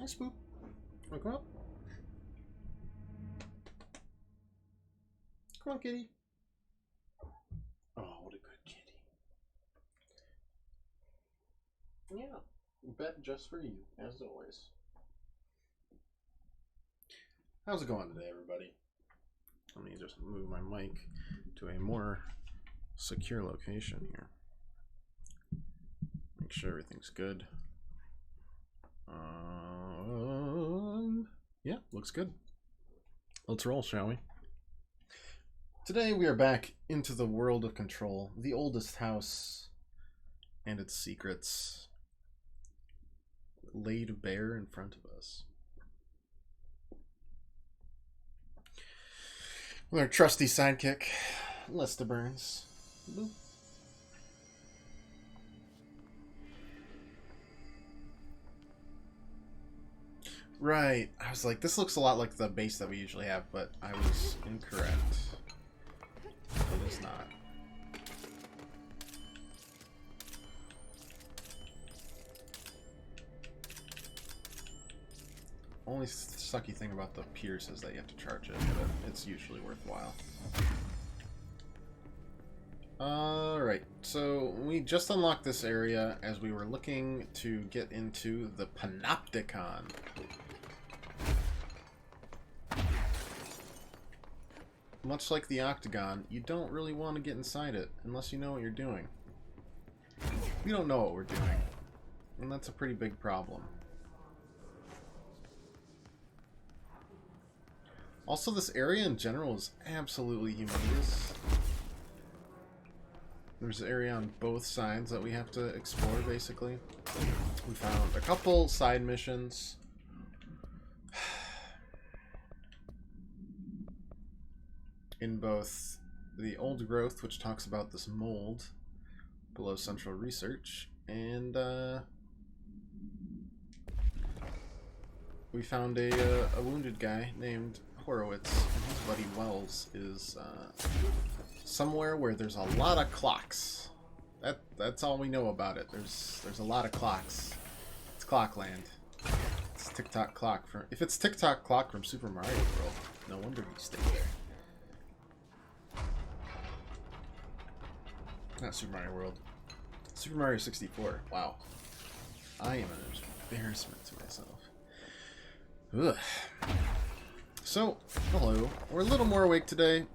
Hi, Spook. Wanna come up? Come on, kitty. Oh, what a good kitty. Yeah, bet just for you, as always. How's it going today, everybody? Let me just move my mic to a more secure location here. Make sure everything's good. Yeah, looks good. Let's roll, shall we? Today we are back into the world of control, the oldest house and its secrets laid bare in front of us. With our trusty sidekick, Lester Burns. Boop. Right, I was like, this looks a lot like the base that we usually have, but I was incorrect. It is not. Only sucky thing about the Pierce is that you have to charge it, but it's usually worthwhile. Alright, so we just unlocked this area as we were looking to get into the Panopticon. Much like the Octagon, you don't really want to get inside it unless you know what you're doing. We don't know what we're doing, and that's a pretty big problem. Also, this area in general is absolutely humongous. There's an area on both sides that we have to explore, basically. We found a couple side missions. In both the Old Growth, which talks about this mold below Central Research, and we found a wounded guy named Horowitz, and his buddy Wells is somewhere where there's a lot of clocks. That's all we know about it. There's a lot of clocks. It's Clockland. It's Tick-Tock Clock from. If it's Tick-Tock Clock from Super Mario World, no wonder he stayed there. Not Super Mario World. Super Mario 64. Wow. I am an embarrassment to myself. Ugh. So, hello. We're a little more awake today.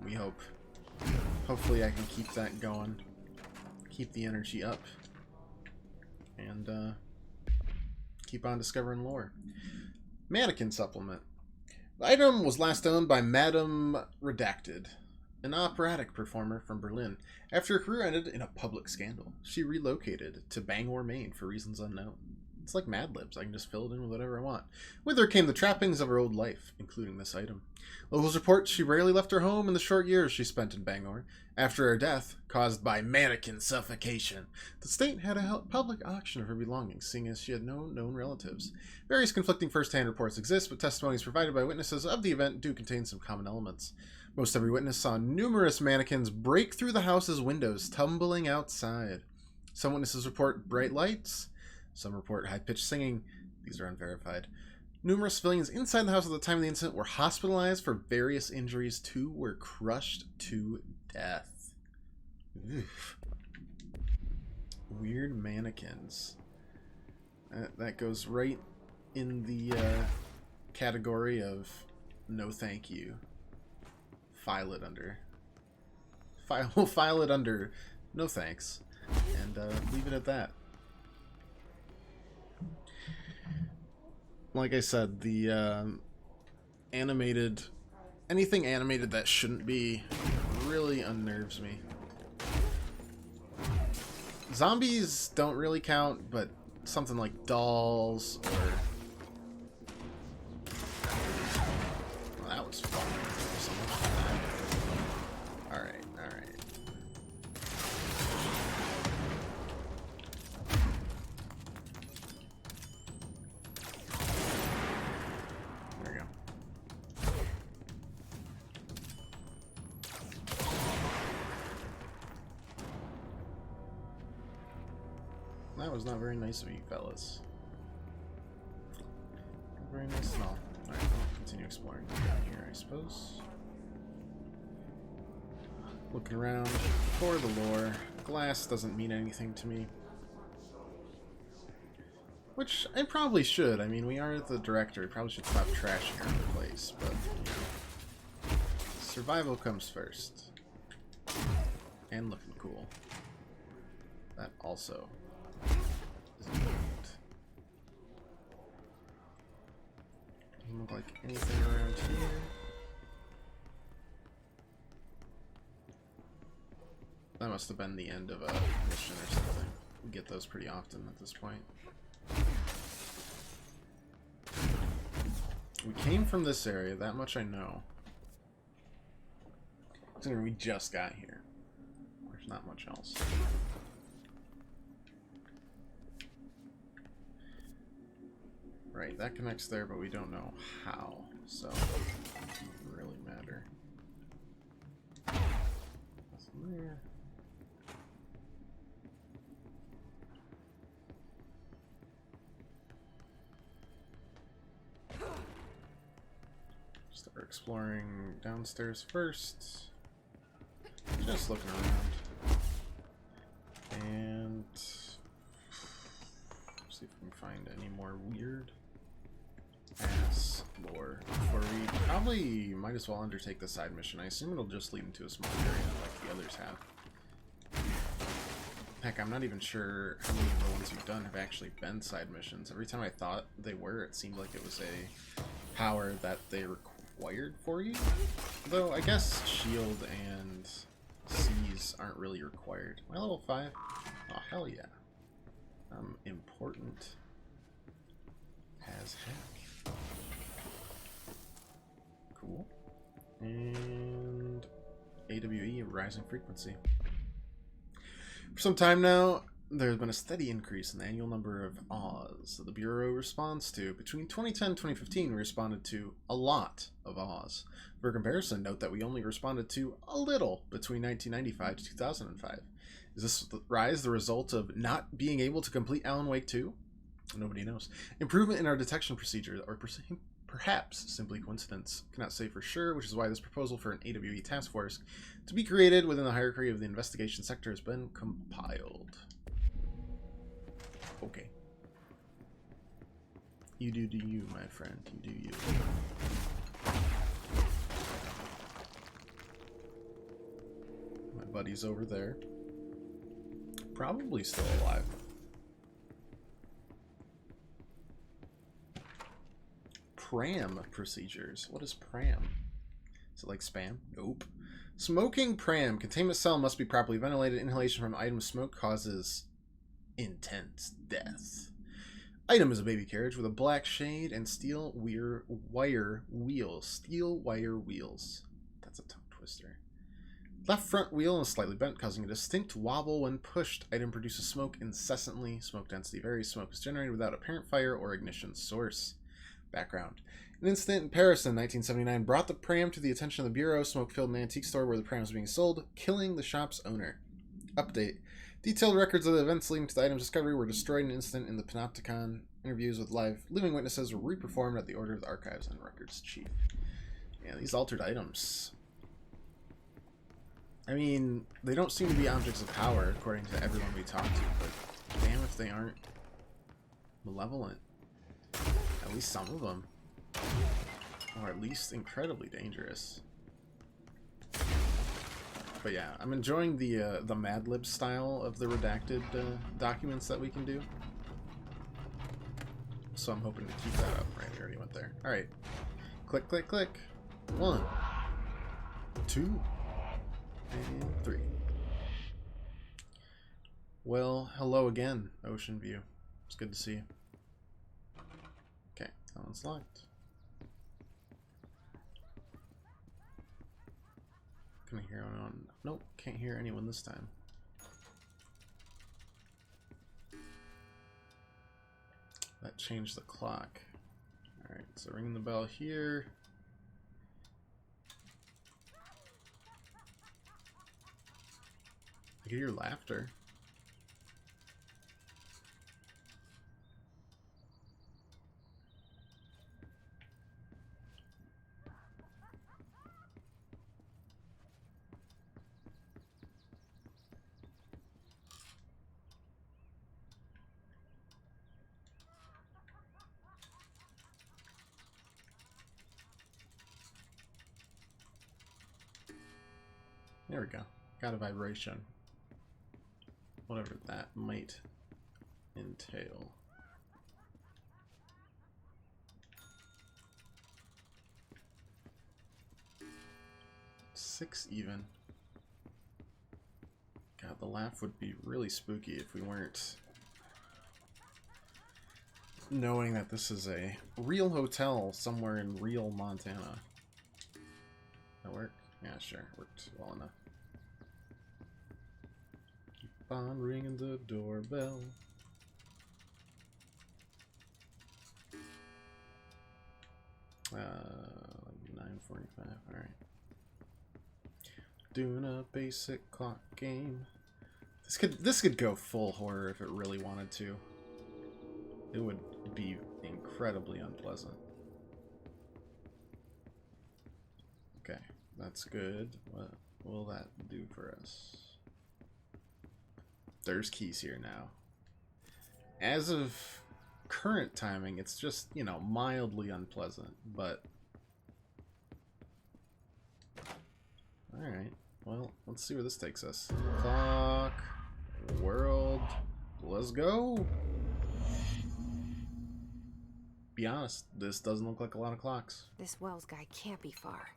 We hope. Hopefully I can keep that going. Keep the energy up. And, keep on discovering lore. Mannequin supplement. The item was last owned by Madame Redacted, an operatic performer from Berlin. After her career ended in a public scandal, she relocated to Bangor, Maine for reasons unknown. It's like Mad Libs. I can just fill it in with whatever I want. With her came the trappings of her old life, including this item. Locals report she rarely left her home in the short years she spent in Bangor. After her death, caused by mannequin suffocation, the state had a public auction of her belongings, seeing as she had no known relatives. Various conflicting first-hand reports exist, but testimonies provided by witnesses of the event do contain some common elements. Most every witness saw numerous mannequins break through the house's windows, tumbling outside. Some witnesses report bright lights. Some report high-pitched singing. These are unverified. Numerous civilians inside the house at the time of the incident were hospitalized for various injuries. 2 were crushed to death. Oof. Weird mannequins. That goes right in the category of no thank you. File it under. We'll file it under no thanks. And leave it at that. Like I said, the anything animated that shouldn't be really unnerves me. Zombies don't really count, but something like dolls or... Well, that was fun. So much fun. Alright. That was not very nice of you fellas. very nice and all. Alright, we'll continue exploring down here, I suppose. Looking around for the lore. Glass doesn't mean anything to me. Which I probably should. I mean, we are the director. We probably should stop trashing our place, but you know, survival comes first. And looking cool. That also is important. Doesn't look like anything around here. That must have been the end of a mission or something. We get those pretty often at this point. We came from this area, that much I know. Considering we just got here. There's not much else. Right, that connects there, but we don't know how, so it doesn't really matter. Nothing there. Start exploring downstairs first. Just looking around. And see if we can find any more weird ass lore before we probably might as well undertake the side mission. I assume it'll just lead into a small area like the others have. Heck, I'm not even sure how many of the ones we've done have actually been side missions. Every time I thought they were, it seemed like it was a power that they required for you. Though I guess shield and C's aren't really required. Am I level 5? Oh, hell yeah. Important as heck. Cool. And AWE, rising frequency. For some time now, there's been a steady increase in the annual number of Awes that the Bureau responds to. Between 2010 and 2015, we responded to a lot of Awes. For comparison, note that we only responded to a little between 1995 to 2005. Is this rise the result of not being able to complete Alan Wake 2? Nobody knows. Improvement in our detection procedure, or perhaps simply coincidence. Cannot say for sure, which is why this proposal for an AWE task force to be created within the hierarchy of the investigation sector has been compiled. Okay. You do you, my friend. You do you. My buddy's over there. Probably still alive. Pram procedures. What is pram? Is it like spam? Nope. Smoking pram. Containment cell must be properly ventilated. Inhalation from item smoke causes intense death. Item is a baby carriage with a black shade and steel wire wheels. Steel wire wheels. That's a tongue twister. Left front wheel is slightly bent, causing a distinct wobble when pushed. Item produces smoke incessantly. Smoke density varies. Smoke is generated without apparent fire or ignition source. Background. An incident in Paris in 1979 brought the pram to the attention of the Bureau. Smoke filled an antique store where the pram was being sold, killing the shop's owner. Update. Detailed records of the events leading to the item's discovery were destroyed in an incident in the Panopticon. Interviews with living witnesses were reperformed at the order of the Archives and Records Chief. Yeah, these altered items. I mean, they don't seem to be objects of power, according to everyone we talk to, but damn if they aren't malevolent. At least some of them. Or at least incredibly dangerous. But yeah, I'm enjoying the Mad Lib style of the redacted documents that we can do. So I'm hoping to keep that up. Right, we already went there. Alright. Click, click, click. 1, 2, and 3. Well, hello again, Ocean View. It's good to see you. Okay, that one's locked. Can I hear anyone? Nope, can't hear anyone this time. That changed the clock. Alright, so ringing the bell here. I hear your laughter. There we go. Got a vibration. Whatever that might entail. Six even. God, the laugh would be really spooky if we weren't knowing that this is a real hotel somewhere in real Montana. That work? Yeah, sure. Worked well enough. Keep on ringing the doorbell. Uh, 9:45. All right. Doing a basic clock game. This could go full horror if it really wanted to. It would be incredibly unpleasant. Okay, that's good. What will that do for us? There's keys here now. As of current timing, it's just, you know, mildly unpleasant, but... Alright, well, let's see where this takes us. Clock, world, let's go! Be honest, this doesn't look like a lot of clocks. This Wells guy can't be far.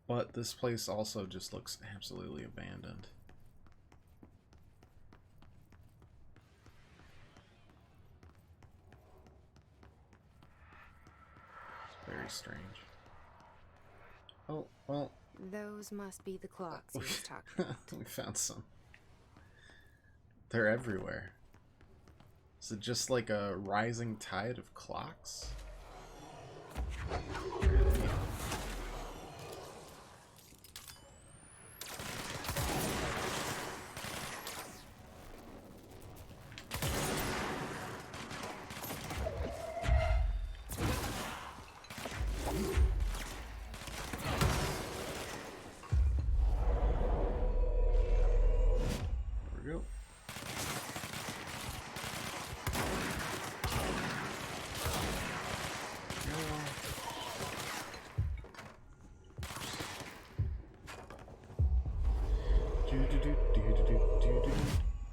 But this place also just looks absolutely abandoned. It's very strange. Oh, well. Those must be the clocks he was talking about. We found some. They're everywhere. Is it just like a rising tide of clocks?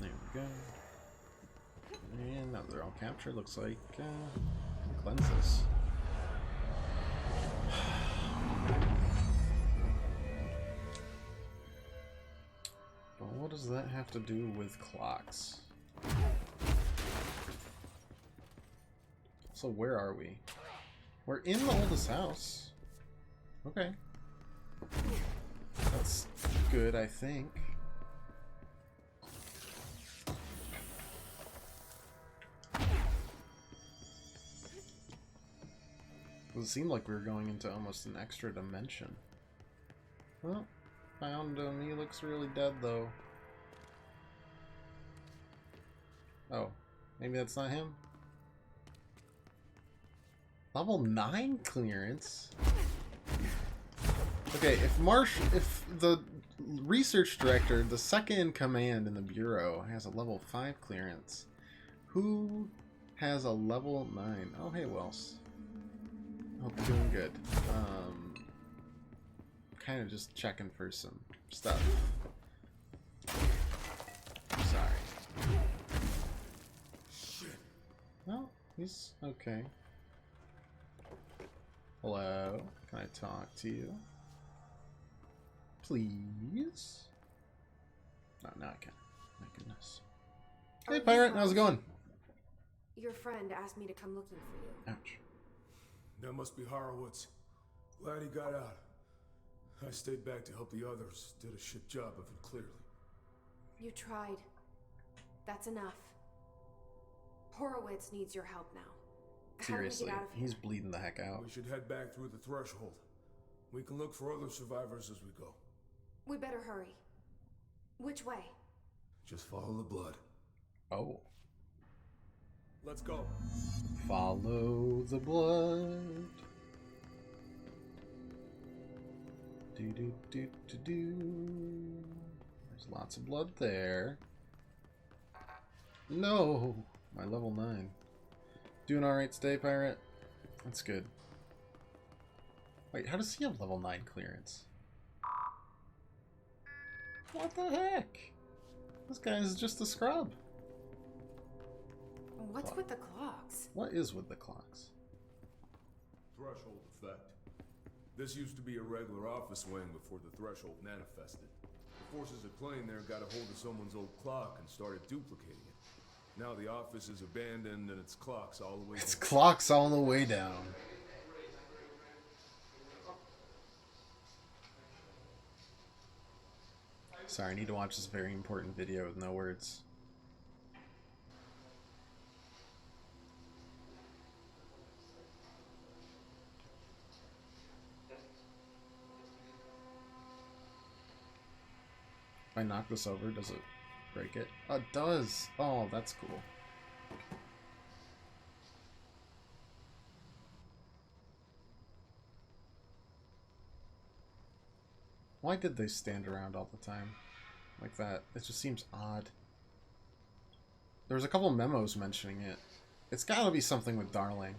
There we go. And now they're all captured. Looks like cleanses. But what does that have to do with clocks? So where are we? We're in the oldest house. Okay. That's good, I think. It seemed like we were going into almost an extra dimension. Well, found him. He looks really dead, though. Oh, maybe that's not him? Level 9 clearance? Okay, if the research director, the second in command in the Bureau, has a level 5 clearance, who has a level 9? Oh, hey, Wells. Hope you're doing good. Kind of just checking for some stuff. Sorry. Shit. Well, he's okay. Hello? Can I talk to you? Please? No, now I can. My goodness. Hey, Pirate, how's it going? Your friend asked me to come looking for you. Ouch. That must be Horowitz. Glad he got out. I stayed back to help the others. Did a shit job of it, clearly. You tried. That's enough. Horowitz needs your help now. Seriously, How do we get out of here? he's bleeding the heck out. We should head back through the threshold. We can look for other survivors as we go. We better hurry. Which way? Just follow the blood. Oh. Let's go. Follow the blood. Do do do do do. There's lots of blood there. No. My level 9. Doing alright today, Pirate? That's good. Wait, how does he have level 9 clearance? What the heck? This guy is just a scrub. What's with the clocks? What is with the clocks? Threshold effect. This used to be a regular office wing before the threshold manifested. The forces at Plane there got a hold of someone's old clock and started duplicating it. Now the office is abandoned and its clocks all the way It's down. clocks all the way down. Sorry, I need to watch this very important video with no words. If I knock this over, does it break it? Oh, it does! Oh, that's cool. Why did they stand around all the time like that? It just seems odd. There was a couple memos mentioning it. It's gotta be something with Darling.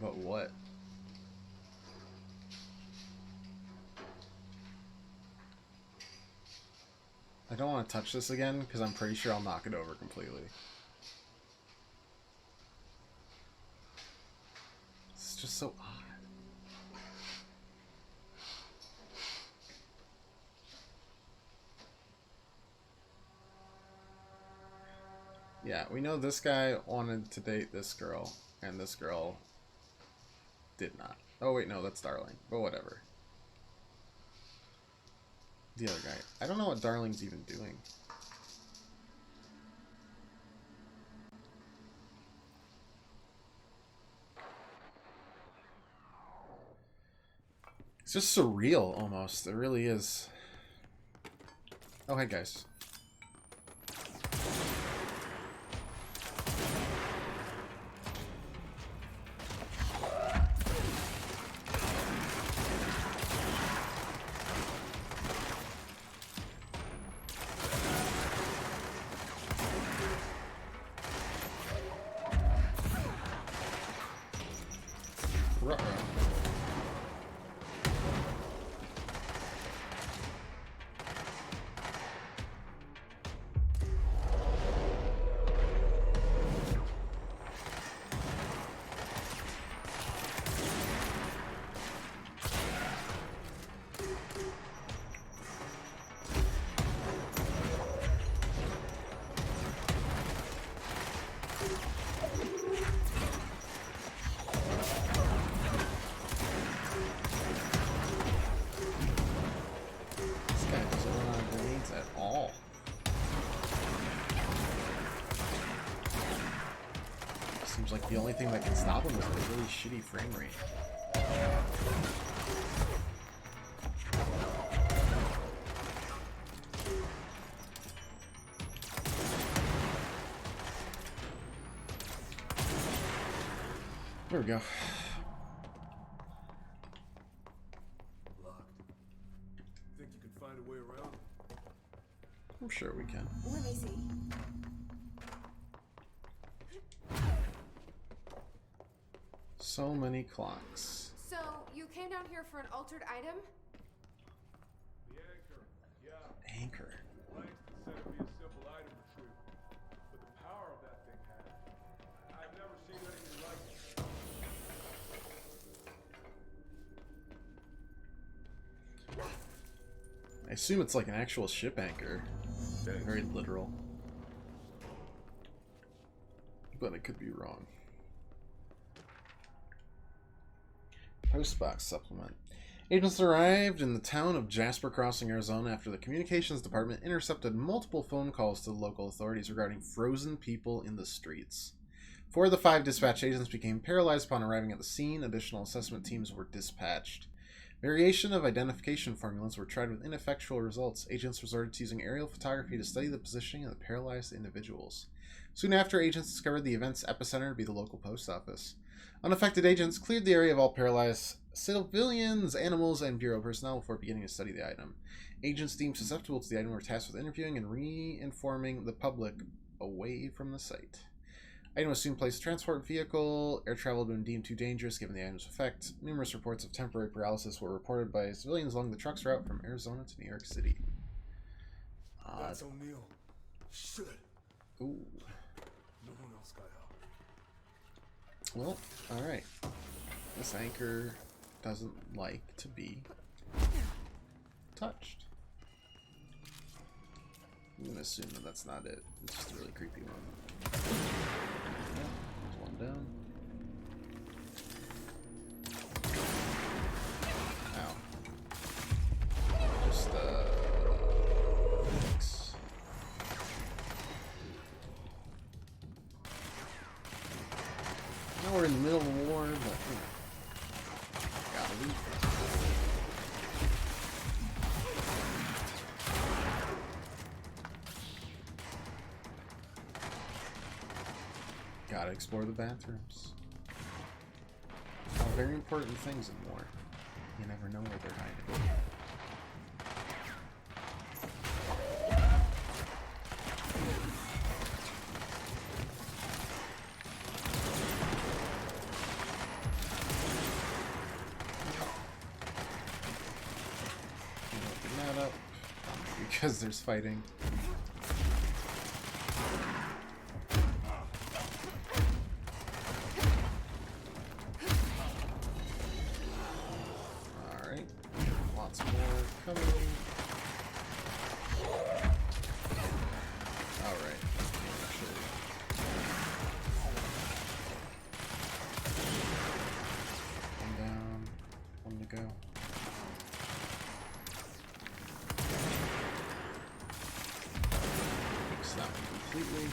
But what? I don't want to touch this again because I'm pretty sure I'll knock it over completely. It's just so odd. Yeah, we know this guy wanted to date this girl, and this girl did not. Oh wait, no, that's Darling. But whatever. The other guy. I don't know what Darling's even doing. It's just surreal, almost. It really is. Oh, hey, guys. Like the only thing that can stop him is a really shitty frame rate. There we go. Locked. Think you can find a way around? I'm sure we can. Let me see. So many clocks. So, you came down here for an altered item? The anchor. Yeah. Anchor. Blanks said it'd be a simple item retrieval. But the power of that thing I've never seen anything like it. I assume it's like an actual ship anchor. Thanks. Very literal. But I could be wrong. Postbox supplement. Agents arrived in the town of Jasper Crossing, Arizona after the communications department intercepted multiple phone calls to the local authorities regarding frozen people in the streets. 4 of the 5 dispatch agents became paralyzed upon arriving at the scene. Additional assessment teams were dispatched. Variation of identification formulas were tried with ineffectual results. Agents resorted to using aerial photography to study the positioning of the paralyzed individuals. Soon after, agents discovered the event's epicenter to be the local post office. Unaffected agents cleared the area of all paralyzed Civilians, animals, and Bureau personnel before beginning to study the item. Agents deemed susceptible to the item were tasked with interviewing and re-informing the public away from the site. Item was soon placed in a transport vehicle. Air travel had been deemed too dangerous given the item's effect. Numerous reports of temporary paralysis were reported by civilians along the truck's route from Arizona to New York City. That's O'Neill. Shit. Ooh. No one else got out. Well, alright. This anchor doesn't like to be touched. I'm gonna assume that that's not it. It's just a really creepy one. Yeah, there's one down. Ow. Just, thanks. Now we're in the middle of a war, but, you know, gotta leave. Gotta explore the bathrooms. All very important things in war. You never know where they're hiding. Open that up because there's fighting. Completely.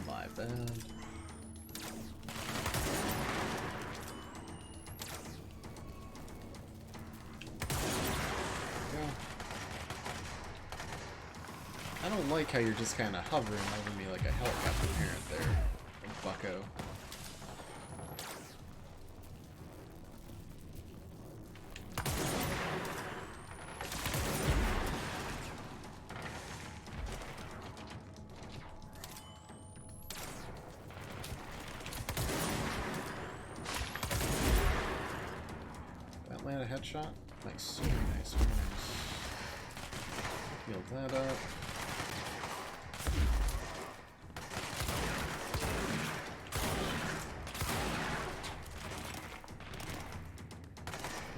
My bad. Go. I don't like how you're just kind of hovering over me like a helicopter parent there, bucko. Headshot. Nice. Very nice. Very nice. Healed that up.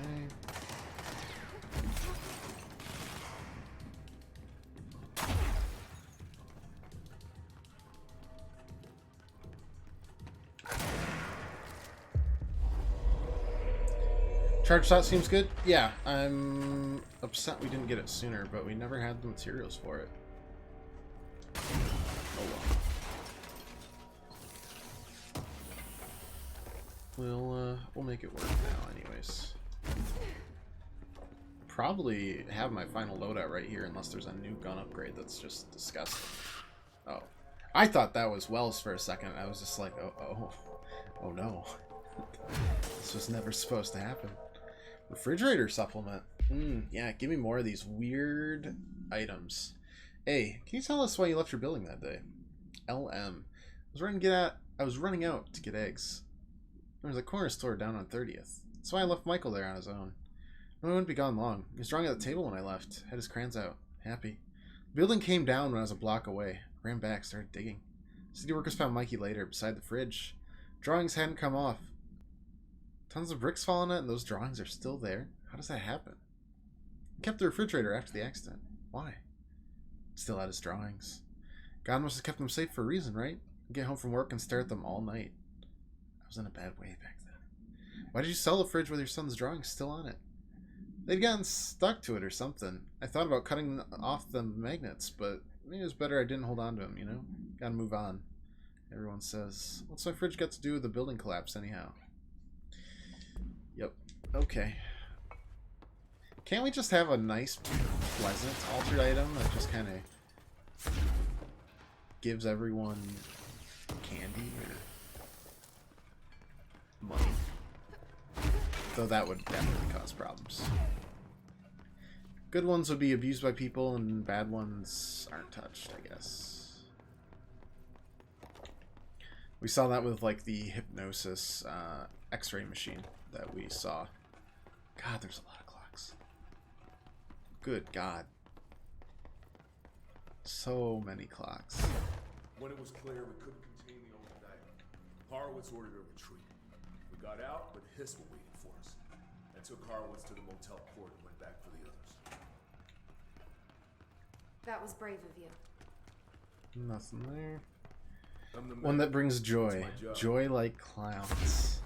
Okay. Charge shot seems good. Yeah, I'm upset we didn't get it sooner, but we never had the materials for it. Oh well. We'll make it work now anyways. Probably have my final loadout right here unless there's a new gun upgrade that's just disgusting. Oh. I thought that was Wells for a second. I was just like, oh no. This was never supposed to happen. Refrigerator supplement. Yeah, give me more of these weird items. Hey, can you tell us why you left your building that day? LM. I was running out to get eggs. There was a corner store down on 30th. That's why I left Michael there on his own. No, he wouldn't be gone long. He was drawing at the table when I left. Had his crayons out. Happy. The building came down when I was a block away. Ran back, started digging. City workers found Mikey later, beside the fridge. Drawings hadn't come off. Tons of bricks falling out, and those drawings are still there. How does that happen? He kept the refrigerator after the accident. Why? Still had his drawings. God must have kept them safe for a reason, right? I'd get home from work and stare at them all night. I was in a bad way back then. Why did you sell the fridge with your son's drawings still on it? They'd gotten stuck to it or something. I thought about cutting off the magnets, but maybe it was better I didn't hold on to them, you know? Gotta move on. Everyone says, what's my fridge got to do with the building collapse anyhow? Yep. Okay. Can't we just have a nice, pleasant altered item that just kind of gives everyone candy or money? Though that would definitely cause problems. Good ones would be abused by people, and bad ones aren't touched, I guess. We saw that with, like, the hypnosis X-ray machine that we saw. God, there's a lot of clocks. Good God. So many clocks. When it was clear we couldn't contain the old indictment, Horowitz ordered a retreat. We got out, but Hiss were waiting for us. I took Horowitz to the motel court and went back for the others. That was brave of you. Nothing there. I'm the One man. that brings joy. That's my job. Joy like clowns.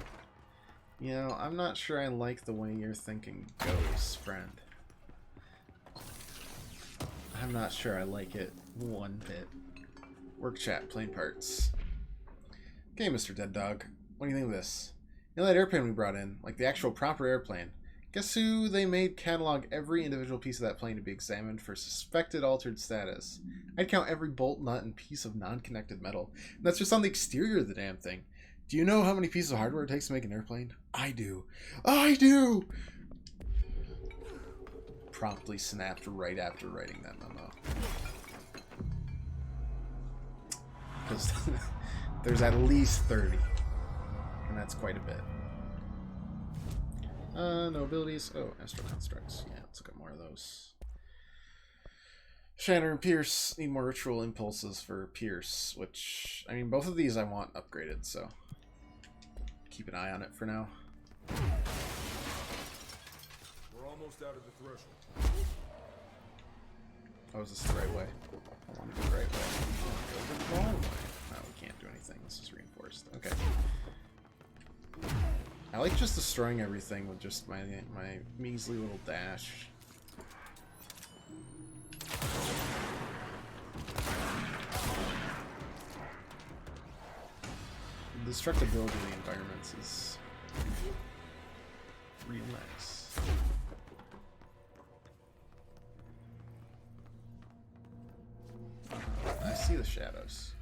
You know, I'm not sure I like the way your thinking goes, friend. I'm not sure I like it one bit. Work chat, plain parts. Okay, Mr. Dead Dog. What do you think of this? You know that airplane we brought in? Like the actual proper airplane. Guess who they made catalog every individual piece of that plane to be examined for suspected altered status. I'd count every bolt, nut, and piece of non-connected metal. And that's just on the exterior of the damn thing. Do you know how many pieces of hardware it takes to make an airplane? I do. I do! Promptly snapped right after writing that memo. Because there's at least 30. And that's quite a bit. No abilities. Oh, Astral Constructs. Yeah, let's look at more of those. Shatter and Pierce. Need more ritual impulses for Pierce, which, I mean, both of these I want upgraded, so keep an eye on it for now. We're almost out of the threshold. Oh, is this the right way? I want to go the right way. I want to go the wrong way. No, we can't do anything. This is reinforced. Okay. I like just destroying everything with just my measly little dash. The destructibility of the environments is real nice. I see the shadows.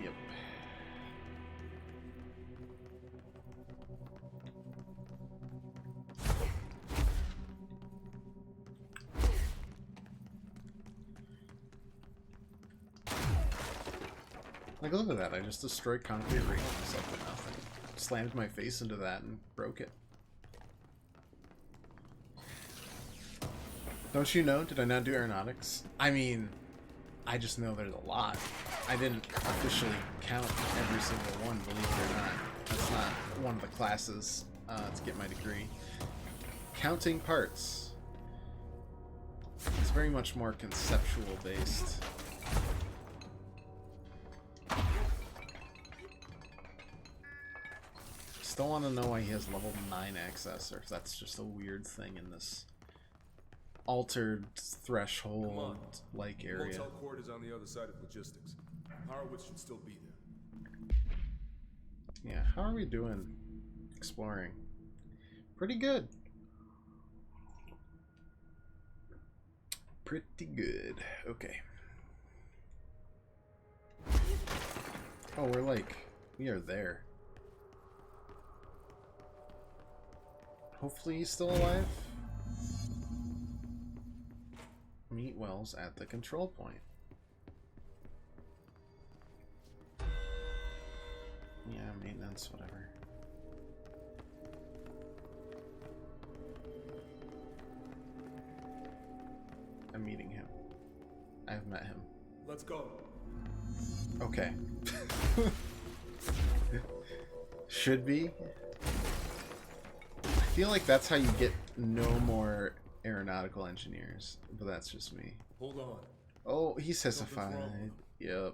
Yep. Like, look at that. I just destroyed concrete railings like for nothing. Slammed my face into that and broke it. Don't you know? Did I not do aeronautics? I mean, I just know there's a lot. I didn't officially count every single one, believe it or not. That's not one of the classes to get my degree. Counting parts. It's very much more conceptual based. Still want to know why he has level 9 access, or if that's just a weird thing in this altered threshold-like area. Motel court is on the other side of logistics. Horowitz should still be there. Yeah, how are we doing exploring? Pretty good. Pretty good. Okay. Oh, we are there. Hopefully he's still alive. Meet Wells at the control point. Yeah, maintenance, whatever. I'm meeting him. I've met him. Let's go. Okay. Should be. I feel like that's how you get no more aeronautical engineers, but that's just me. Hold on. Oh, he's Something's hissified. wrong. Yep.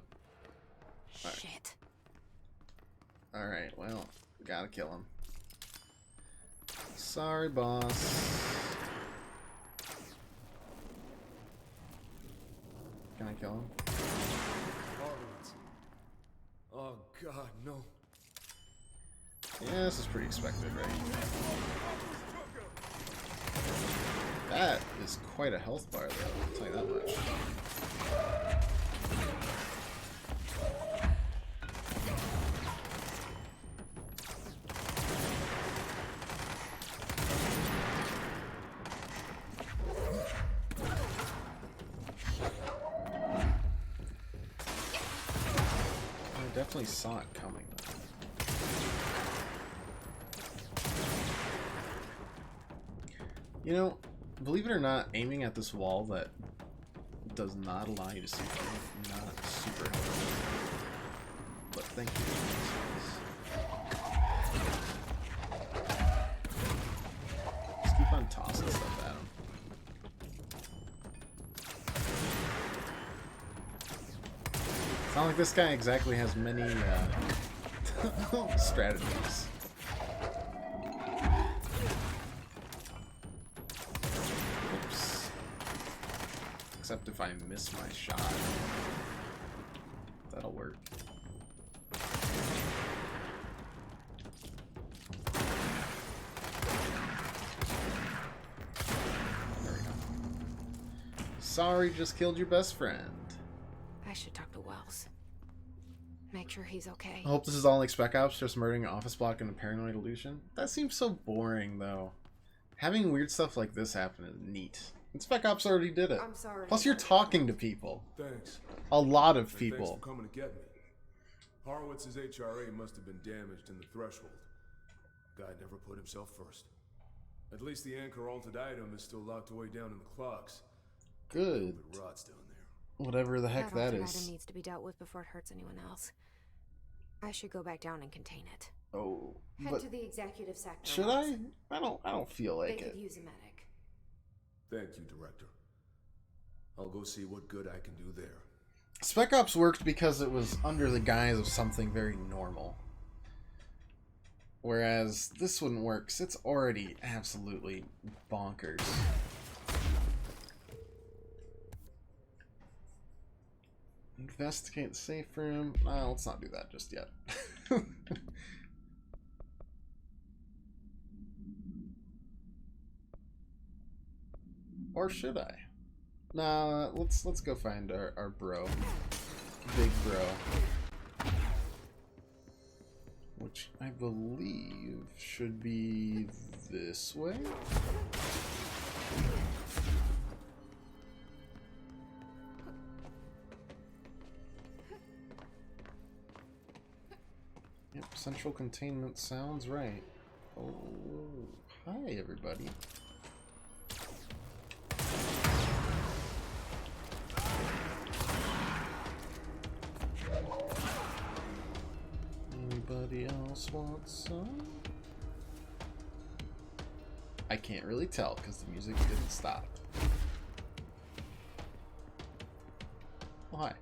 Shit. Alright, well, gotta kill him. Sorry, boss. Can I kill him? Horowitz. Oh God, no. Yeah, this is pretty expected, right? That is quite a health bar, though, I'll tell you that much. Definitely saw it coming, though. You know, believe it or not, aiming at this wall that does not allow you to see things, not super helpful. But thank you. Just keep on tossing stuff at him. It's not like this guy exactly has many strategies. Oops. Except if I miss my shot. That'll work. There we go. Sorry, just killed your best friend. I should talk to Wells. Make sure he's okay. I hope this is all like Spec Ops, just murdering an office block and a paranoid illusion. That seems so boring, though. Having weird stuff like this happen is neat. And Spec Ops already did it. I'm sorry. Plus, you're talking to people. Thanks. A lot of And people. thanks for coming to get me. Horowitz's HRA must have been damaged in the threshold. Guy never put himself first. At least the anchor-altered item is still locked away down in the clocks. Good. It rots down there. Whatever the heck that item is. needs to be dealt with before it hurts anyone else. I should go back down and contain it. Oh, Head but to the executive sector. should I? I don't feel They like could it. use a medic. Thank you, Director. I'll go see what good I can do there. Spec Ops worked because it was under the guise of something very normal. Whereas this wouldn't work, 'cause it's already absolutely bonkers. Investigate the safe room. No, let's not do that just yet. Or should I? Nah, let's go find our bro. Big bro. Which I believe should be this way. Yep, central containment sounds right. Oh, hi everybody. Anybody else want some? I can't really tell because the music didn't stop. Oh, hi.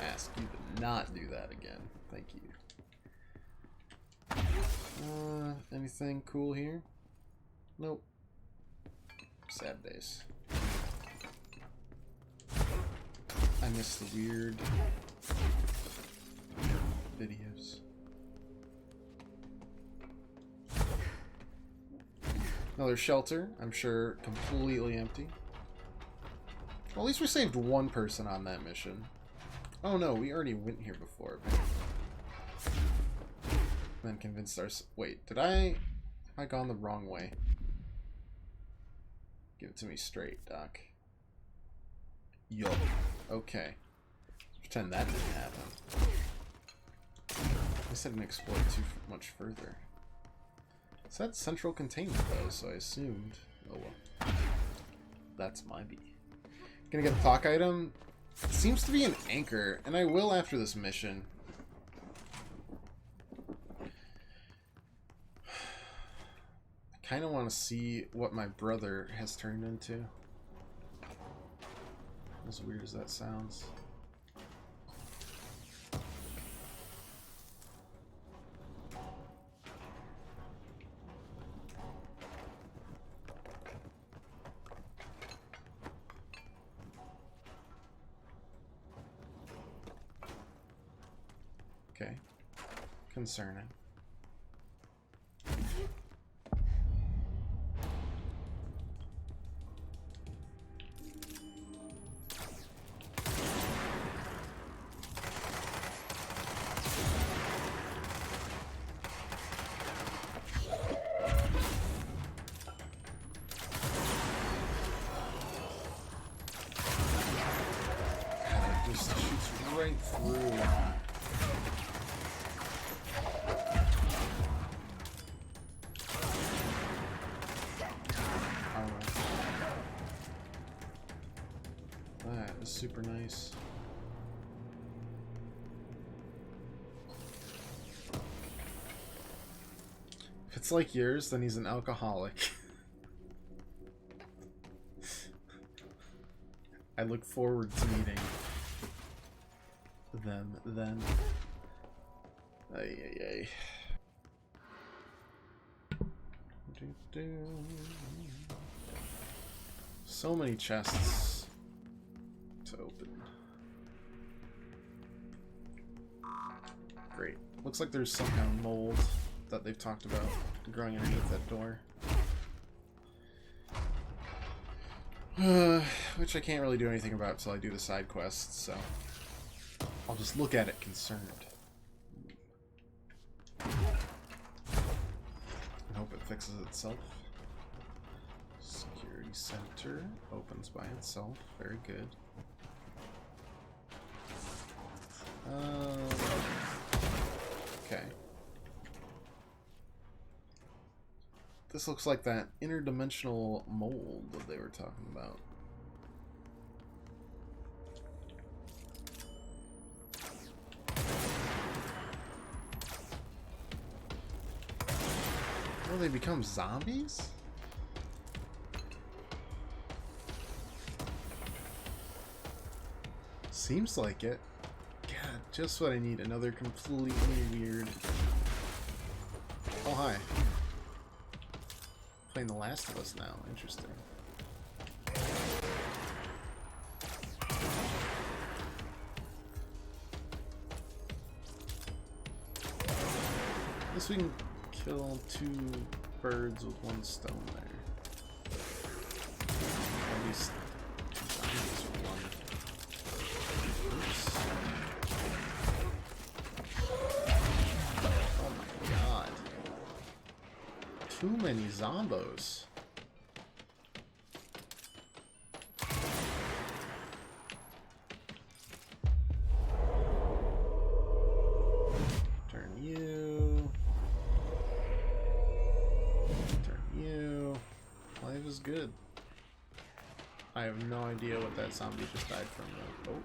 I ask you to not do that again. Thank you. Anything cool here? Nope. Sad days. I miss the weird videos. Another shelter, I'm sure completely empty. Well, at least we saved one person on that mission. Oh no, we already went here before. And then convinced our... Wait, have I gone the wrong way? Give it to me straight, Doc. Yup. Okay. Pretend that didn't happen. I guess I didn't explore too much further. It's that central containment though, so I assumed... Oh well. That's my B. Gonna get a clock item. It seems to be an anchor, and I will after this mission. I kinda want to see what my brother has turned into. As weird as that sounds. Okay. Concerning. is super nice. If it's like yours, then he's an alcoholic. I look forward to meeting them then. Ay, ay, ay. So many chests to open. Great. Looks like there's some kind of mold that they've talked about growing underneath that door. Which I can't really do anything about until I do the side quests, so I'll just look at it concerned. And hope it fixes itself. Security center opens by itself. Very good. Okay. This looks like that interdimensional mold that they were talking about. Will they become zombies? Seems like it. God, just what I need. Another completely weird... Oh, hi. Playing The Last of Us now. Interesting. I guess we can kill 2 birds with 1 stone there. At least 2 zombies with 1. Oops. Oh my god. Too many zombos. Turn you. Turn you. Life is good. I have no idea what that zombie just died from though. Oh.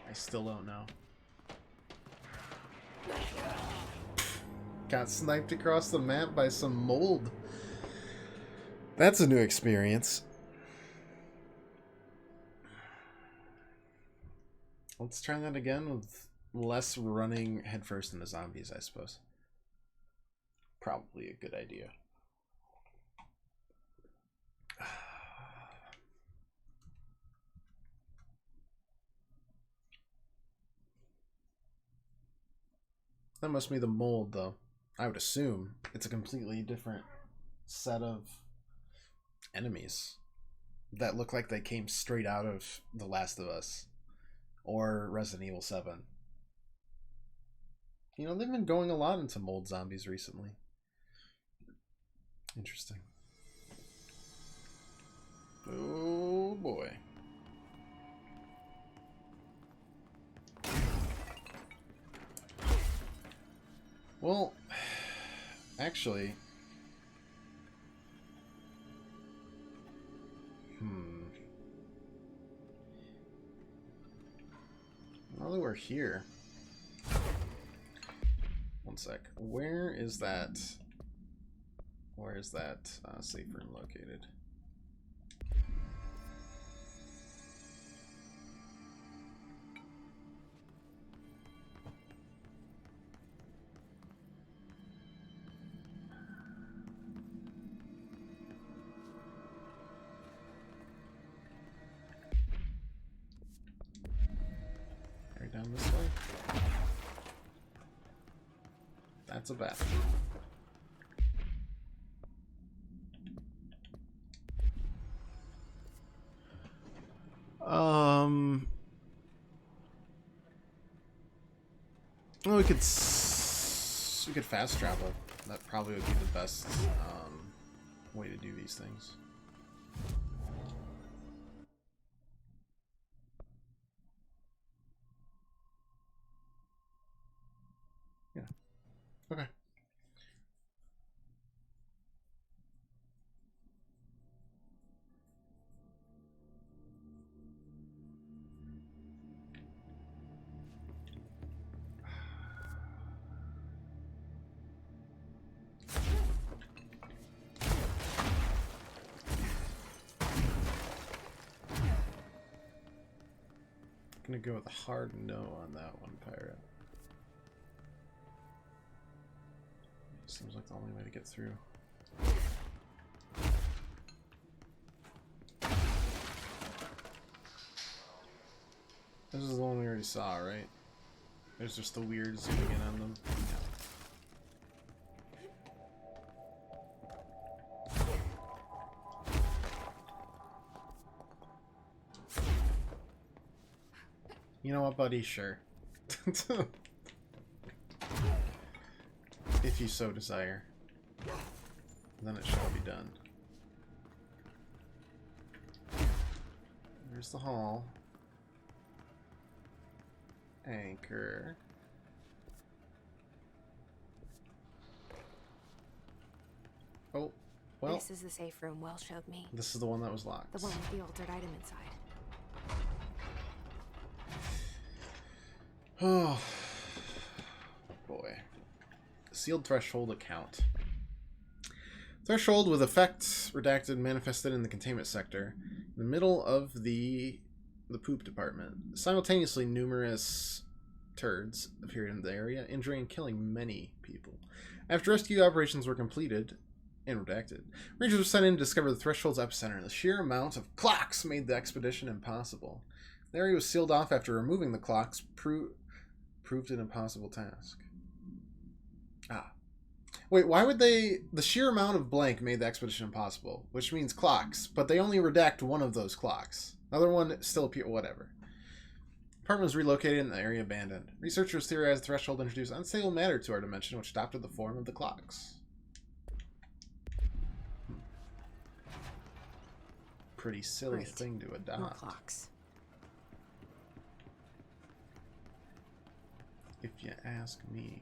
I still don't know. Got sniped across the map by some mold. That's a new experience. Let's try that again with less running headfirst into zombies, I suppose. Probably a good idea. That must be the mold, though. I would assume it's a completely different set of enemies that look like they came straight out of The Last of Us or Resident Evil 7. You know, they've been going a lot into mold zombies recently. Interesting. Oh boy. Well, actually, now that we're here, one sec. Where is that safe room located? Right down this way. That's a bathroom. Well, we could fast travel. That probably would be the best way to do these things. Yeah. Okay. gonna go with a hard no on that one, Pirate. Seems like the only way to get through. This is the one we already saw, right? There's just the weird zooming in on them. You know what, buddy? Sure. If you so desire. Then it shall be done. There's the hall. Anchor. Oh, well. This is the safe room Well showed me. This is the one that was locked. The one with the altered item inside. Oh, boy. Sealed threshold account. Threshold with effects redacted manifested in the containment sector. In the middle of the poop department. Simultaneously, numerous turds appeared in the area, injuring and killing many people. After rescue operations were completed and redacted, Rangers were sent in to discover the threshold's epicenter. The sheer amount of clocks made the expedition impossible. The area was sealed off after removing the clocks proved an impossible task. Ah. Wait, why would they... The sheer amount of blank made the expedition impossible, which means clocks, but they only redact one of those clocks. Another one still appear... Whatever. Apartment was relocated and the area abandoned. Researchers theorized the threshold introduced unstable matter to our dimension, which adopted the form of the clocks. Pretty silly thing to adopt. More clocks. If you ask me.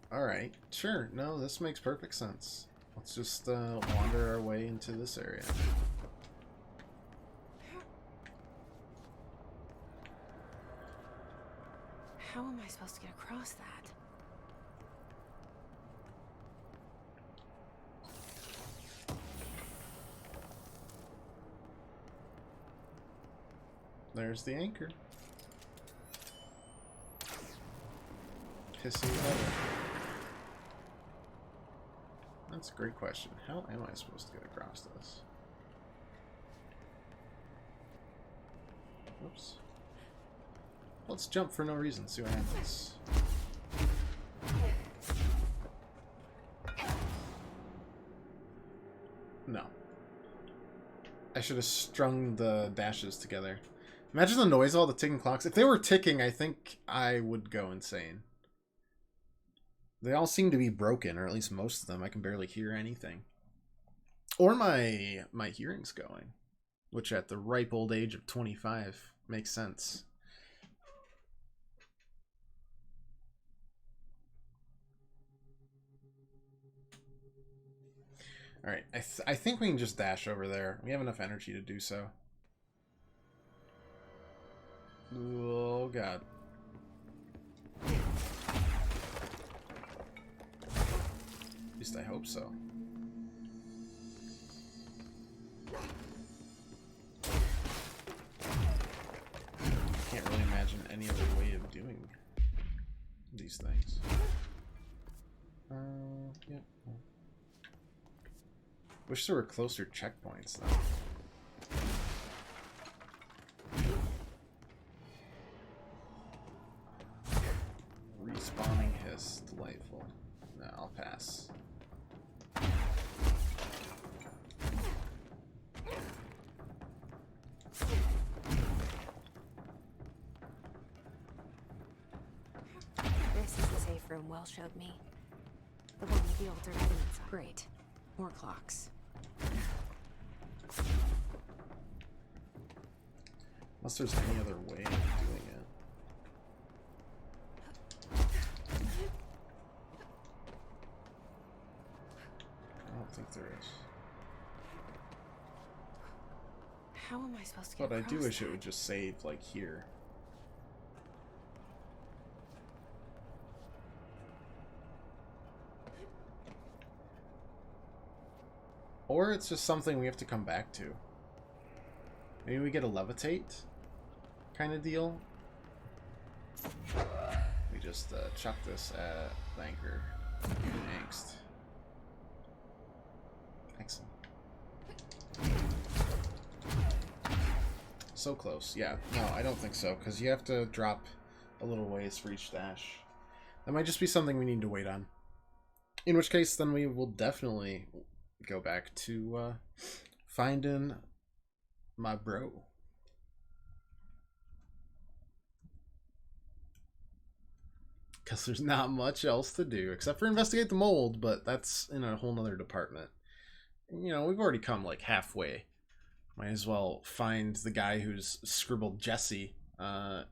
Alright, sure. No, this makes perfect sense. Let's just wander our way into this area. How am I supposed to get across that? There's the anchor. Hiss-terical. That's a great question. How am I supposed to get across this? Oops. Let's jump for no reason, see what happens. No. I should have strung the dashes together. Imagine the noise of all the ticking clocks. If they were ticking, I think I would go insane. They all seem to be broken, or at least most of them. I can barely hear anything. Or my hearing's going, which at the ripe old age of 25 makes sense. Alright, I think we can just dash over there. We have enough energy to do so. Oh, God. At least I hope so. Can't really imagine any other way of doing these things. Yep. Wish there were closer checkpoints, though. Respawning hiss. Delightful. No, I'll pass. This is the safe room Well showed me. The one with the altered item inside. Great. More clocks. Unless there's any other way of doing it. I don't think there is. How am I supposed to get But I across do wish that? it would just save, like, here. Or it's just something we have to come back to. Maybe we get a levitate kind of deal. We just chuck this at Banker. Angst. Excellent. So close. Yeah. No, I don't think so, because you have to drop a little ways for each dash. That might just be something we need to wait on. In which case, then we will definitely go back to finding my bro. Because there's not much else to do, except for investigate the mold, but that's in a whole nother department. You know, we've already come like halfway. Might as well find the guy who's scribbled Jesse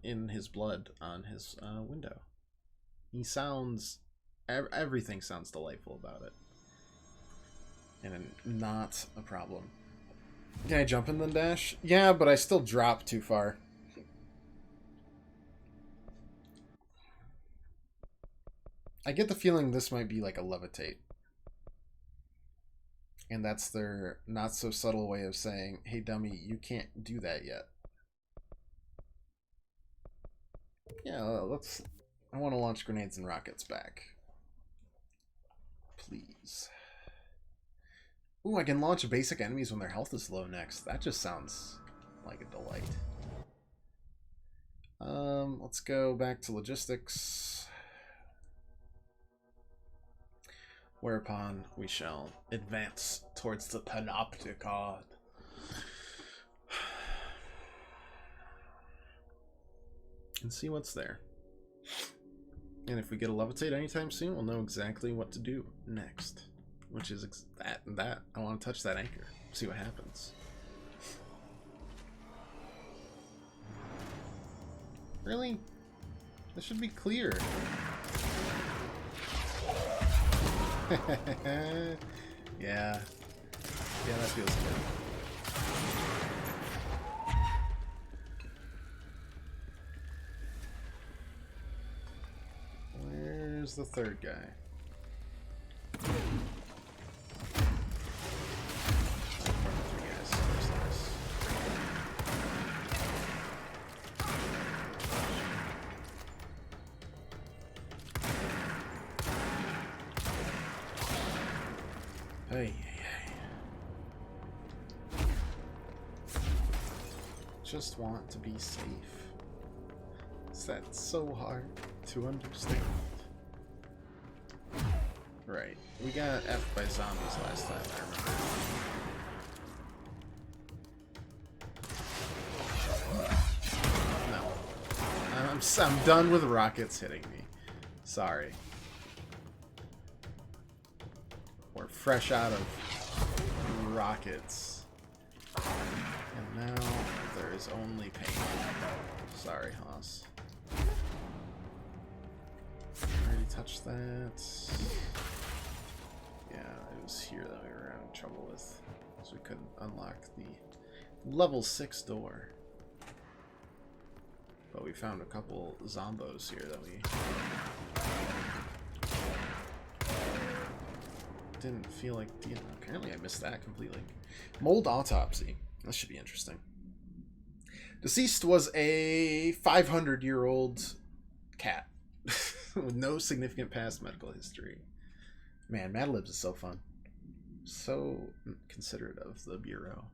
in his blood on his window. He sounds... everything sounds delightful about it. And not a problem. Can I jump and then dash? Yeah, but I still drop too far. I get the feeling this might be like a levitate. And that's their not so subtle way of saying, hey dummy, you can't do that yet. Yeah, let's... I want to launch grenades and rockets back. Please. Ooh, I can launch basic enemies when their health is low next. That just sounds like a delight. Let's go back to logistics. Whereupon we shall advance towards the Panopticon. And see what's there. And if we get a levitate anytime soon, we'll know exactly what to do next. Which is that and that. I want to touch that anchor. See what happens. Really? This should be clear. Yeah. Yeah, that feels good. Where's the third guy? Hey, just want to be safe. That's so hard to understand. Right, we got F'd by zombies last time, I remember. No. I'm done with rockets hitting me. Sorry. We're fresh out of rockets. And now there is only pain. Sorry, Haas. Already touched that. Yeah, it was here that we were having trouble with. So we couldn't unlock the level 6 door. But we found a couple zombos here that we didn't feel like dealing. Apparently I missed that completely. Mold autopsy. This should be interesting. Deceased was a 500-year-old cat with no significant past medical history. Man, Mad Libs is so fun. So considerate of the Bureau.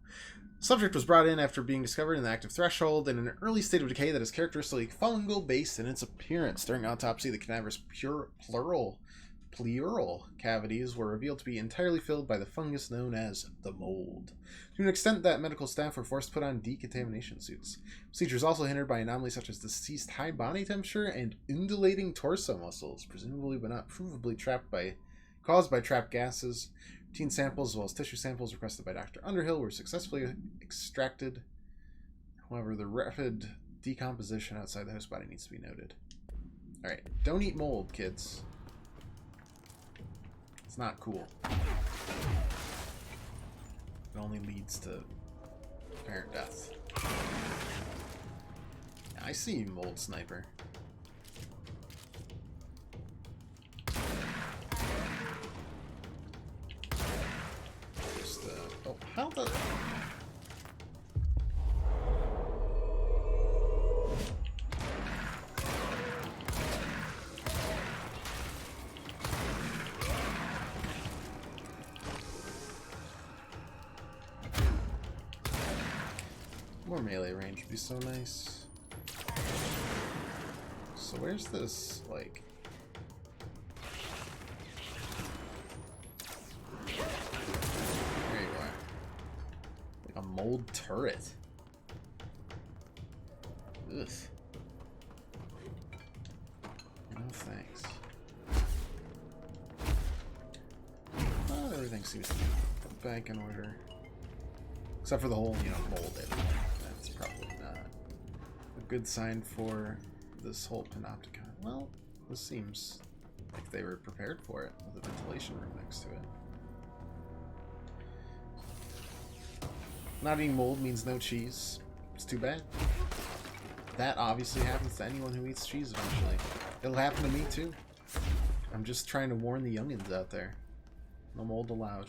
Subject was brought in after being discovered in the active threshold in an early state of decay that is characteristically fungal-based in its appearance. During autopsy, the cadaver's pleural cavities were revealed to be entirely filled by the fungus known as the mold, to an extent that medical staff were forced to put on decontamination suits. Procedure is also hindered by anomalies such as deceased high body temperature and undulating torso muscles, presumably but not provably caused by trapped gases. Routine samples as well as tissue samples requested by Dr. Underhill were successfully extracted. However, the rapid decomposition outside the host body needs to be noted. Alright, don't eat mold, kids. It's not cool. It only leads to apparent death. I see you, mold sniper. Just, oh, how the... More melee range would be so nice. So where's this, like... There you are. Like a mold turret. Ugh. No thanks. Well, everything seems to be back in order. Except for the whole, mold everywhere. That's probably not a good sign for this whole panopticon. Well, this seems like they were prepared for it with a ventilation room next to it. Not eating mold means no cheese. It's too bad. That obviously happens to anyone who eats cheese eventually. It'll happen to me too. I'm just trying to warn the youngins out there. No mold allowed.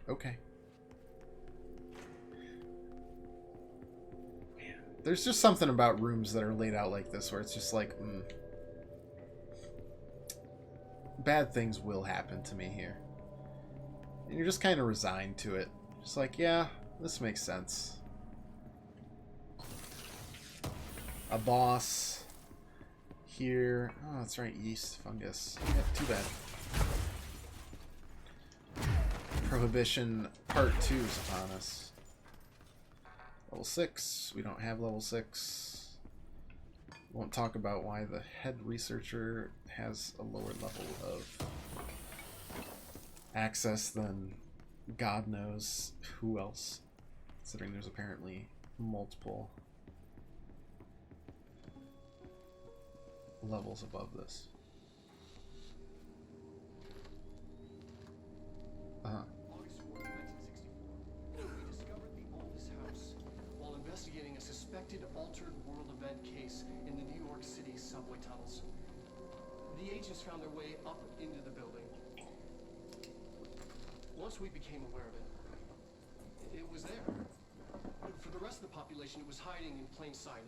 Okay. Man, there's just something about rooms that are laid out like this where it's just like, bad things will happen to me here. And you're just kind of resigned to it. Just like, yeah, this makes sense. A boss here. Oh, that's right, yeast, fungus. Yeah, too bad. Prohibition Part 2 is upon us. Level 6. We don't have level 6. Won't talk about why the head researcher has a lower level of access than God knows who else, considering there's apparently multiple levels above this. August 4th, 1964. We discovered the oldest house while investigating a suspected altered world event case in the New York City subway tunnels. The agents found their way up into the building. Once we became aware of it, it was there. For the rest of the population, it was hiding in plain sight.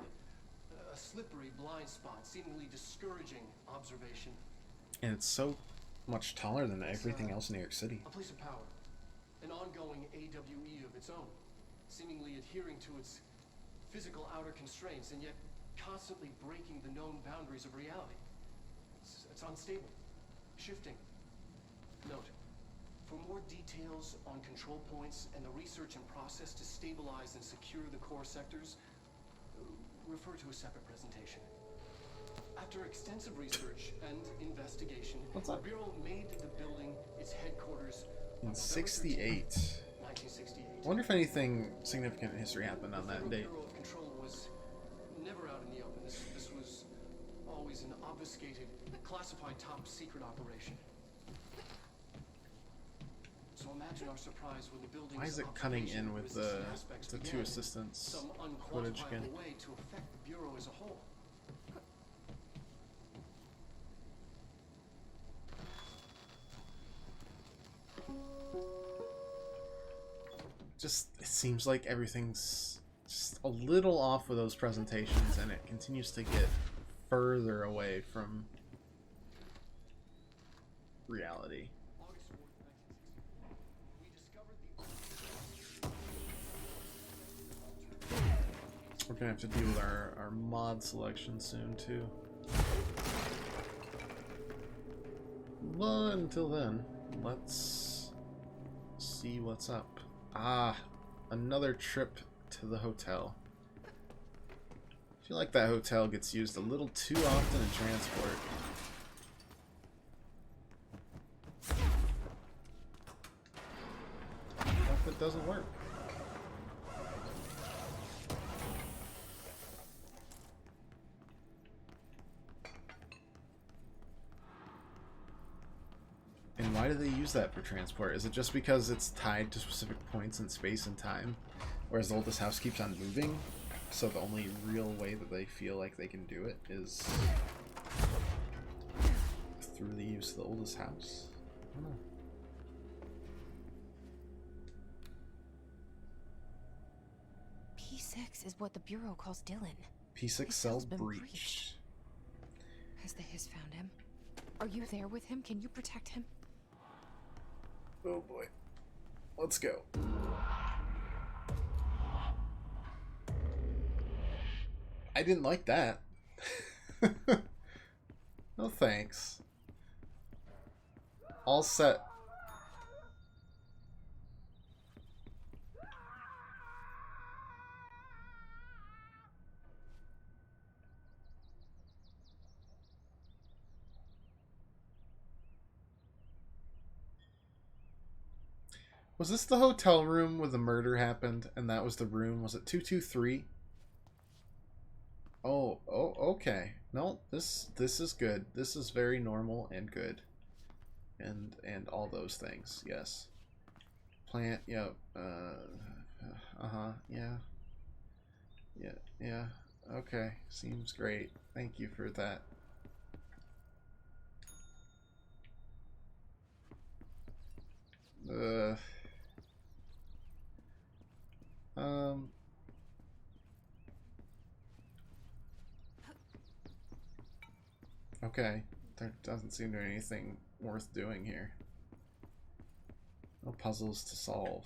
A slippery blind spot, seemingly discouraging observation. And it's so much taller than everything else in New York City. A place of power. An ongoing AWE of its own, seemingly adhering to its physical outer constraints and yet constantly breaking the known boundaries of reality. It's unstable, shifting. Note, for more details on control points and the research and process to stabilize and secure the core sectors, refer to a separate presentation. After extensive research and investigation, the Bureau made the building its headquarters in 68. 1968. I wonder if anything significant in history happened on that date. Bureau of Control was never out in the open. This was always an obfuscated, classified top secret operation. So imagine our surprise when the building. Why is it cutting in with the two assistants footage again? Way to affect the Bureau as a whole. Just, it seems like everything's just a little off with those presentations, and it continues to get further away from reality. August 4th, 1964. We discovered the We're gonna have to deal with our mod selection soon too. But until then, let's see what's up. Ah, another trip to the hotel. I feel like that hotel gets used a little too often in transport. If it doesn't work. And why do they use that for transport? Is it just because it's tied to specific points in space and time? Whereas the oldest house keeps on moving? So the only real way that they feel like they can do it is through the use of the oldest house? I don't know. P6 is what the Bureau calls Dylan. P6 His cell cell's been breach. breached. Has the Hiss found him? Are you there with him? Can you protect him? Oh boy. Let's go. I didn't like that. No thanks. All set. Was this the hotel room where the murder happened and that was the room? Was it 223? Oh, okay. No, this is good. This is very normal and good. And all those things. Yes. Plant, yep. Yeah. Yeah. Okay. Seems great. Thank you for that. Um Okay. There doesn't seem to be anything worth doing here. No puzzles to solve.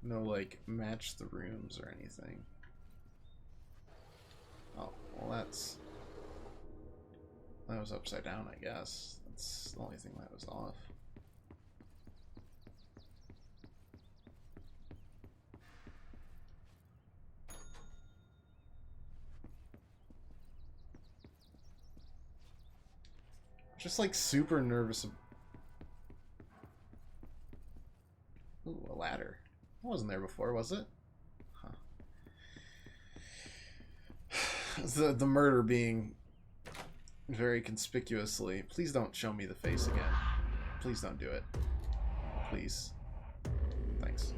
No, like, match the rooms or anything. Oh, well that was upside down, I guess. That's the only thing that was off. Just like super nervous. Ooh, a ladder. It wasn't there before, was it? Huh. The murder being very conspicuously. Please don't show me the face again. Please don't do it. Please. Thanks.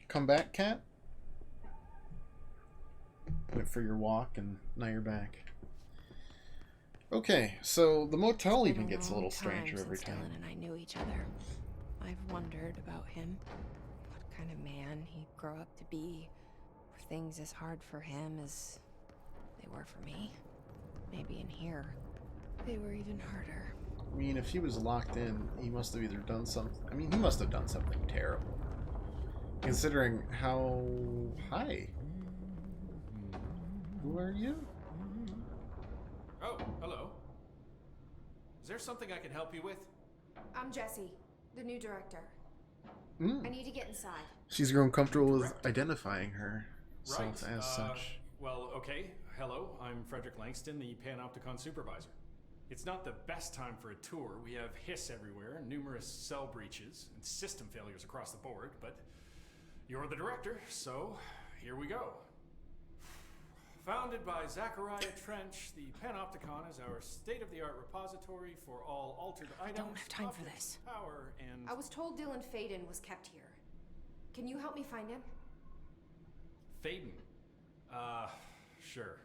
Come back, cat? Went for your walk and now you're back. Okay, so the motel even gets a little stranger every time. Dylan and I knew each other. I've wondered about him. What kind of man he'd grow up to be. Were things as hard for him as they were for me? Maybe in here, they were even harder. I mean, if he was locked in, he must have either done something... I mean, he must have done something terrible. Considering how... Hi. Who are you? Oh, hello. Is there something I can help you with? I'm Jessie, the new director. I need to get inside. She's grown comfortable with identifying herself Right. as such. Well, okay. Hello, I'm Frederick Langston, the Panopticon supervisor. It's not the best time for a tour. We have hiss everywhere, numerous cell breaches, and system failures across the board, but you're the director, so here we go. Founded by Zachariah Trench, the Panopticon is our state-of-the-art repository for all altered items, don't have time for objects, this. power, and... I was told Dylan Faden was kept here. Can you help me find him? Faden? Sure.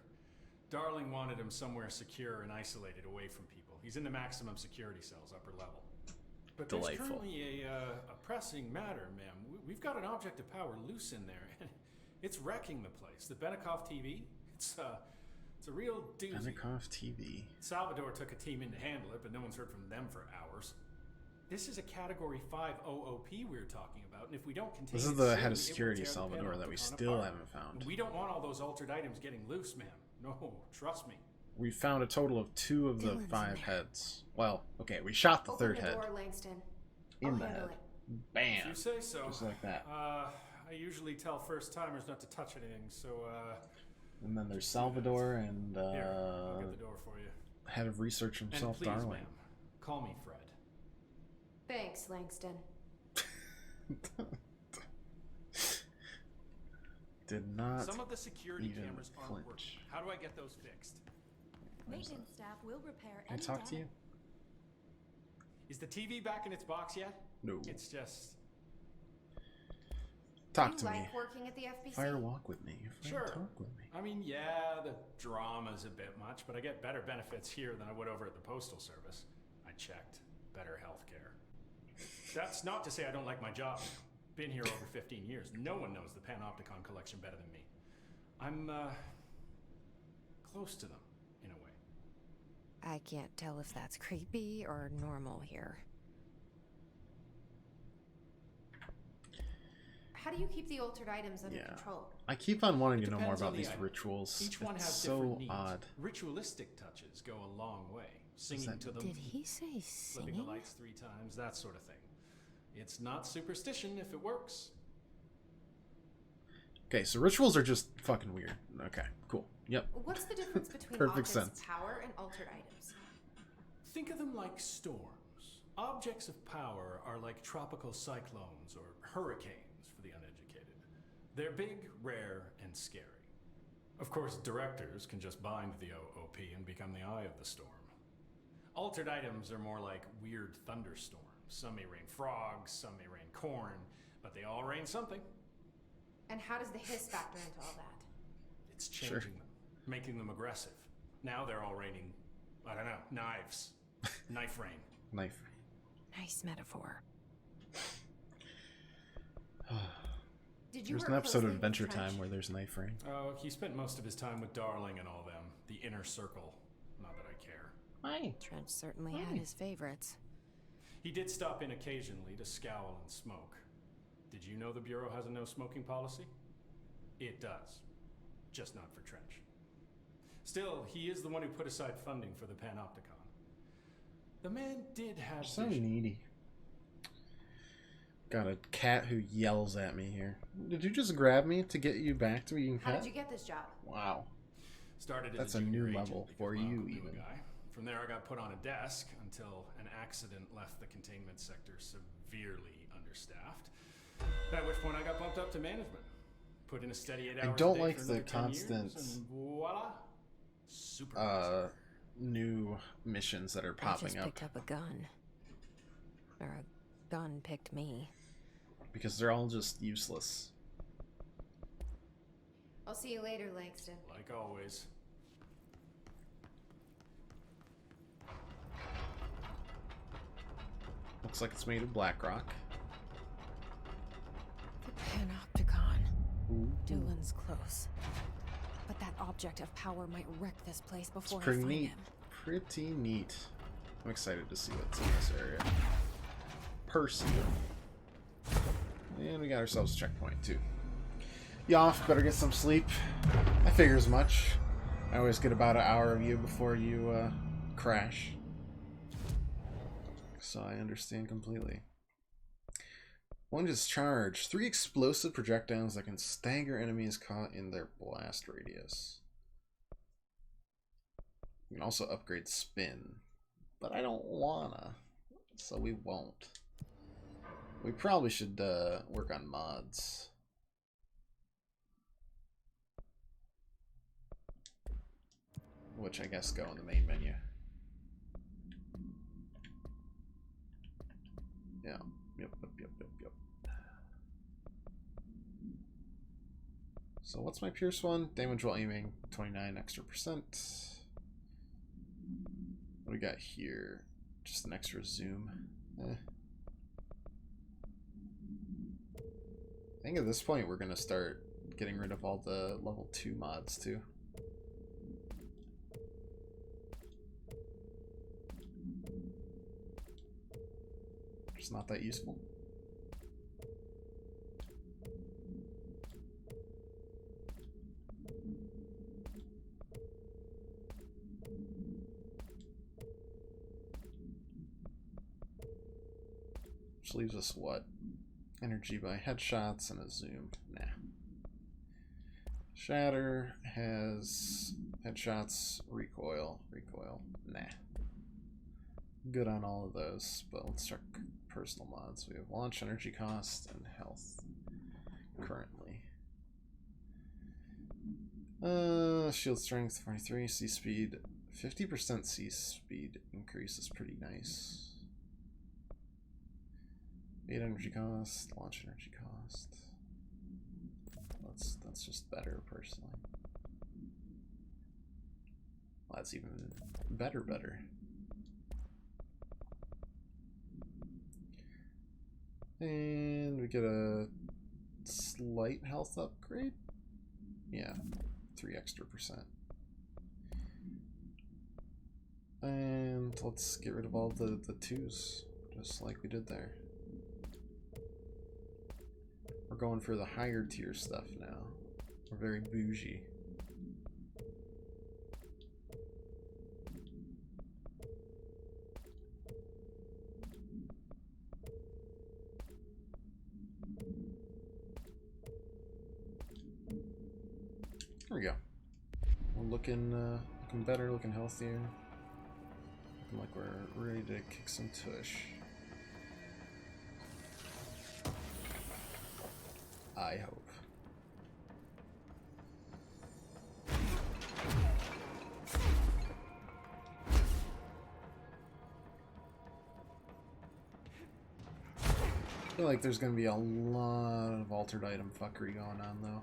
Darling wanted him somewhere secure and isolated away from people. He's in the maximum security cells, upper level. But there's Delightful. currently a pressing matter, ma'am. We've got an object of power loose in there, and it's wrecking the place. The Benikoff TV, it's a real doozy. Benikoff TV. Salvador took a team in to handle it, but no one's heard from them for hours. This is a Category 5 OOP we're talking about, and if we don't continue... This is the head of security, Salvador, that we still haven't found. We don't want all those altered items getting loose, ma'am. No, trust me. We found a total of 2 of the Dylan's in 5 there. heads. Well, okay, we shot the Open third the head. door, Langston. In I'll the handle head. it. Bam! If you say so. Just like that. I usually tell first-timers not to touch anything, so, And then there's Salvador and here, I'll get the door for you. head of research And himself, please, Darling. ma'am, call me Fred. Thanks, Langston. Did not Some of the security even cameras aren't flinch. working. How do I get those fixed? Maintenance staff will repair Can I any talk to you? damage. Is the TV back in its box yet? No. It's just... Talk you to like me. working at the FBC? Fire walk with me. Fire Sure. talk with me. I mean, yeah, the drama's a bit much, but I get better benefits here than I would over at the Postal Service. I checked. Better healthcare. That's not to say I don't like my job. Been here over 15 years. No one knows the Panopticon collection better than me. I'm, close to them, in a way. I can't tell if that's creepy or normal here. How do you keep the altered items under control? I keep on wanting It to know more depends on about the these item. rituals. Each one It's has so different needs. odd. Ritualistic touches go a long way. Singing to them, Did he say flipping the singing? lights 3 times, that sort of thing. It's not superstition if it works. Okay, so rituals are just fucking weird. Okay, cool. Yep. What's the difference between Perfect objects sense. of power and altered items? Think of them like storms. Objects of power are like tropical cyclones or hurricanes for the uneducated. They're big, rare, and scary. Of course, directors can just bind the OOP and become the eye of the storm. Altered items are more like weird thunderstorms. Some may rain frogs, some may rain corn, but they all rain something. And how does the hiss factor into all that? It's changing them, making them aggressive. Now they're all raining, I don't know, knives. Knife rain. Knife. Nice metaphor. Did you There's work an episode of closely with Adventure Trench? Time where there's knife rain. Oh, he spent most of his time with Darling and all them. The inner circle. Not that I care. Why? Trench certainly had his favorites. He did stop in occasionally to scowl and smoke. Did you know the Bureau has a no smoking policy? It does. Just not for Trench. Still, he is the one who put aside funding for the Panopticon. The man did have So vision. needy. Got a cat who yells at me here. Did you just grab me to get you back to being How pet? did you get this job? Wow. Started as That's a a junior new agent level because for my you, uncle knew a even. guy. From there, I got put on a desk until an accident left the containment sector severely understaffed. At which point, I got bumped up to management. Put in a steady 8 hours I don't a day like for the another 10 years, constant and voila, supervisor. new missions that are I popping just up picked up a gun. Or a gun picked me. because they're all just useless. I'll see you later, Langston. Like always. Looks like it's made of black rock. The Panopticon. Ooh. Doolin's close. But that object of power might wreck this place It's before I pretty find neat. him. Pretty neat. I'm excited to see what's in this area. Percy. And we got ourselves a checkpoint too. You off, better get some sleep. I figure as much. I always get about an hour of you before you crash. So I understand completely. One discharge. 3 explosive projectiles that can stagger enemies caught in their blast radius. You can also upgrade spin. But I don't wanna. So we won't. We probably should work on mods. Which I guess go in the main menu. Yeah. Yep. So what's my Pierce one? Damage while aiming, 29 extra percent. What do we got here? Just an extra zoom. I think at this point we're gonna start getting rid of all the level 2 mods too. It's not that useful. Which leaves us what? Energy by headshots and a zoom. Nah. Shatter has headshots, recoil. Nah. Good on all of those, but let's check personal mods. We have launch energy cost and health currently. Shield strength 43, C speed 50%. C speed increase is pretty nice. 8 energy cost, launch energy cost. That's just better personally. Well, that's even better. And we get a slight health upgrade. Yeah, 3 extra percent. And let's get rid of all the twos, just like we did there. We're going for the higher tier stuff now. We're very bougie. There we go. We're looking better, looking healthier. Looking like we're ready to kick some tush. I hope. I feel like there's gonna be a lot of altered item fuckery going on though.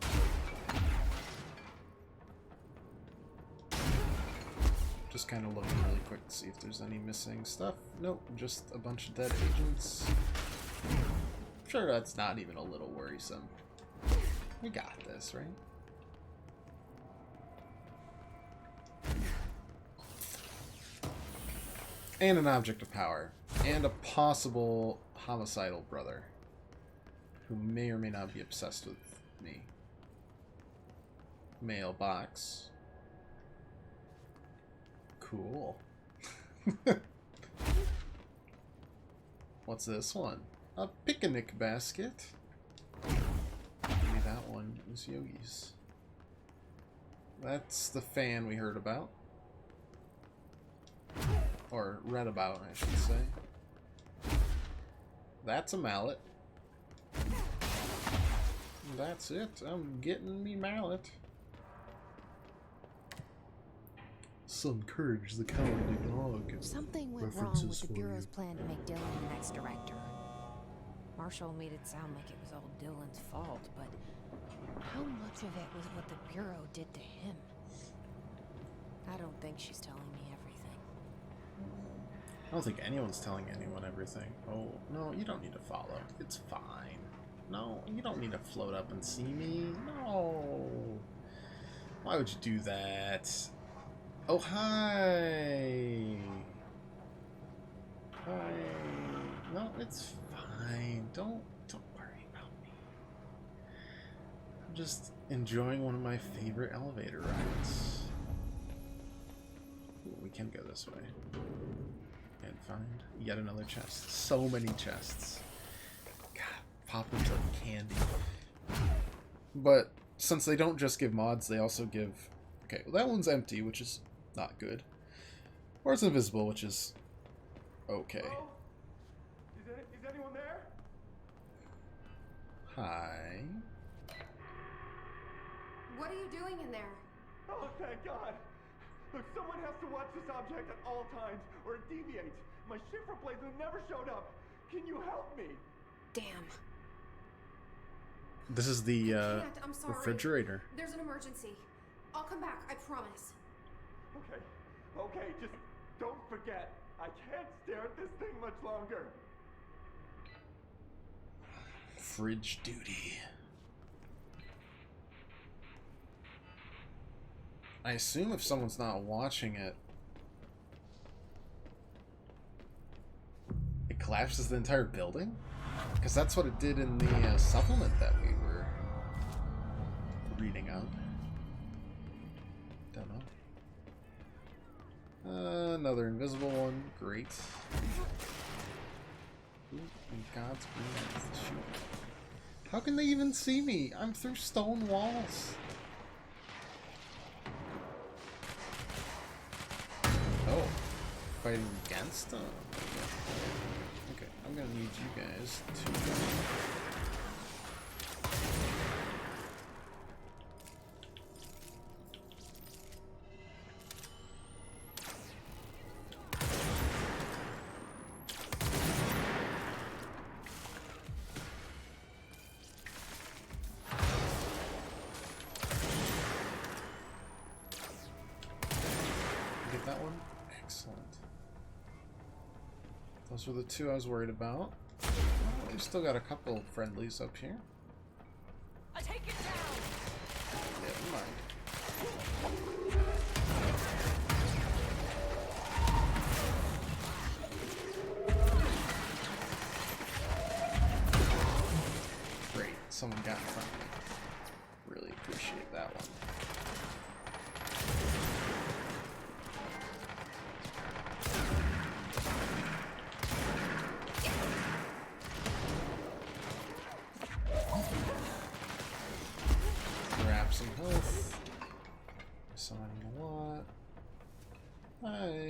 Just kind of looking really quick to see if there's any missing stuff. Nope, just a bunch of dead agents. I'm sure that's not even a little worrisome. We got this, right? And an object of power. And a possible homicidal brother. Who may or may not be obsessed with me. Mailbox. Cool. What's this one? A picnic basket. Maybe that one is Yogi's. That's the fan we heard about. Or read about, I should say. That's a mallet. That's it. I'm getting me mallet. Some courage, the cowardly dog. Something went wrong with the Bureau's plan to make Dylan the next director. Marshall made it sound like it was all Dylan's fault, but how much of it was what the Bureau did to him? I don't think she's telling me everything. I don't think anyone's telling anyone everything. Oh, no, you don't need to follow. It's fine. No, you don't need to float up and see me. No. Why would you do that? Oh, hi. Hi. No, it's fine. Don't worry about me. I'm just enjoying one of my favorite elevator rides. Ooh, we can go this way. And find yet another chest. So many chests. God, poppers are candy. But since they don't just give mods, they also give... Okay, well that one's empty, which is not good. Or it's invisible, which is okay. Hello? Is anyone there? Hi. What are you doing in there? Oh, thank God. Look, someone has to watch this object at all times, or it deviates. My shift replacement never showed up. Can you help me? Damn. This is the I'm sorry. refrigerator. There's an emergency. I'll come back, I promise. Okay, just don't forget. I can't stare at this thing much longer. Fridge duty. I assume if someone's not watching it, it collapses the entire building? Because that's what it did in the supplement that we were reading on. Don't know. Another invisible one. Great. Ooh, in God's green. Shoot. How can they even see me? I'm through stone walls. Oh, fighting against them. Okay, I'm gonna need you guys to... Get that one? Excellent. Those were the two I was worried about. Oh, we've still got a couple friendlies up here. I take it down. Never mind. someone got in front of me. Really appreciate that one. Grab some health. Someone a lot. Hi.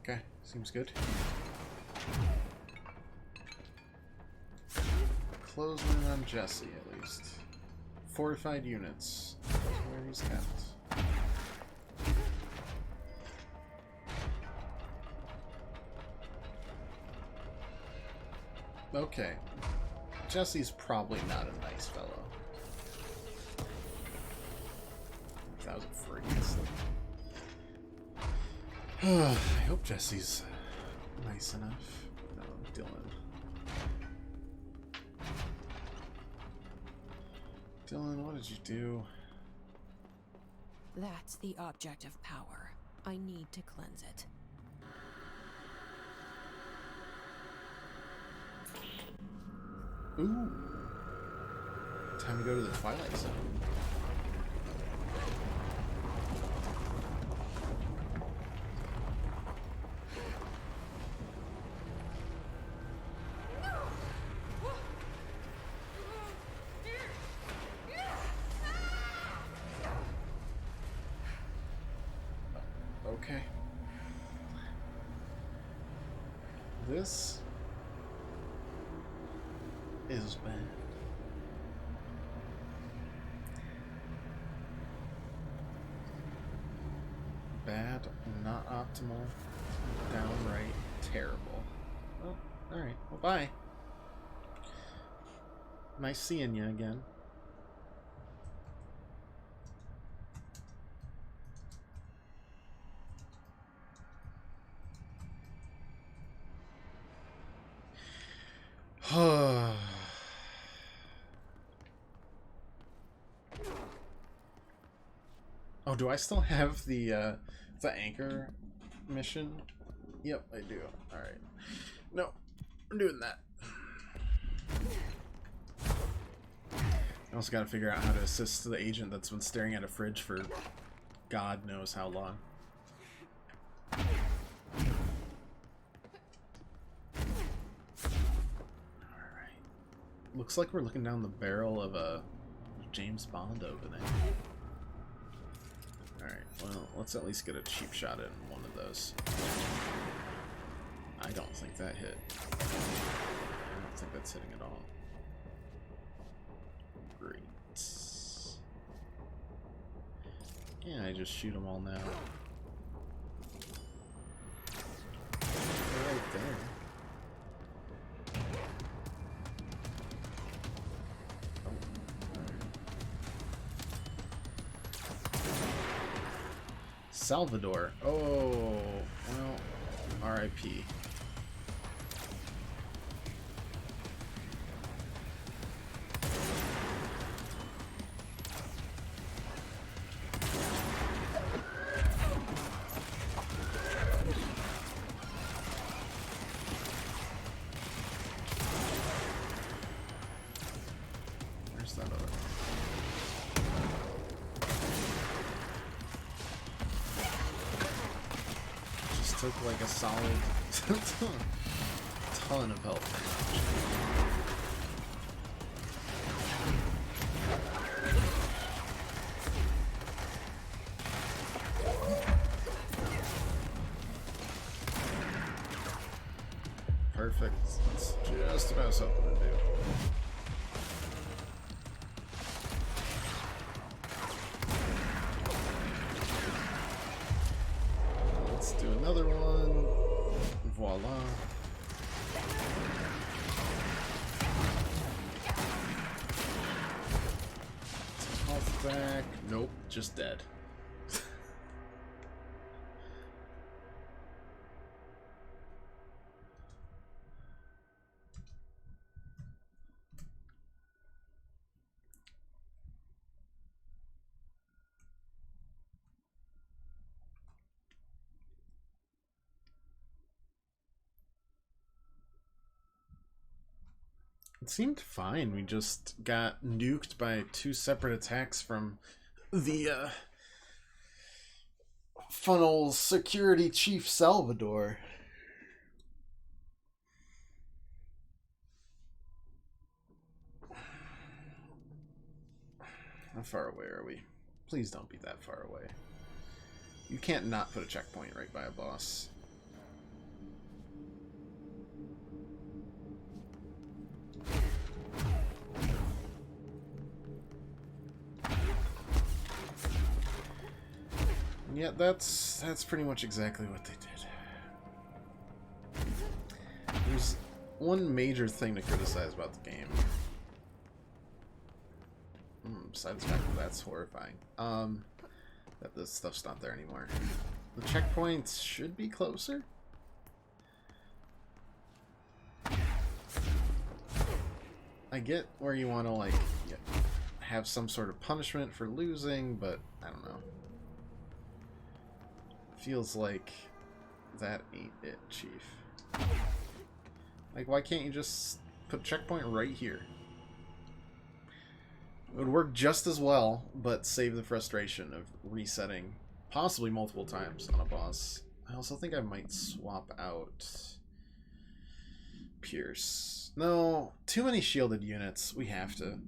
Okay, seems good. Closing in on Jesse, at least. Fortified units. That's where he's kept. Okay. Jesse's probably not a nice fellow. If that was a freeze. I hope Jesse's nice enough. No, Dylan. Dylan, what did you do? That's the object of power. I need to cleanse it. Ooh. Time to go to the Twilight Zone. Okay. This is bad. Bad, not optimal, downright terrible. Oh, alright. Well, bye. Nice seeing you again. Oh, do I still have the anchor mission? Yep, I do. Alright. No, I'm doing that. I also gotta figure out how to assist the agent that's been staring at a fridge for God knows how long. Alright. Looks like we're looking down the barrel of a James Bond opening. Alright, well, let's at least get a cheap shot at one of those. I don't think that hit. I don't think that's hitting at all. Great. Yeah, I just shoot them all now. They're right there. Salvador. Oh, well, R.I.P. Where's that other one? Took like a solid ton of health. Perfect. That's just what I was hoping to do. Let's do another one. Voila. Health back. Nope, just dead. It seemed fine. We just got nuked by 2 separate attacks from the funnel security chief Salvador. How far away are we? Please don't be that far away. You can't not put a checkpoint right by a boss. Yeah, that's pretty much exactly what they did. There's one major thing to criticize about the game. Besides the fact that that's horrifying. That this stuff's not there anymore. The checkpoints should be closer. I get where you want to, like, have some sort of punishment for losing, but I don't know. Feels like that ain't it, Chief. Like, why can't you just put a checkpoint right here? It would work just as well, but save the frustration of resetting possibly multiple times on a boss. I also think I might swap out Pierce. No, too many shielded units. We have to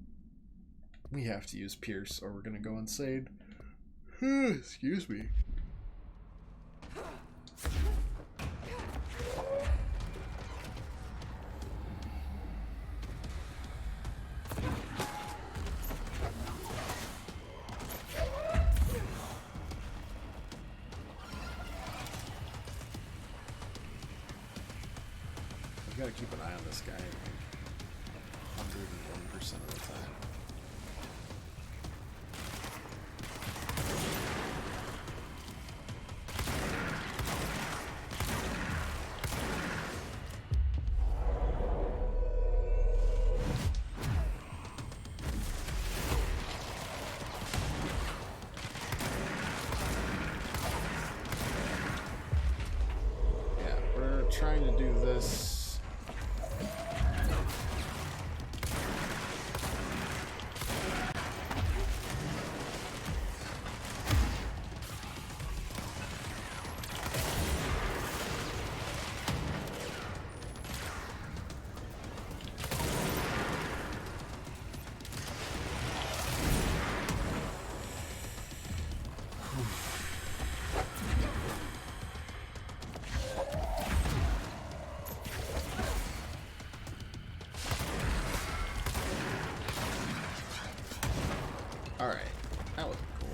use Pierce or we're gonna go insane. Excuse me. I've got to keep an eye on this guy, like 101% of the time. Trying to do this. Alright, that was cool.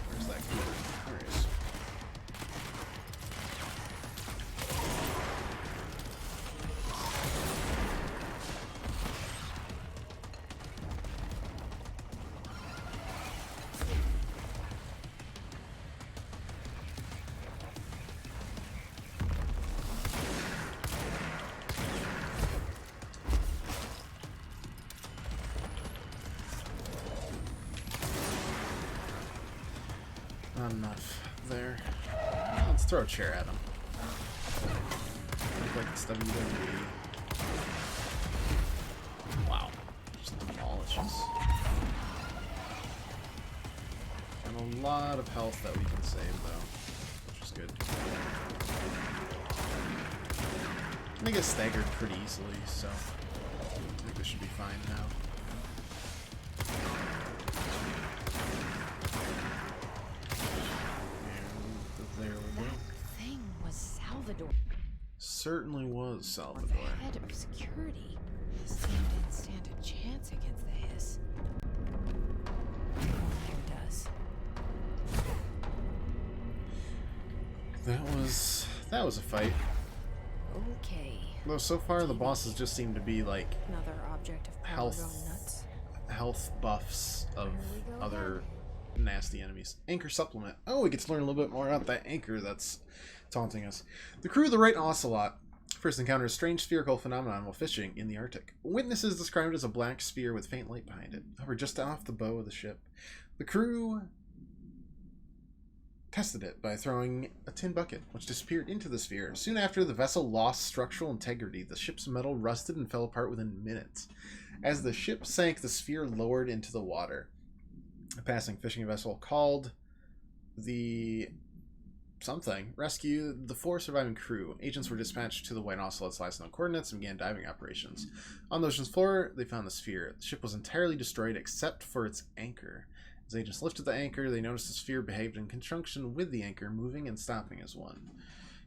Where's that cooler? There he is. Not enough there. Let's throw a chair at him. Look like it's WWE. Wow. Just demolishes. And a lot of health that we can save, though, which is good. I think it's staggered pretty easily, so I think this should be fine now. Certainly was Salvador. The head of security. This team didn't stand a chance against the Hiss. Who does? That was a fight. Okay. Though so far the bosses just seem to be like Another object of power going nuts. health buffs of other nasty enemies. Anchor supplement. Oh, we get to learn a little bit more about that anchor that's taunting us. The crew of the Right Ocelot first encounters a strange spherical phenomenon while fishing in the Arctic. Witnesses described it as a black sphere with faint light behind it, hovered just off the bow of the ship. The crew tested it by throwing a tin bucket, which disappeared into the sphere. Soon after, the vessel lost structural integrity. The ship's metal rusted and fell apart within minutes. As the ship sank, the sphere lowered into the water. A passing fishing vessel called the something rescued the 4 surviving crew. Agents were dispatched to the White Ocelot's last known coordinates and began diving operations. On the ocean's floor, they found the sphere. The ship was entirely destroyed except for its anchor. As agents lifted the anchor, they noticed the sphere behaved in conjunction with the anchor, moving and stopping as one.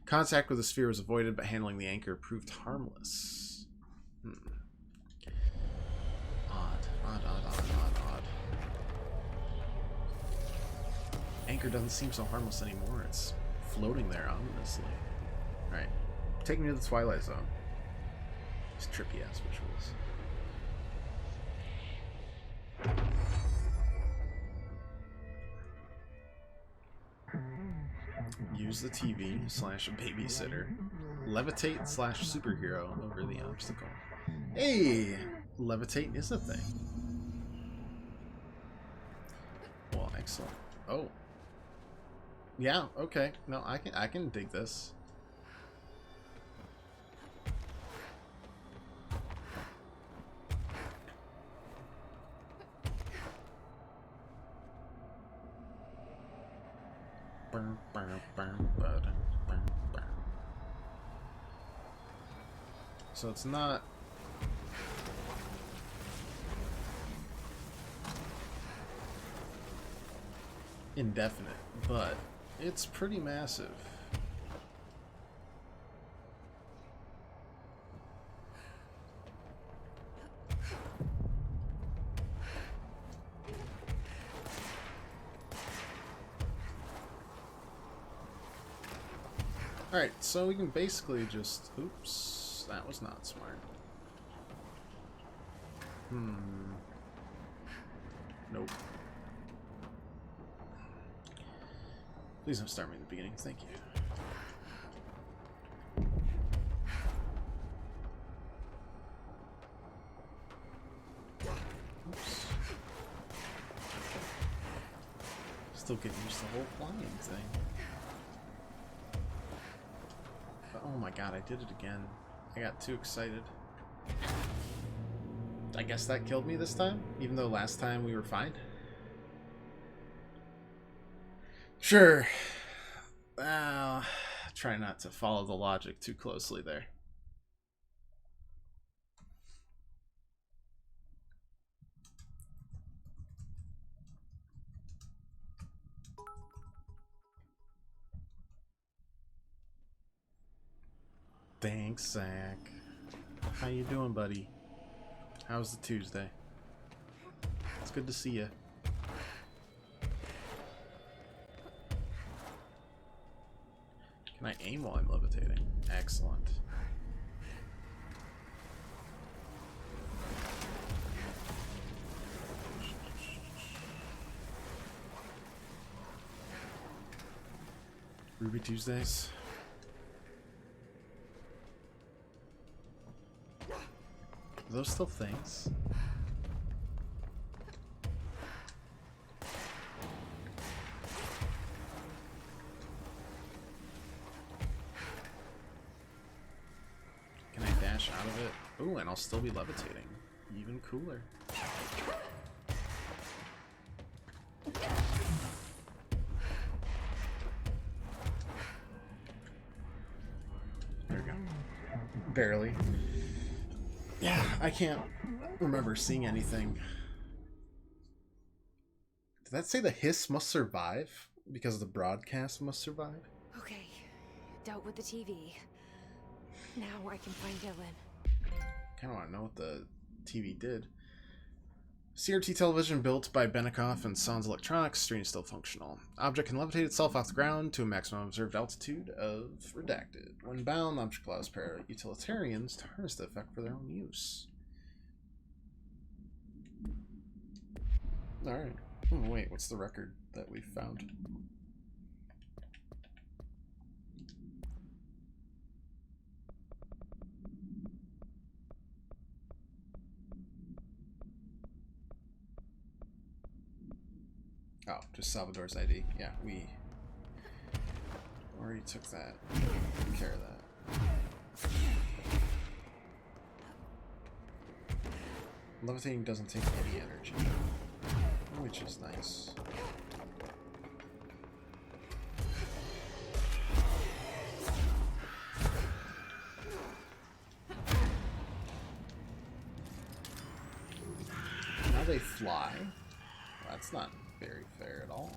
Contact with the sphere was avoided, but handling the anchor proved harmless. Odd. Anchor doesn't seem so harmless anymore. It's floating there ominously. Alright. Take me to the Twilight Zone. These trippy ass visuals. Use the TV / babysitter. Levitate / superhero over the obstacle. Hey! Levitate is a thing. Well, excellent. Oh. Yeah, okay. No, I can dig this. So it's not indefinite, but it's pretty massive. Alright, so we can basically just... Oops, that was not smart. Nope. Please don't start me at the beginning, thank you. Oops. Still getting used to the whole flying thing. Oh my god, I did it again. I got too excited. I guess that killed me this time, even though last time we were fine. Sure. Try not to follow the logic too closely there. Thanks, Zach. How you doing, buddy? How's the Tuesday? It's good to see you. Can I aim while I'm levitating? Excellent. Ruby Tuesdays. Are those still things? Can I dash out of it? Ooh, and I'll still be levitating. Even cooler. There we go. Barely. Yeah, I can't remember seeing anything. Did that say the hiss must survive? Because the broadcast must survive? Okay, dealt with the TV. Now I can find Dylan. Kinda wanna know what the TV did. CRT television built by Benikoff and Sons Electronics, screen still functional. Object can levitate itself off the ground to a maximum observed altitude of redacted. When bound, the object allows para-utilitarians to harness the effect for their own use. Alright. Oh, wait, what's the record that we found? Oh, just Salvador's ID. Yeah, we already took that. Took care of that. Levitating doesn't take any energy, which is nice. Now they fly? That's not very fair at all.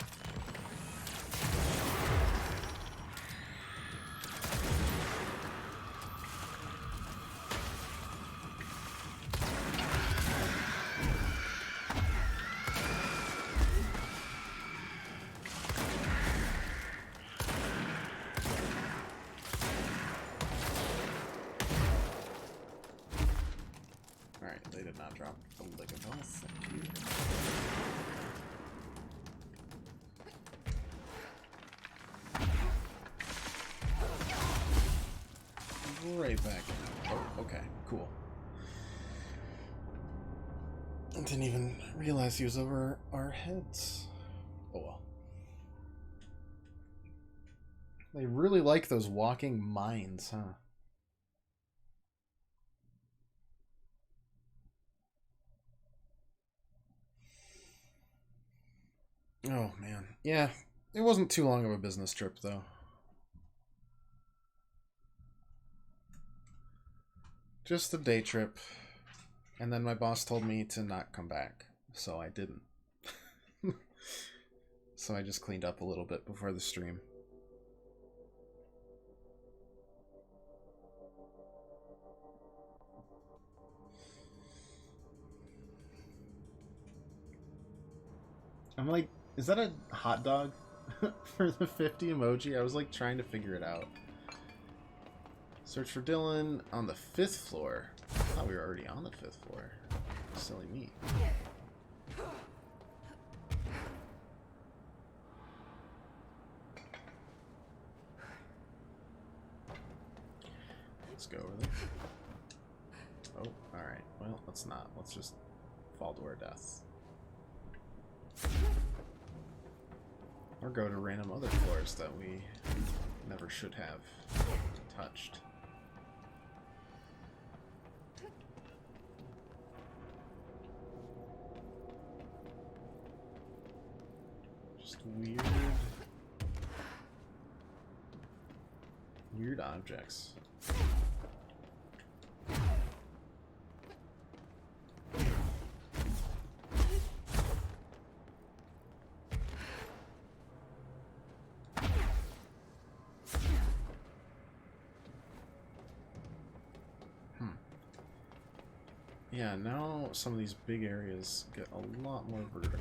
Alright, they did not drop a lick of health. Thank you. Right back in. Oh, okay, cool. I didn't even realize he was over our heads. Oh well. They really like those walking mines, huh? Oh man. Yeah, it wasn't too long of a business trip though. Just a day trip. And then my boss told me to not come back, so I didn't. So I just cleaned up a little bit before the stream. I'm like, is that a hot dog for the 50 emoji? I was like trying to figure it out. Search for Dylan on the 5th floor. I thought we were already on the 5th floor. Silly me. Let's go over there. Oh, alright. Well, let's not. Let's just fall to our deaths. Or go to random other floors that we never should have touched. Just weird objects. Yeah, now some of these big areas get a lot more vertical.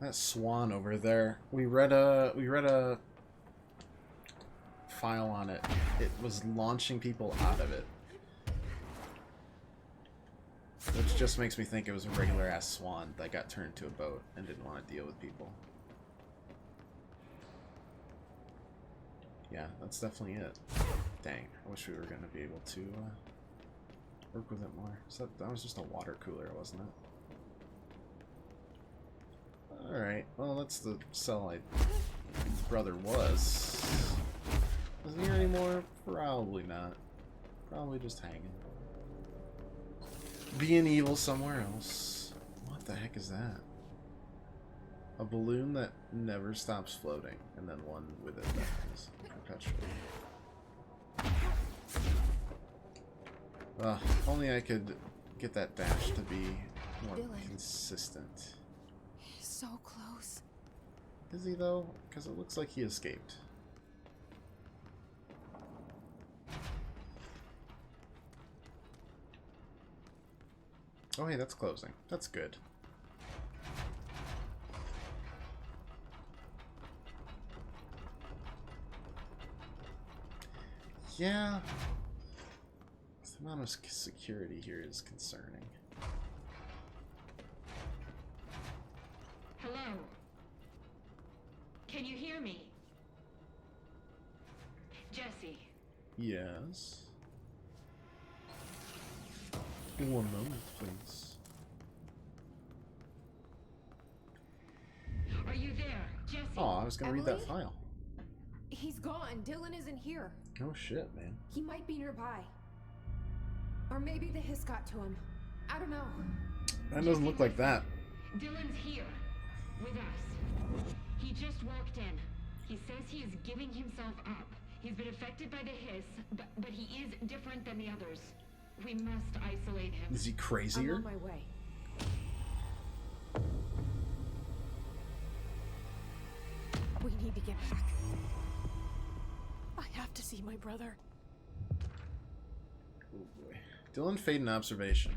That swan over there. We read a file on it. It was launching people out of it. Which just makes me think it was a regular ass swan that got turned to a boat and didn't want to deal with people. Yeah, that's definitely it. Dang, I wish we were gonna be able to work with it more. So that was just a water cooler, wasn't it? Alright, well that's the cell his brother was. Isn't here anymore? Probably not. Probably just hanging. Being evil somewhere else. What the heck is that? A balloon that never stops floating, and then one with it that is perpetually. If only I could get that dash to be more consistent. So close. Is he though? Because it looks like he escaped. Oh hey, that's closing. That's good. Yeah. The amount of security here is concerning. Hello? Can you hear me? Jesse. Yes. 1 moment, please. Are you there, Jesse? Oh, I was gonna read that Emily? file. He's gone. Dylan isn't here. Oh shit, man. He might be nearby. Or maybe the hiss got to him. I don't know. That doesn't look like that. Dylan's here. With us. He just walked in. He says he is giving himself up. He's been affected by the hiss, but he is different than the others. We must isolate him. Is he I'm crazier? on my way. We need to get back. I have to see my brother. Oh boy. Dylan fade in observation.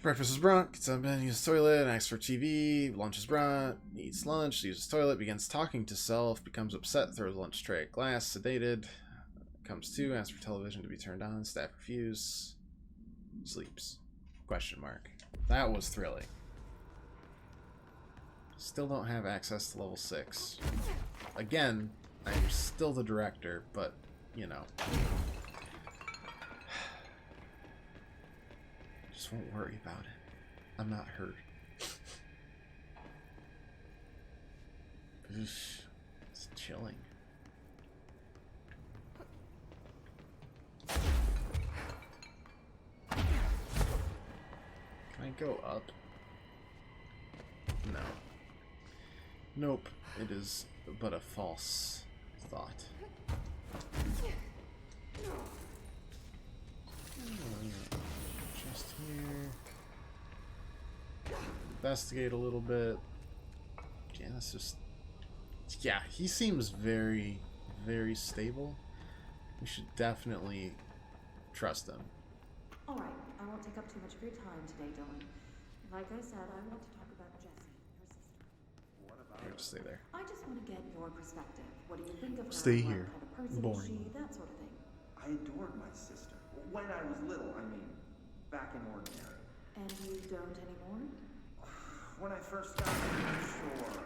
Breakfast is brought, gets up and uses the toilet, asks for TV, lunch is brought, eats lunch, uses toilet, begins talking to self, becomes upset, throws lunch tray at glass, sedated, comes to, asks for television to be turned on, staff refuse, sleeps. Question mark. That was thrilling. Still don't have access to level 6. Again, I'm still the director, but, you know. Just won't worry about it. I'm not hurt. It's chilling. Can I go up? No. Nope. It is but a false thought. Just here. Investigate a little bit. Yeah, that's just... Yeah, he seems very, very stable. We should definitely trust him. All right, I won't take up too much of your time today, Dylan. Like I said, I want to talk about Jessie, your sister. What about Here, just stay there. I just want to get your perspective. What do you think of her? Stay What here. kind of person Boring. is she? That sort of thing. I adored my sister. When I was little, I mean, back in ordinary. And you don't anymore? When I first got here, sure.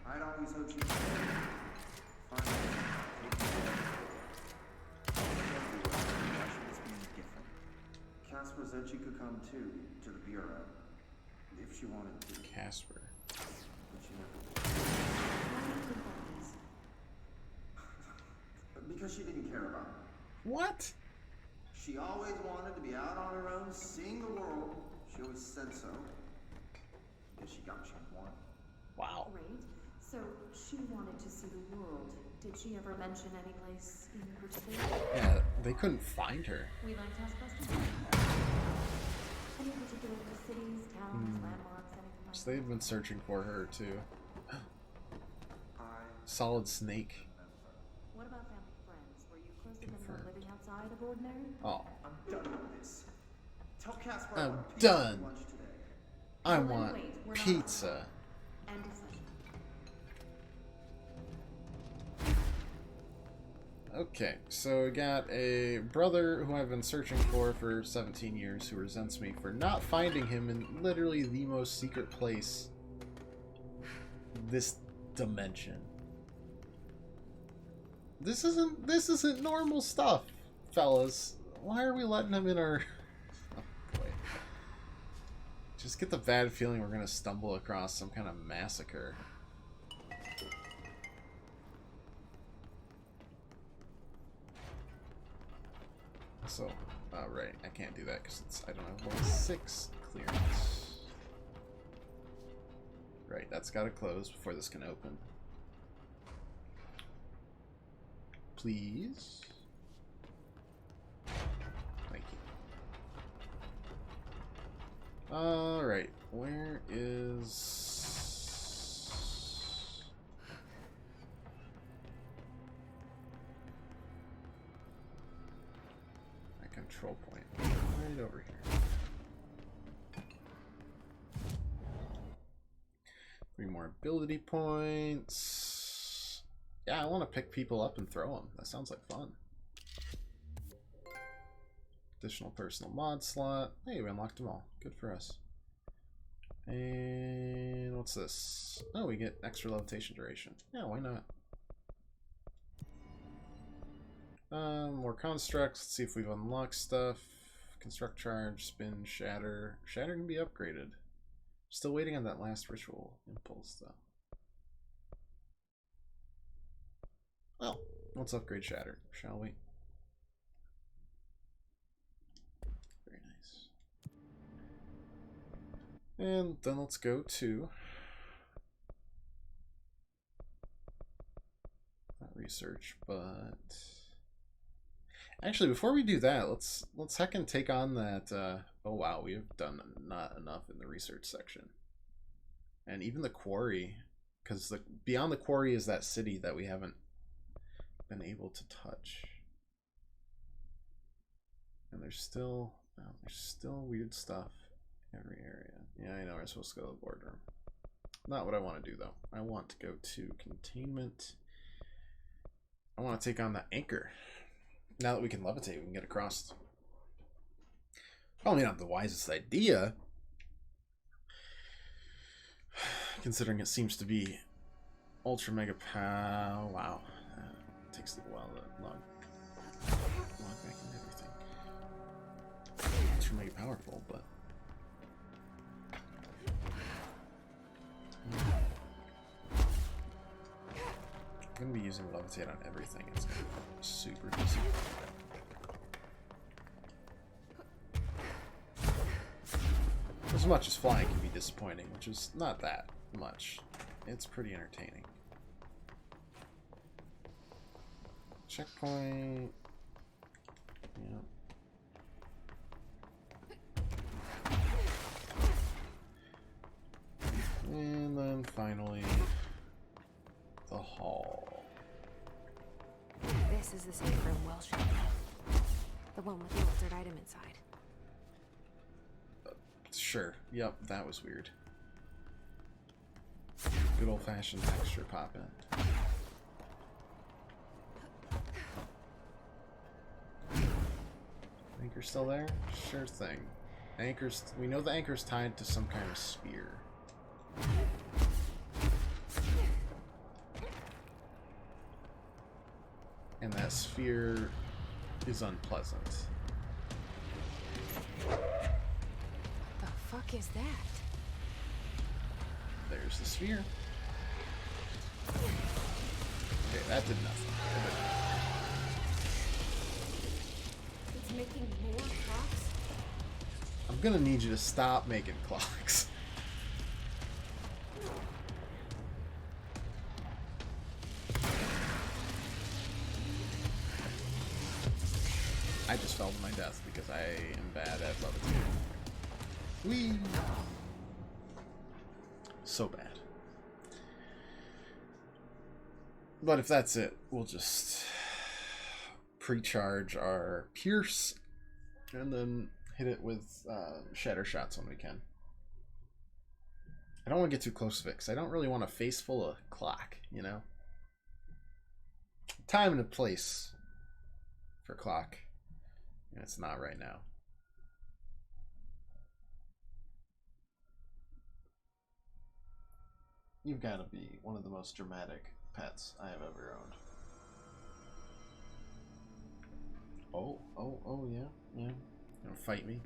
I'd always hoped you'd finally take me away. Why should this be any different? Casper said she could come too, to the Bureau. If she wanted to. Casper. But she never did. Why do you think that is? Because she didn't care about me. What? She always wanted to be out on her own, seeing the world. She always said so. Because she got what she wanted. Wow. Great. So she wanted to see the world. Did she ever mention any place in particular? Yeah, they couldn't find her. We like to ask questions. Any particular cities, towns, landmarks, anything like So they've been searching for her too. I Solid Snake. What about family friends? Were you close to them Confirmed. living outside of ordinary? Oh, I'm done with this. Tell Casper I'm I want pizza done. for lunch today. I Well, then want wait, we're not pizza. End of session. Okay, so we got a brother who I've been searching for 17 years who resents me for not finding him in literally the most secret place this dimension. This isn't normal stuff, fellas. Why are we letting him in our... Oh, boy. Just get the bad feeling we're gonna stumble across some kind of massacre. So, right, I can't do that because I don't have level 6 clearance. Right, that's got to close before this can open. Please. Thank you. Alright, where is... control point right over here. 3 more ability points. Yeah, I want to pick people up and throw them. That sounds like fun. Additional personal mod slot. Hey, we unlocked them all. Good for us. And what's this? Oh, we get extra levitation duration. Yeah, why not? More constructs. Let's see if we've unlocked stuff. Construct, charge, spin, shatter. Shatter can be upgraded. Still waiting on that last ritual impulse, though. Well, let's upgrade shatter, shall we? Very nice. And then let's go to research, but actually before we do that, let's heckin' take on that oh wow, we have done not enough in the research section. And even the quarry, because the beyond the quarry is that city that we haven't been able to touch. And there's still weird stuff every area. Yeah, I know we're supposed to go to the boardroom. Not what I want to do though. I want to go to containment. I want to take on the anchor. Now that we can levitate, we can get across. Probably not the wisest idea, considering it seems to be ultra mega power. Wow, takes a little while to log back and everything. Ultra mega powerful, but I'm gonna be using levitate on everything. It's gonna be super easy. As much as flying can be disappointing, which is not that much. It's pretty entertaining. Checkpoint. Yeah. And then finally, the hall. This is the safe room well shown. The one with the altered item inside. Sure. Yep, that was weird. Good old-fashioned texture pop in. Anchor still there? Sure thing. Anchor's. We know the anchor's tied to some kind of spear. And that sphere is unpleasant. The fuck is that? There's the sphere. Okay, that did nothing. It's making more clocks? I'm gonna need you to stop making clocks. I just fell to my death because I am bad at levitating. Whee! So bad. But if that's it, we'll just pre-charge our Pierce and then hit it with shatter shots when we can. I don't want to get too close to it because I don't really want a face full of clock, you know? Time and a place for clock. And it's not right now. You've got to be one of the most dramatic pets I have ever owned. Oh, yeah. You wanna fight me?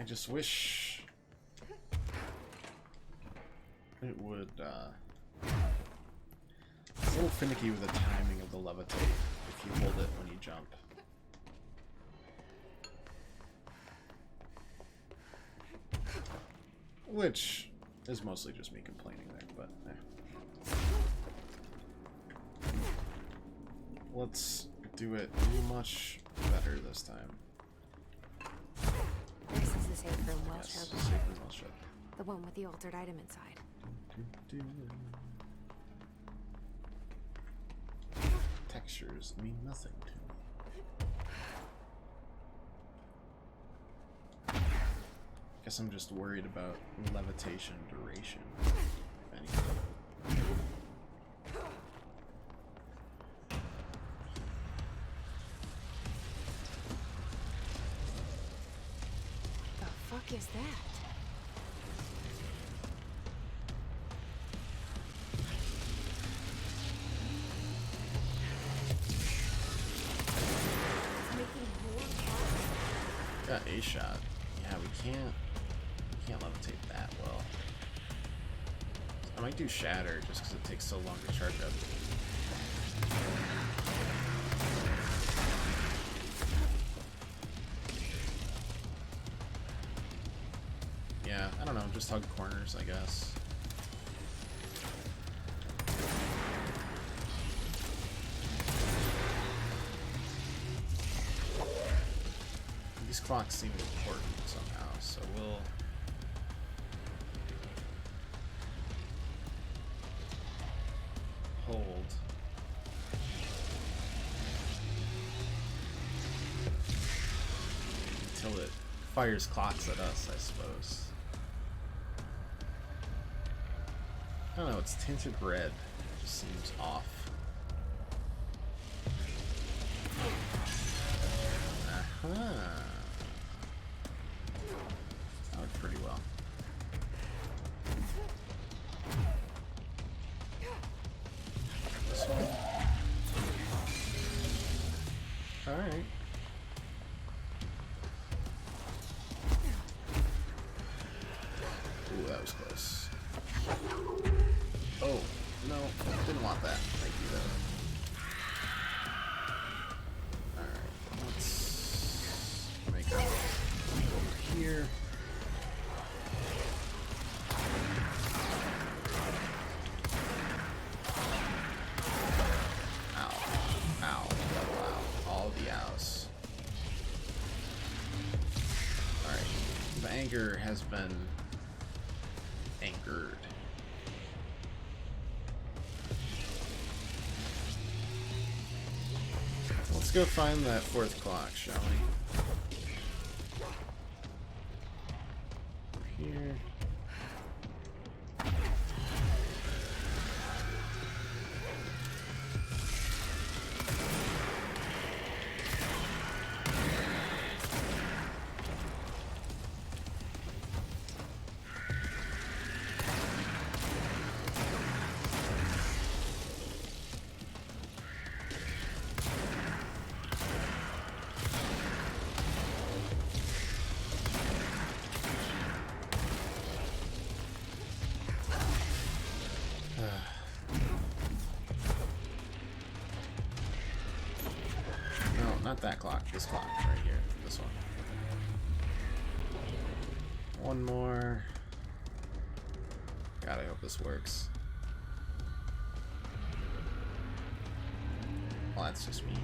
I just wish it would, it's a little finicky with the timing of the levitate if you hold it when you jump. Which is mostly just me complaining there, but let's do it much better this time. This is the safe room well Yes, shut. safe and well shut. The one with the altered item inside. Textures mean nothing to me. Guess I'm just worried about levitation duration, if anything. The fuck is that? Got a shot. Yeah, we can't levitate that well. I might do shatter just because it takes so long to charge up. Yeah, I don't know, just hug corners, I guess. These clocks seem important somehow, so we'll... hold. Until it fires clocks at us, I suppose. I don't know, it's tinted red. It just seems off. Uh-huh. That worked pretty well. This one. Alright. Ooh, that was close. Oh, no, didn't want that. Thank you, though. Alright, let's make it over here. Ow. Ow. Double ow. All the ows. Alright. The anger has been anchored. Let's go find that fourth clock, shall we? Here. Not that clock, this clock right here. This one. One more. God, I hope this works. Oh, that's just me.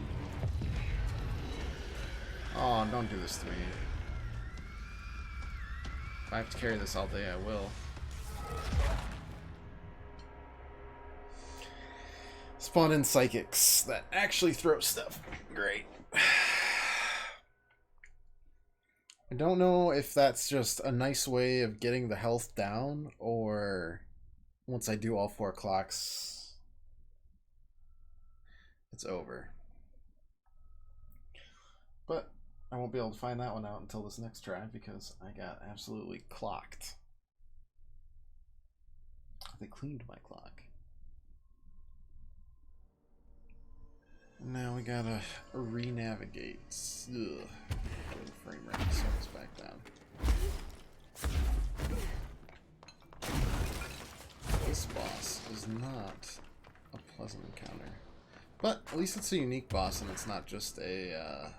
Oh, don't do this to me. If I have to carry this all day, I will. Spawn in psychics that actually throw stuff. Great. I don't know if that's just a nice way of getting the health down, or once I do all 4 clocks, it's over. But I won't be able to find that one out until this next try because I got absolutely clocked. They cleaned my clock. Now we gotta re-navigate. Ugh. The frame rate, so it's back down. This boss is not a pleasant encounter. But at least it's a unique boss and it's not just a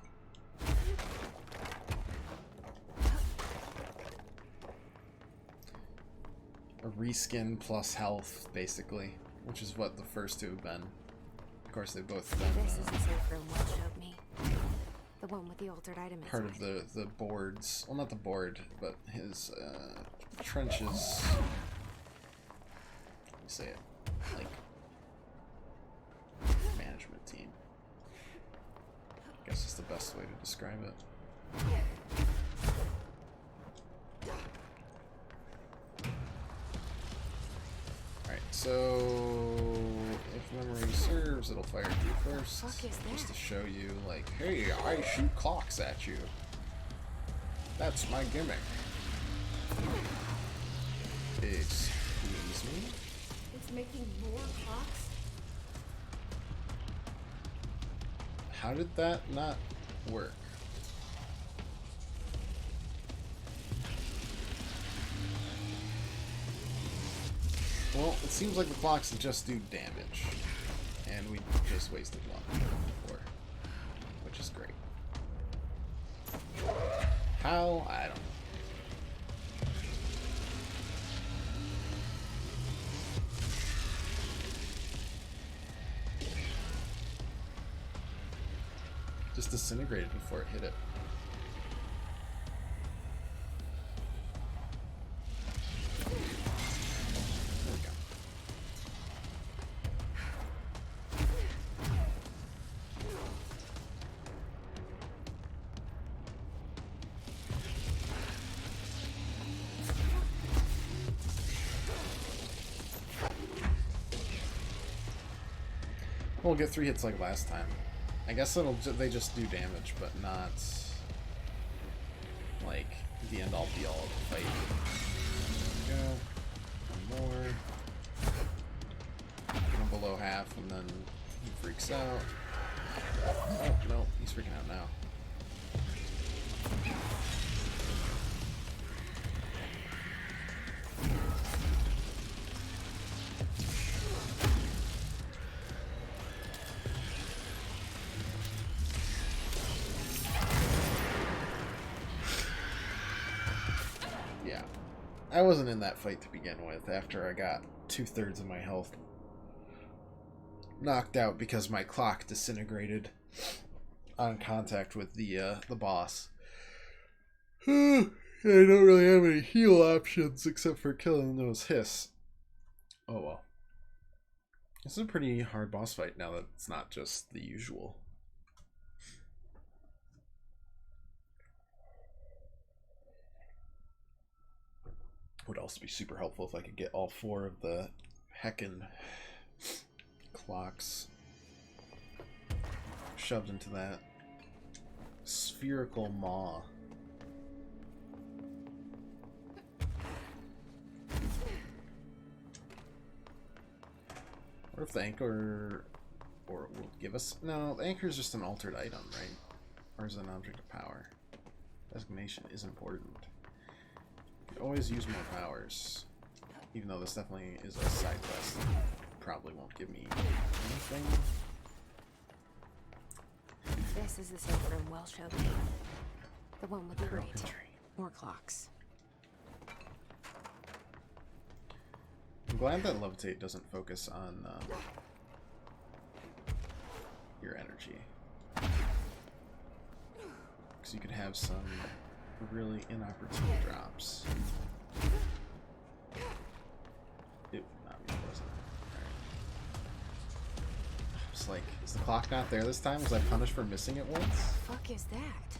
reskin plus health, basically, which is what the first two have been. Of course, they've both been This is the safe room Will showed me. The one with the altered item inside. part of the boards. Well, not the board, but his trenches. Let me say it. Like, management team. I guess it's the best way to describe it. So, if memory serves, it'll fire you first. What the fuck is Just to that? show you, like, hey, I shoot clocks at you. That's my gimmick. Excuse me? It's making more clocks? How did that not work? Well, it seems like the clocks just do damage. And we just wasted one before. Which is great. How? I don't know. Just disintegrated before it hit it. There we go. We'll get 3 hits like last time. I guess they just do damage, but not like the end all be all of the fight. There we go. One more. Get him below half, and then he freaks out. Oh no, he's freaking out now. I wasn't in that fight to begin with after I got 2/3 of my health knocked out because my clock disintegrated on contact with the boss. I don't really have any heal options except for killing those hiss. Oh well. This is a pretty hard boss fight now that it's not just the usual. Would also be super helpful if I could get all 4 of the heckin' clocks shoved into that spherical maw. What if the anchor will give us... No, the anchor is just an altered item, right? Or is it an object of power? Designation is important. Always use more powers, even though this definitely is a side quest. Probably won't give me anything. This is the safe room Well showed me. The one with the grate. More clocks. I'm glad that Levitate doesn't focus on your energy. Because you could have some really inopportune drops. Ew, not me, wasn't it? Alright. I was like, is the clock not there this time? Was I punished for missing it once? What the fuck is that?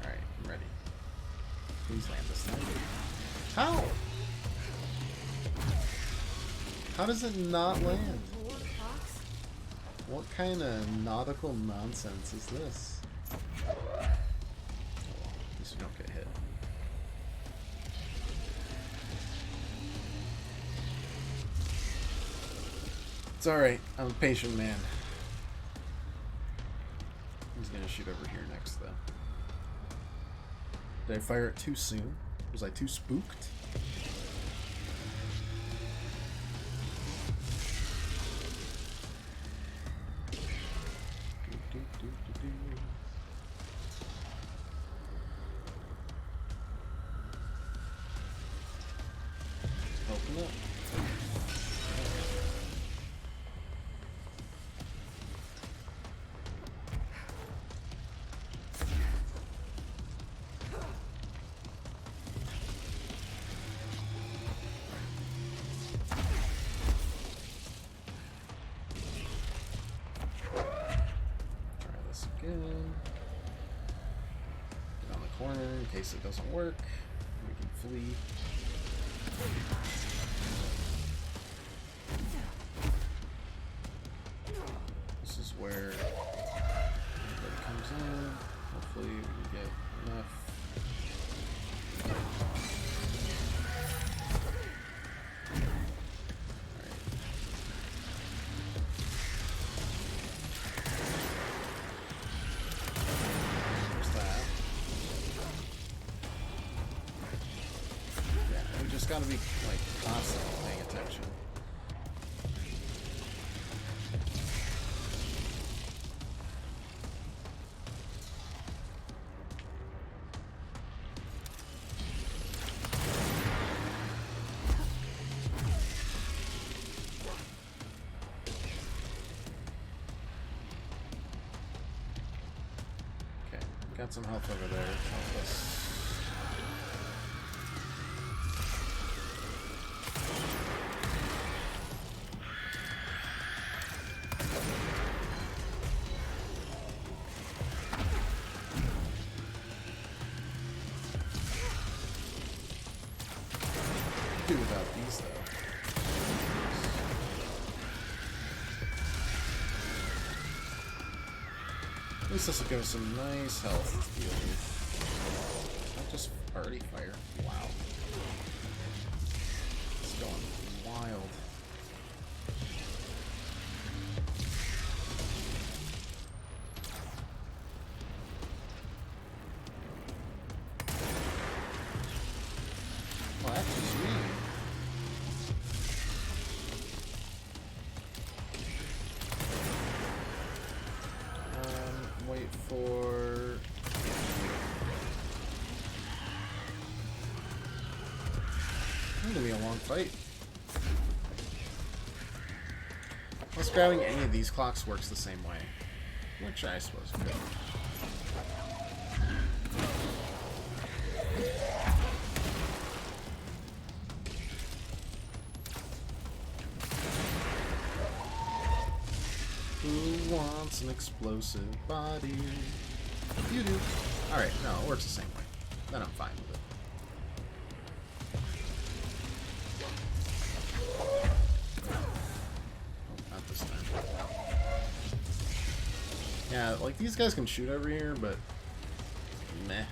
Alright, I'm ready. Please land this time. How? How does it not land? More clocks? What kind of nautical nonsense is this? At least we don't get hit. It's alright, I'm a patient man. He's gonna shoot over here next, though. Did I fire it too soon? Was I too spooked? Open up. Try this again. Get on the corner in case it doesn't work. We can flee. gotta be, like, constantly paying attention. Okay, got some health over there. Help us. Do without these though. At least this will give us some nice health to deal with. Not just party fire. Wow. It's going wild. Well, that's just me. Wait for... It's gonna be a long fight. Plus, grabbing any of these clocks works the same way. Which I suppose could. Who wants an explosive body? You do. Alright, no, it works the same way. Then I'm fine with it. Oh, not this time. Yeah, like, these guys can shoot over here, but... meh.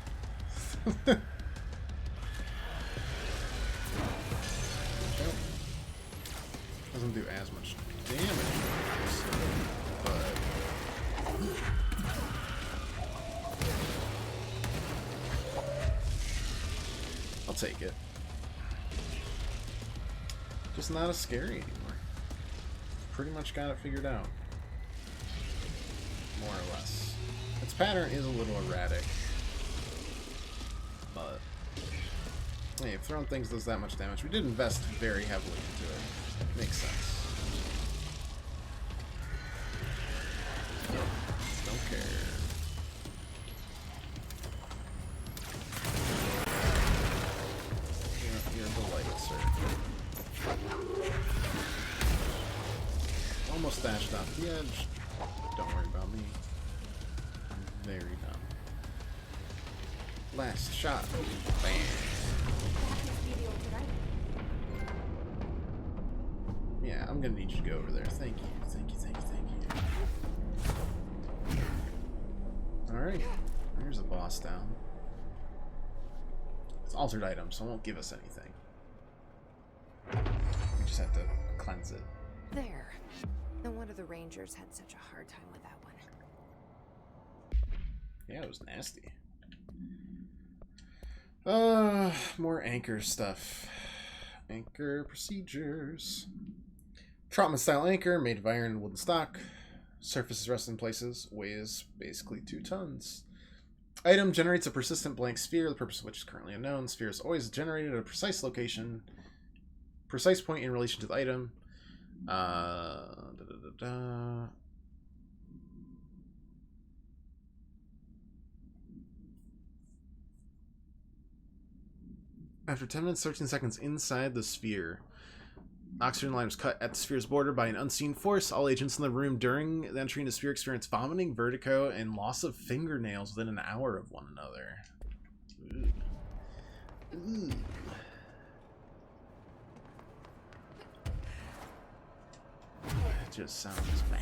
Doesn't do as much damage, but... I'll take it. Just not as scary anymore. Pretty much got it figured out. More or less. Its pattern is a little erratic. But... hey, if throwing things does that much damage, we did invest very heavily into it. Makes sense. Don't care. You're a delight, sir. Almost dashed off the edge. Don't worry about me. I'm very dumb. Last shot. Bam. Yeah, I'm gonna need you to go over there. Thank you. Thank you, thank you, thank you. Alright. There's a boss down. It's altered item, so it won't give us anything. We just have to cleanse it. There. No wonder the Rangers had such a hard time with that one. Yeah, it was nasty. More anchor stuff. Anchor procedures. Trotman-style anchor, made of iron and wooden stock. Surfaces rest in places. Weighs basically 2 tons. Item generates a persistent blank sphere, the purpose of which is currently unknown. Sphere is always generated at a precise location. Precise point in relation to the item. After 10 minutes, 13 seconds inside the sphere. Oxygen line was cut at the sphere's border by an unseen force. All agents in the room during the entry into the sphere experience vomiting, vertigo, and loss of fingernails within an hour of one another. Ooh. Ooh. That just sounds bad.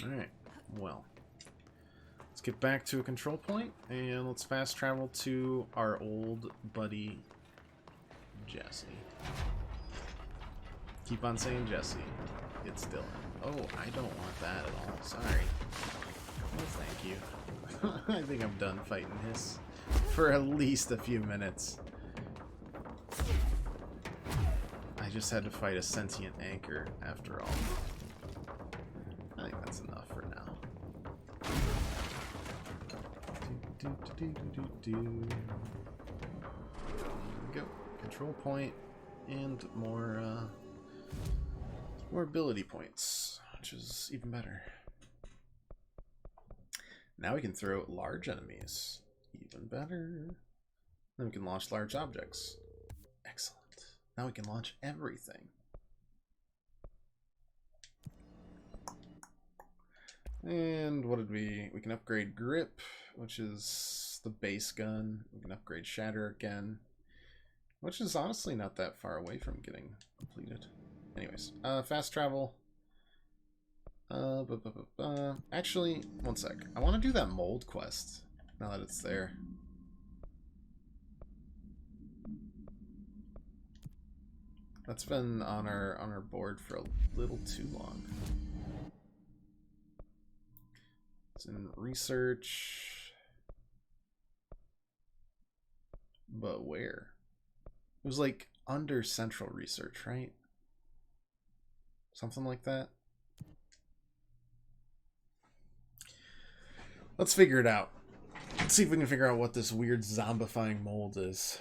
Alright, well. Let's get back to a control point, and let's fast travel to our old buddy, Jesse. Keep on saying Jesse. It's Dylan. Oh, I don't want that at all. Sorry. thank you. I think I'm done fighting Hiss for at least a few minutes. I just had to fight a sentient anchor after all. I think that's enough for now. There we go. Control point and more ability points, which is even better. Now we can throw large enemies. Even better. Then we can launch large objects. Excellent. Now we can launch everything. And what did we can upgrade grip, which is the base gun. We can upgrade shatter again, which is honestly not that far away from getting completed. Anyways, fast travel. Actually, one sec. I want to do that mold quest now that it's there. That's been on our board for a little too long. It's in research. But where? It was like under central research, right? Something like that. Let's figure it out. Let's see if we can figure out what this weird zombifying mold is.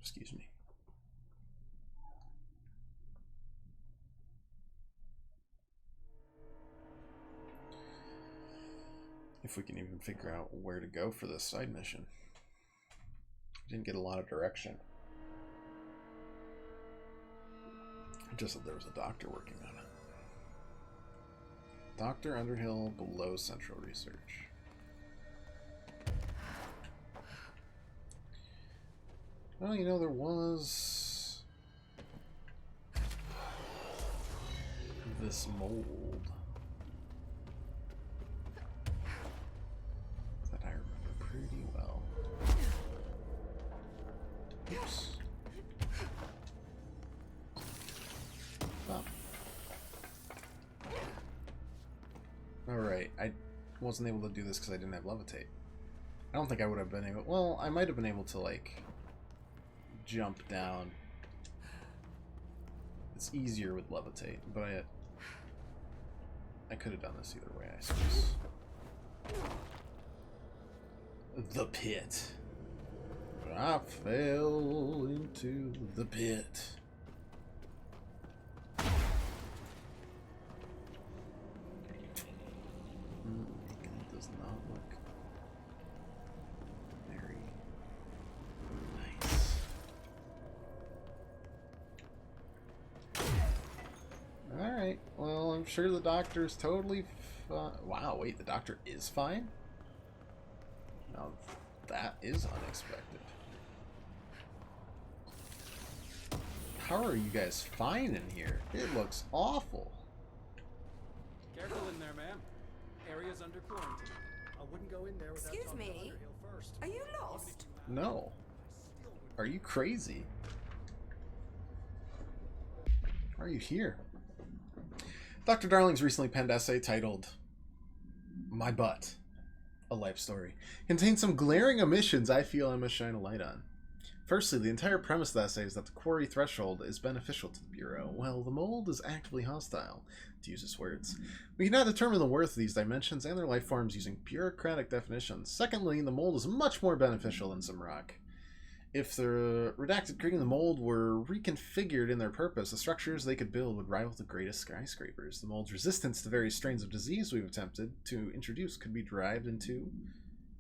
Excuse me. If we can even figure out where to go for this side mission. Didn't get a lot of direction. Just that there was a doctor working on it. Dr. Underhill below Central Research. Well, you know, there was this mold that I remember pretty well. Oops. Stop. Alright, I wasn't able to do this because I didn't have levitate. I don't think I would have been able... Well, I might have been able to, like, jump down. It's easier with levitate, but I could have done this either way, I suppose. The pit. I fell into the pit. It does not look very nice. Alright, well, I'm sure the doctor's totally fine. Wow, wait, the doctor is fine? Now, that is unexpected. How are you guys fine in here? It looks awful. Careful in there, ma'am. Area's under quarantine. I wouldn't go in there without Excuse talking to me? Underhill first. Are you lost? No. Are you crazy? Why are you here? Dr. Darling's recently penned essay titled My Butt, A Life Story, contains some glaring omissions I feel I must shine a light on. Firstly, the entire premise of the essay is that the quarry threshold is beneficial to the Bureau, while the mold is actively hostile, to use his words. We cannot determine the worth of these dimensions and their life forms using bureaucratic definitions. Secondly, the mold is much more beneficial than some rock. If the redacted creating the mold were reconfigured in their purpose, the structures they could build would rival the greatest skyscrapers. The mold's resistance to various strains of disease we've attempted to introduce could be derived into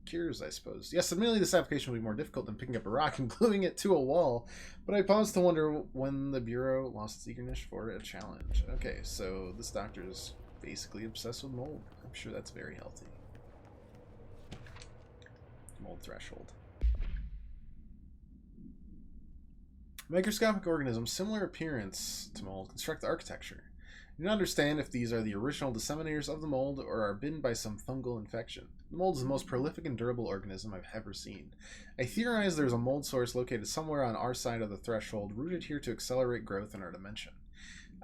cures, I suppose. Yes, admittedly, this application will be more difficult than picking up a rock and gluing it to a wall, but I pause to wonder when the Bureau lost its eagerness for a challenge. Okay, so this doctor's basically obsessed with mold. I'm sure that's very healthy. Mold threshold. Microscopic organisms, similar appearance to mold, construct the architecture. I do not understand if these are the original disseminators of the mold or are bitten by some fungal infection. The mold is the most prolific and durable organism I've ever seen. I theorize there's a mold source located somewhere on our side of the threshold, rooted here to accelerate growth in our dimension.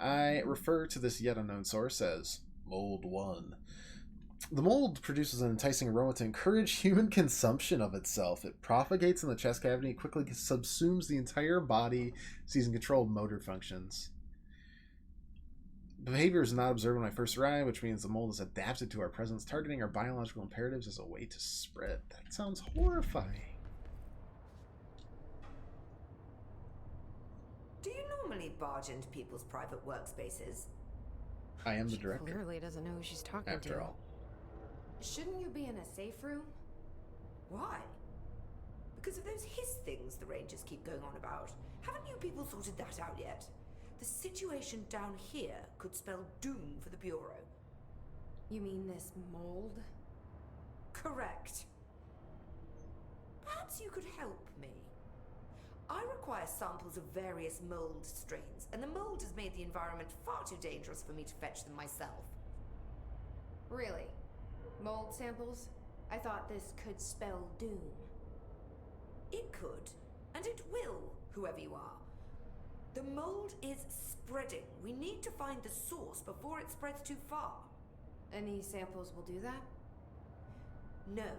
I refer to this yet unknown source as Mold 1. The mold produces an enticing aroma to encourage human consumption of itself. It propagates in the chest cavity and quickly subsumes the entire body, seizing control of motor functions. Behavior is not observed when I first arrive, which means the mold is adapted to our presence, targeting our biological imperatives as a way to spread. That sounds horrifying. Do you normally barge into people's private workspaces? I am the She director. clearly doesn't know who she's talking After to. all. Shouldn't you be in a safe room? Why? Because of those hiss things the Rangers keep going on about. Haven't you people sorted that out yet? The situation down here could spell doom for the Bureau. You mean this mold? Correct. Perhaps you could help me. I require samples of various mold strains, and the mold has made the environment far too dangerous for me to fetch them myself. Really? Mold samples? I thought this could spell doom. It could, and it will, whoever you are. The mold is spreading. We need to find the source before it spreads too far. And these samples will do that? No.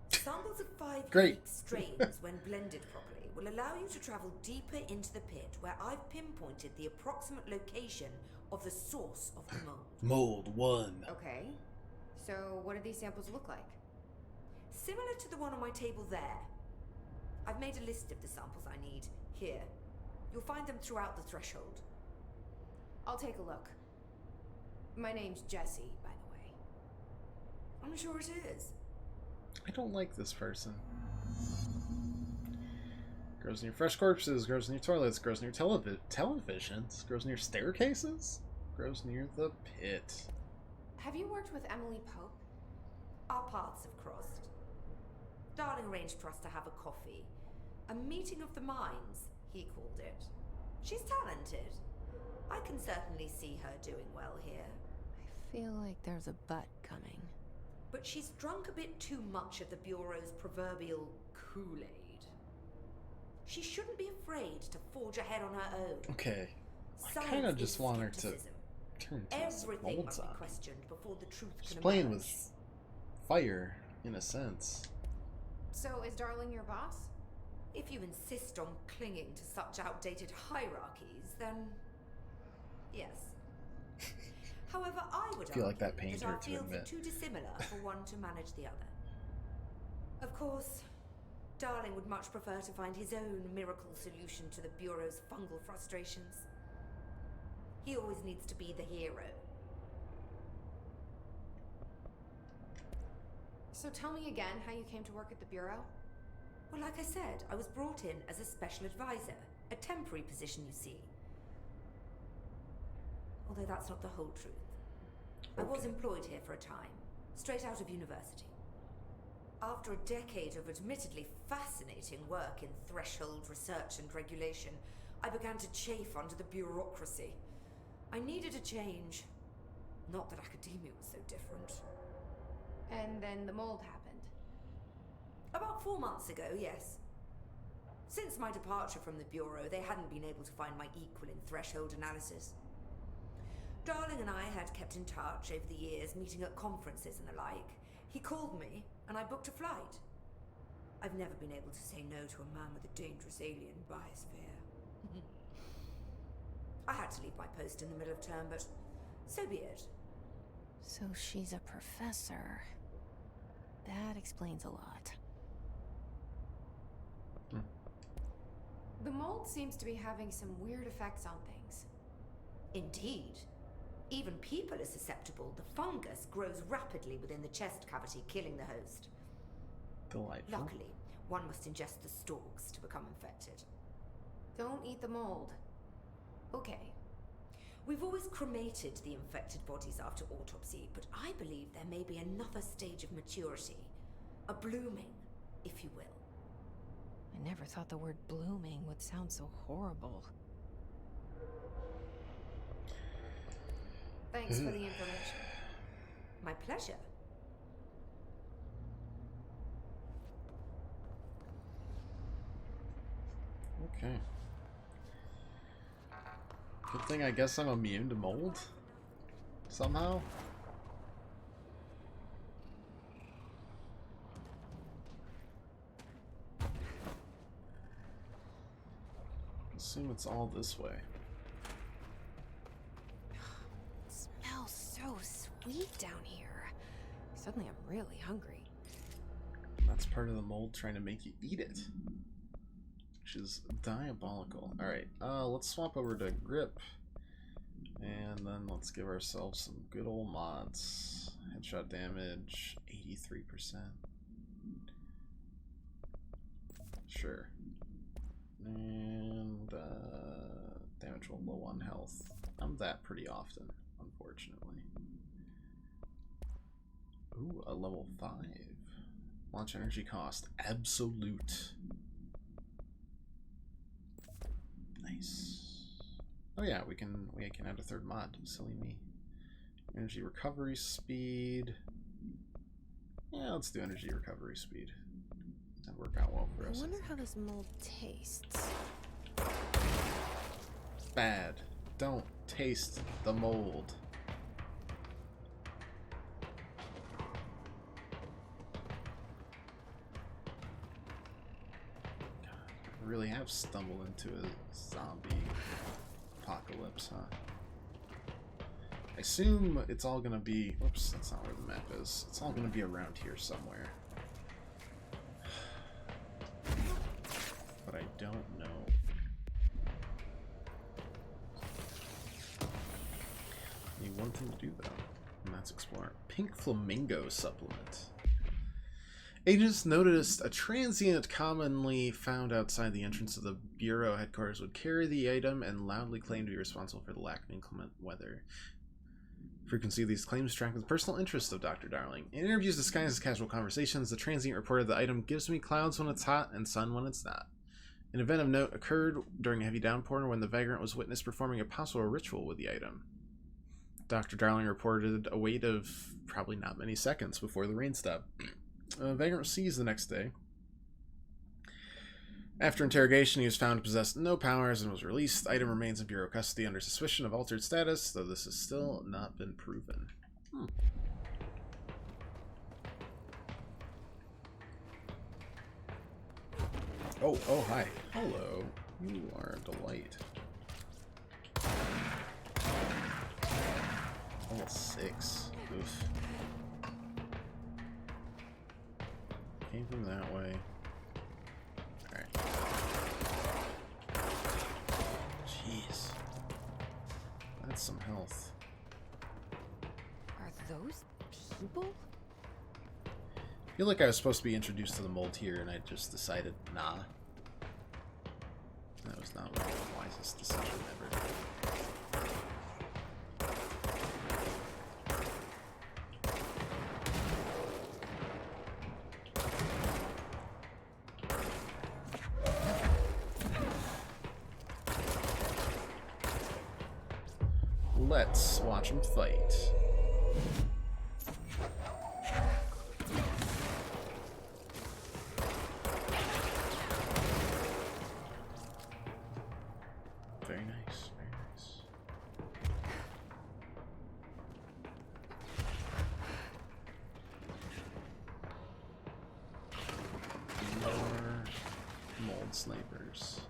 Samples of 5 Great. unique strains, when blended properly, will allow you to travel deeper into the pit, where I've pinpointed the approximate location of the source of the mold. Mold 1. Okay. So what do these samples look like? Similar to the one on my table there. I've made a list of the samples I need here. You'll find them throughout the threshold. I'll take a look. My name's Jessie, by the way. I'm sure it is. I don't like this person. Grows near fresh corpses, grows near toilets, grows near televisions, grows near staircases, grows near the pit. Have you worked with Emily Pope? Our paths have crossed. Darling arranged for us to have a coffee. A meeting of the minds, he called it. She's talented. I can certainly see her doing well here. I feel like there's a but coming. But she's drunk a bit too much of the Bureau's proverbial Kool-Aid. She shouldn't be afraid to forge ahead on her own. Okay. I Science kind of is just want her to skepticism. turn to Everything molds must be on. questioned before the truth She's can playing emerge. with fire, in a sense. So is Darling your boss? If you insist on clinging to such outdated hierarchies, then yes. However, I would feel like that argue pains that her our to fields admit. are too dissimilar for one to manage the other. Of course, Darling would much prefer to find his own miracle solution to the Bureau's fungal frustrations. He always needs to be the hero. So tell me again how you came to work at the Bureau? Well, like I said, I was brought in as a special advisor. A temporary position, you see. Although that's not the whole truth. I was employed here for a time, straight out of university. After a decade of admittedly fascinating work in threshold research and regulation, I began to chafe under the bureaucracy. I needed a change. Not that academia was so different. And then the mold happened. About 4 months ago, yes. Since my departure from the Bureau, they hadn't been able to find my equal in threshold analysis. Darling and I had kept in touch over the years, meeting at conferences and the like. He called me, and I booked a flight. I've never been able to say no to a man with a dangerous alien biosphere. I had to leave my post in the middle of term, but so be it. So she's a professor. That explains a lot. The mold seems to be having some weird effects on things. Indeed. Even people are susceptible. The fungus grows rapidly within the chest cavity, killing the host. Delightful. Luckily, one must ingest the stalks to become infected. Don't eat the mold. Okay. We've always cremated the infected bodies after autopsy, but I believe there may be another stage of maturity. A blooming, if you will. I never thought the word blooming would sound so horrible. Thanks for the information. My pleasure. Okay. Good thing I guess I'm immune to mold? Somehow? Assume it's all this way. It smells so sweet down here. Suddenly I'm really hungry. That's part of the mold trying to make you eat it. Which is diabolical. Alright, let's swap over to grip. And then let's give ourselves some good old mods. Headshot damage, 83%. Sure. And damage roll low on health. I'm that pretty often, unfortunately. Ooh, a level 5. Launch energy cost, absolute. Nice. Oh yeah, we can add a third mod. Silly me. Energy recovery speed. Yeah, let's do energy recovery speed. That'd work out well for us. I wonder how this mold tastes. Bad. Don't taste the mold. God, I really have stumbled into a zombie apocalypse, huh? I assume it's all gonna be... Whoops, that's not where the map is. It's all gonna be around here somewhere. But I don't know. Need one thing to do though, and that's explore. Pink Flamingo supplement. Agents noticed a transient commonly found outside the entrance of the Bureau headquarters would carry the item and loudly claim to be responsible for the lack of inclement weather. Frequency of these claims track with the personal interest of Dr. Darling. In interviews disguised as casual conversations, the transient reported the item gives me clouds when it's hot and sun when it's not. An event of note occurred during a heavy downpour when the vagrant was witnessed performing a possible ritual with the item. Dr. Darling reported a wait of probably not many seconds before the rain stopped. Vagrant was seized the next day. After interrogation, he was found to possess no powers and was released. The item remains in Bureau custody under suspicion of altered status, though this has still not been proven. Oh, hi. Hello. You are a delight. Level 6. Oof. Came from that way. Alright. Jeez. That's some health. Are those people? I feel like I was supposed to be introduced to the mold here and I just decided, nah. That was not the wisest decision ever. Let's watch them fight. Very nice, very nice. More mold snipers.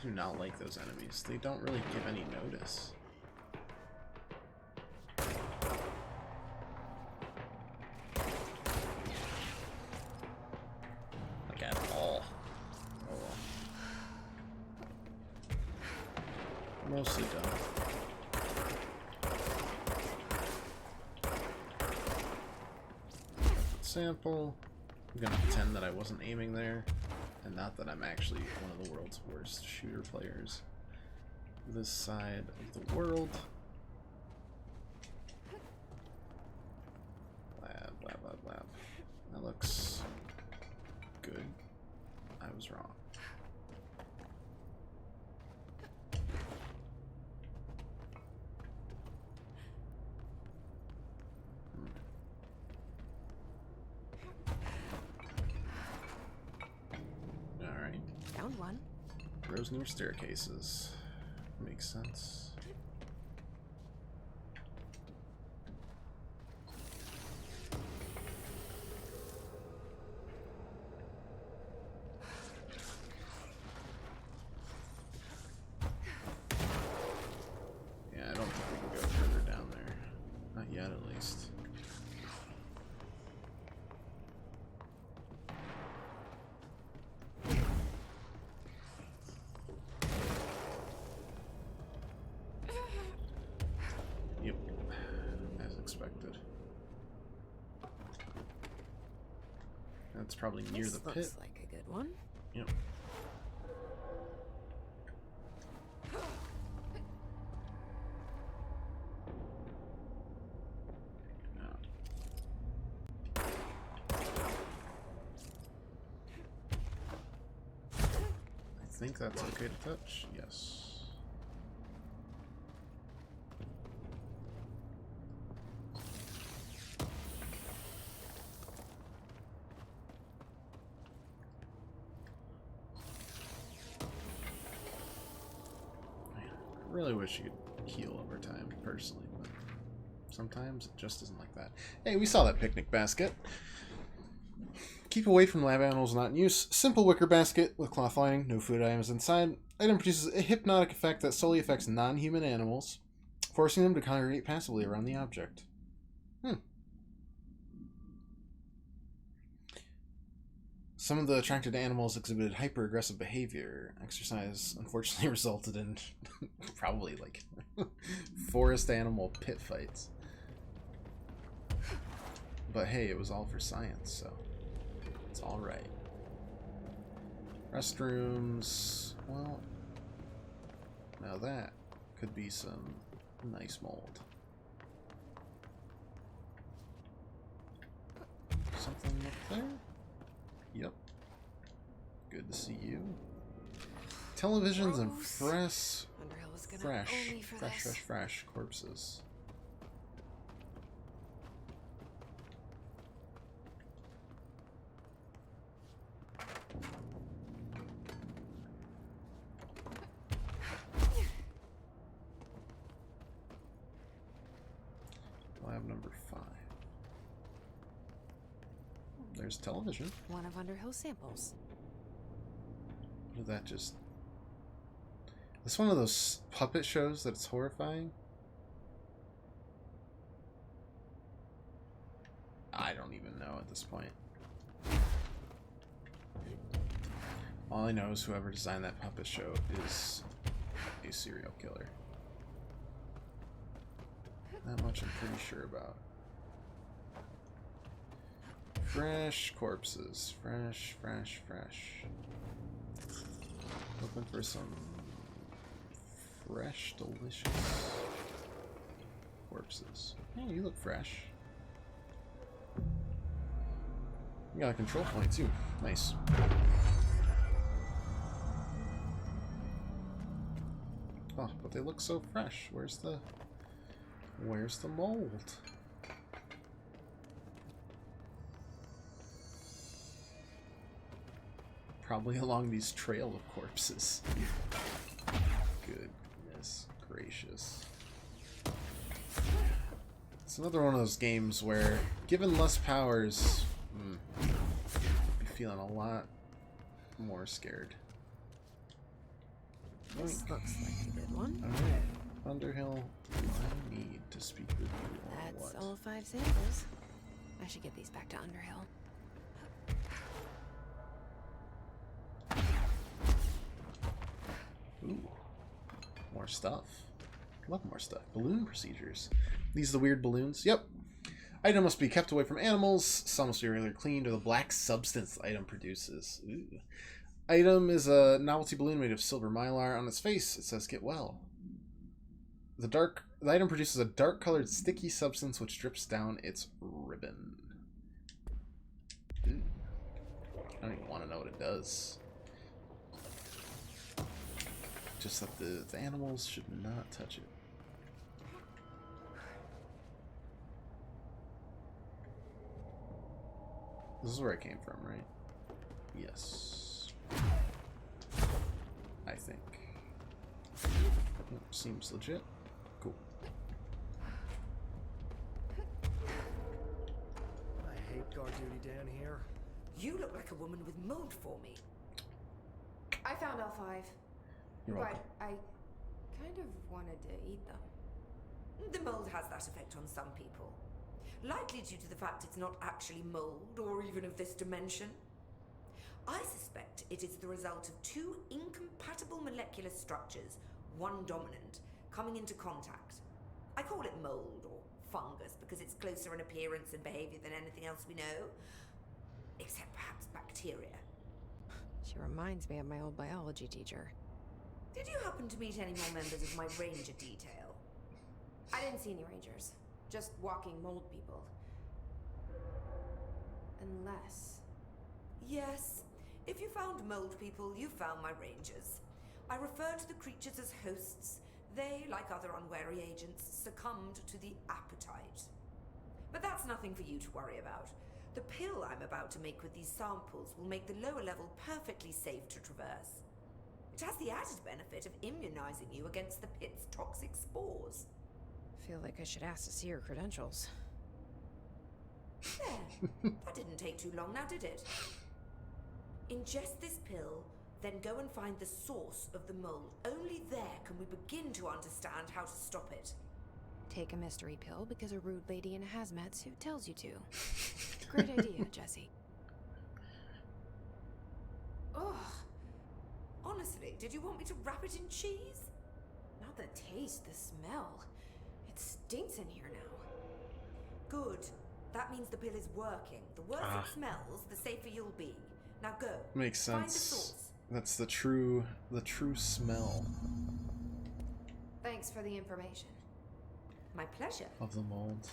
I do not like those enemies. They don't really give any notice. Like at all. Oh well. Mostly done. Sample. I'm gonna pretend that I wasn't aiming there, and not that I'm actually one of the world's worst shooter players. This side of the world. Lab, lab, lab, lab. That looks good. I was wrong. Found one. Rows near staircases. Makes sense. Yeah, I don't think we can go further down there. Not yet, at least. Yep, as expected. That's probably near This the pit. looks like a good one. Yep. I think that's okay to touch. Yes. I really wish you could heal over time, personally, but sometimes it just isn't like that. Hey, we saw that picnic basket. Keep away from lab animals not in use. Simple wicker basket with cloth lining, no food items inside. Item produces a hypnotic effect that solely affects non-human animals, forcing them to congregate passively around the object. Some of the attracted animals exhibited hyper-aggressive behavior. Exercise unfortunately resulted in probably like forest animal pit fights. But hey, it was all for science, so it's alright. Restrooms, well, now that could be some nice mold. Something up there? Yep. Good to see you. Televisions and fresh corpses. Lab number 5. There's television. One of Underhill's samples. What did that just... It's one of those puppet shows that's horrifying. I don't even know at this point. All I know is whoever designed that puppet show is a serial killer. That much I'm pretty sure about. Fresh corpses. Fresh. Looking for some fresh, delicious corpses. Hey, you look fresh. You got a control point too. Nice. Oh, but they look so fresh. Where's the mold? Probably along these trail of corpses. Goodness gracious. It's another one of those games where, given less powers, I'd be feeling a lot more scared. This looks like a good one. Alright. Underhill, I need to speak with you on That's what? all 5 samples. I should get these back to Underhill. Ooh. More stuff. Love more stuff. Balloon procedures. These are the weird balloons? Yep. Item must be kept away from animals. Some must be regularly cleaned, or the black substance the item produces. Ooh. Item is a novelty balloon made of silver mylar. On its face, it says "Get well." The item produces a dark-colored sticky substance which drips down its ribbon. Ooh. I don't even want to know what it does. Just that the animals should not touch it. This is where I came from, right? Yes. I think. Seems legit. Cool. I hate guard duty down here. You look like a woman with mold for me. I found all 5. You're welcome. But I kind of wanted to eat them. The mold has that effect on some people. Likely due to the fact it's not actually mold or even of this dimension. I suspect it is the result of 2 incompatible molecular structures, one dominant, coming into contact. I call it mold or fungus because it's closer in appearance and behavior than anything else we know. Except perhaps bacteria. She reminds me of my old biology teacher. Did you happen to meet any more members of my ranger detail? I didn't see any rangers. Just walking mold people. Unless... Yes. If you found mold people, you found my rangers. I refer to the creatures as hosts. They, like other unwary agents, succumbed to the appetite. But that's nothing for you to worry about. The pill I'm about to make with these samples will make the lower level perfectly safe to traverse. It has the added benefit of immunizing you against the pit's toxic spores. Feel like I should ask to see her credentials. There. That didn't take too long now, did it? Ingest this pill, then go and find the source of the mold. Only there can we begin to understand how to stop it. Take a mystery pill because a rude lady in a hazmat suit tells you to. Great idea, Jesse. Ugh. Honestly, did you want me to wrap it in cheese? Not the taste, the smell. It stinks in here now. Good. That means the pill is working. The worse it smells, the safer you'll be. Now go. Makes Find the sense. source. That's the true smell Thanks for the information. My pleasure. of the mold.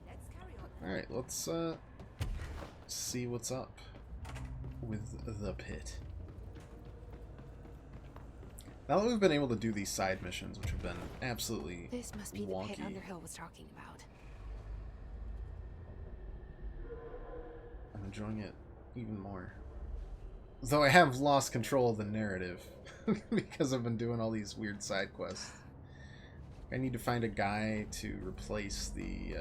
Let's carry on. Alright, let's see what's up with the pit. Now that we've been able to do these side missions, which have been absolutely This must be wonky. the pit Underhill was talking about. I'm enjoying it even more. Though I have lost control of the narrative because I've been doing all these weird side quests. I need to find a guy to replace the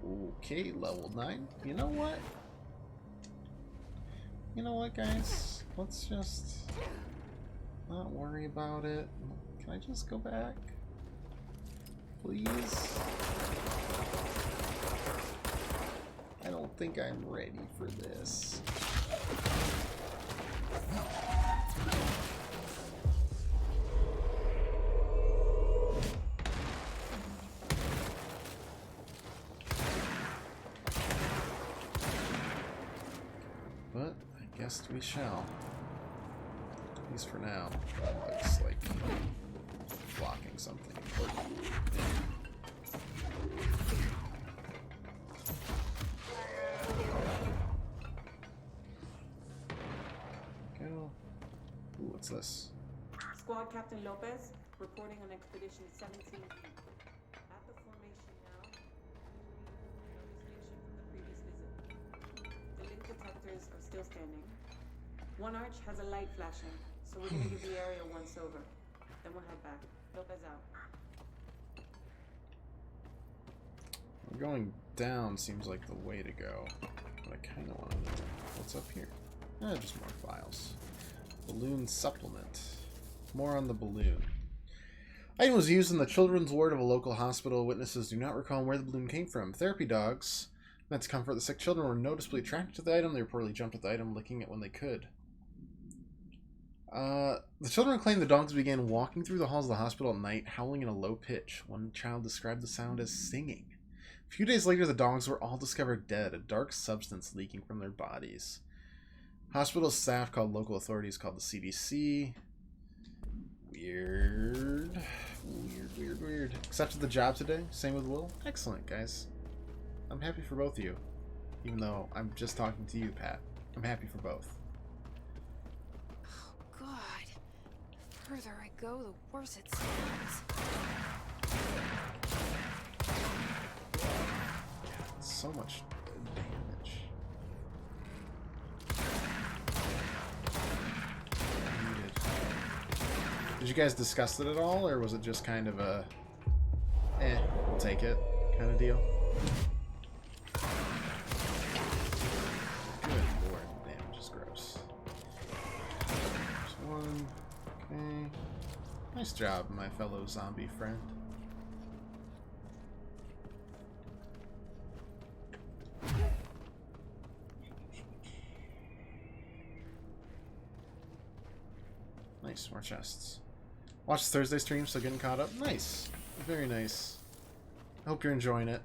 okay, level 9. You know what? You know what, guys? Let's just not worry about it. Can I just go back? Please? I don't think I'm ready for this. But I guess we shall. At least for now. Looks like blocking something important. Go. Ooh, what's this? Squad Captain Lopez, reporting on Expedition 17. At the formation now. No distinction from the previous visit. The link detectors are still standing. One arch has a light flashing, so we're gonna give the area a once over. Then we'll head back. Lopez out. Going down seems like the way to go. But I kind of want to know what's up here. Just more files. Balloon supplement. More on the balloon. Item was used in the children's ward of a local hospital. Witnesses do not recall where the balloon came from. Therapy dogs meant to comfort the sick children were noticeably attracted to the item. They reportedly jumped at the item, licking it when they could. The children claimed the dogs began walking through the halls of the hospital at night, howling in a low pitch. One child described the sound as singing. A few days later, the dogs were all discovered dead, a dark substance leaking from their bodies. Hospital staff called local authorities, called the CDC. Weird. Weird. Accepted the job today. Same with Will. Excellent, guys. I'm happy for both of you. Even though I'm just talking to you, Pat. I'm happy for both. Oh, God. The further I go, the worse it sounds. So much damage. Did you guys discuss it at all, or was it just kind of a we'll take it kind of deal? Good lord, the damage is gross. There's one. Okay. Nice job, my fellow zombie friend. Nice, more chests. Watch Thursday stream, so getting caught up. Nice. Very nice. I hope you're enjoying it.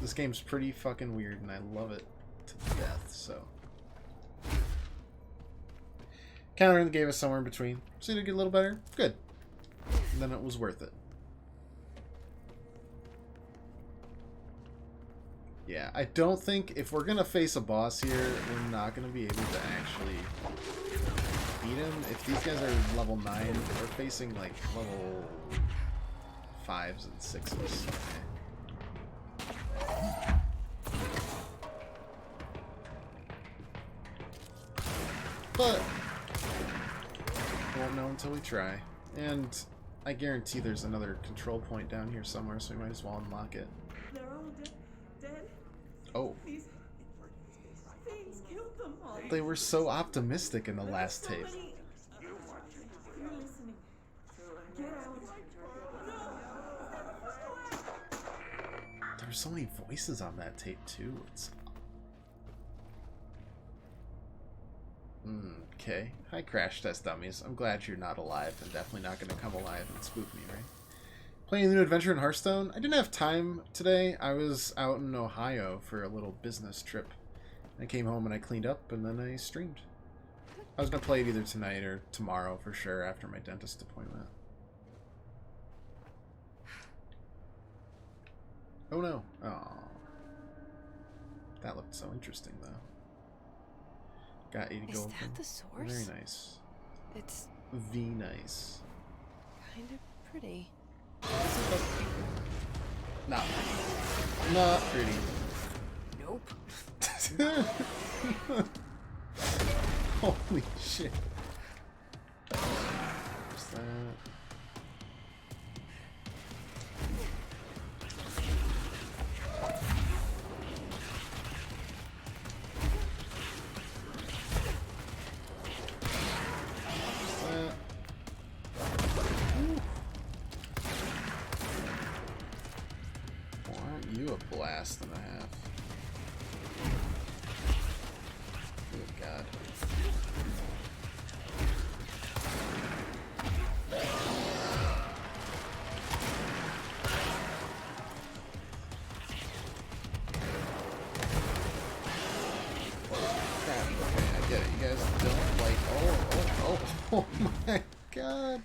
This game's pretty fucking weird, and I love it to death, so. Countering gave us somewhere in between. So did it get a little better? Good. And then it was worth it. Yeah, I don't think, if we're gonna face a boss here, we're not gonna be able to actually beat him. If these guys are level 9, we're facing like level 5s and 6s. But we won't know until we try. And I guarantee there's another control point down here somewhere, so we might as well unlock it. They're all dead. Oh. These things killed them all. They were so optimistic in the last tape. You're listening. Get out. There were so many voices on that tape too. It's okay. Hi, Crash Test Dummies. I'm glad you're not alive and definitely not going to come alive and spook me, right? Playing a new adventure in Hearthstone. I didn't have time today. I was out in Ohio for a little business trip. I came home and I cleaned up and then I streamed. I was going to play it either tonight or tomorrow for sure after my dentist appointment. Oh no. Oh. That looked so interesting though. Got 80 gold. Is that the source? Very nice. It's nice. kind of pretty. Not pretty. Not pretty. Nope. Holy shit. What's that? Blast and a half. Good God. Crap. Okay, I get it. You guys don't like. Oh my God.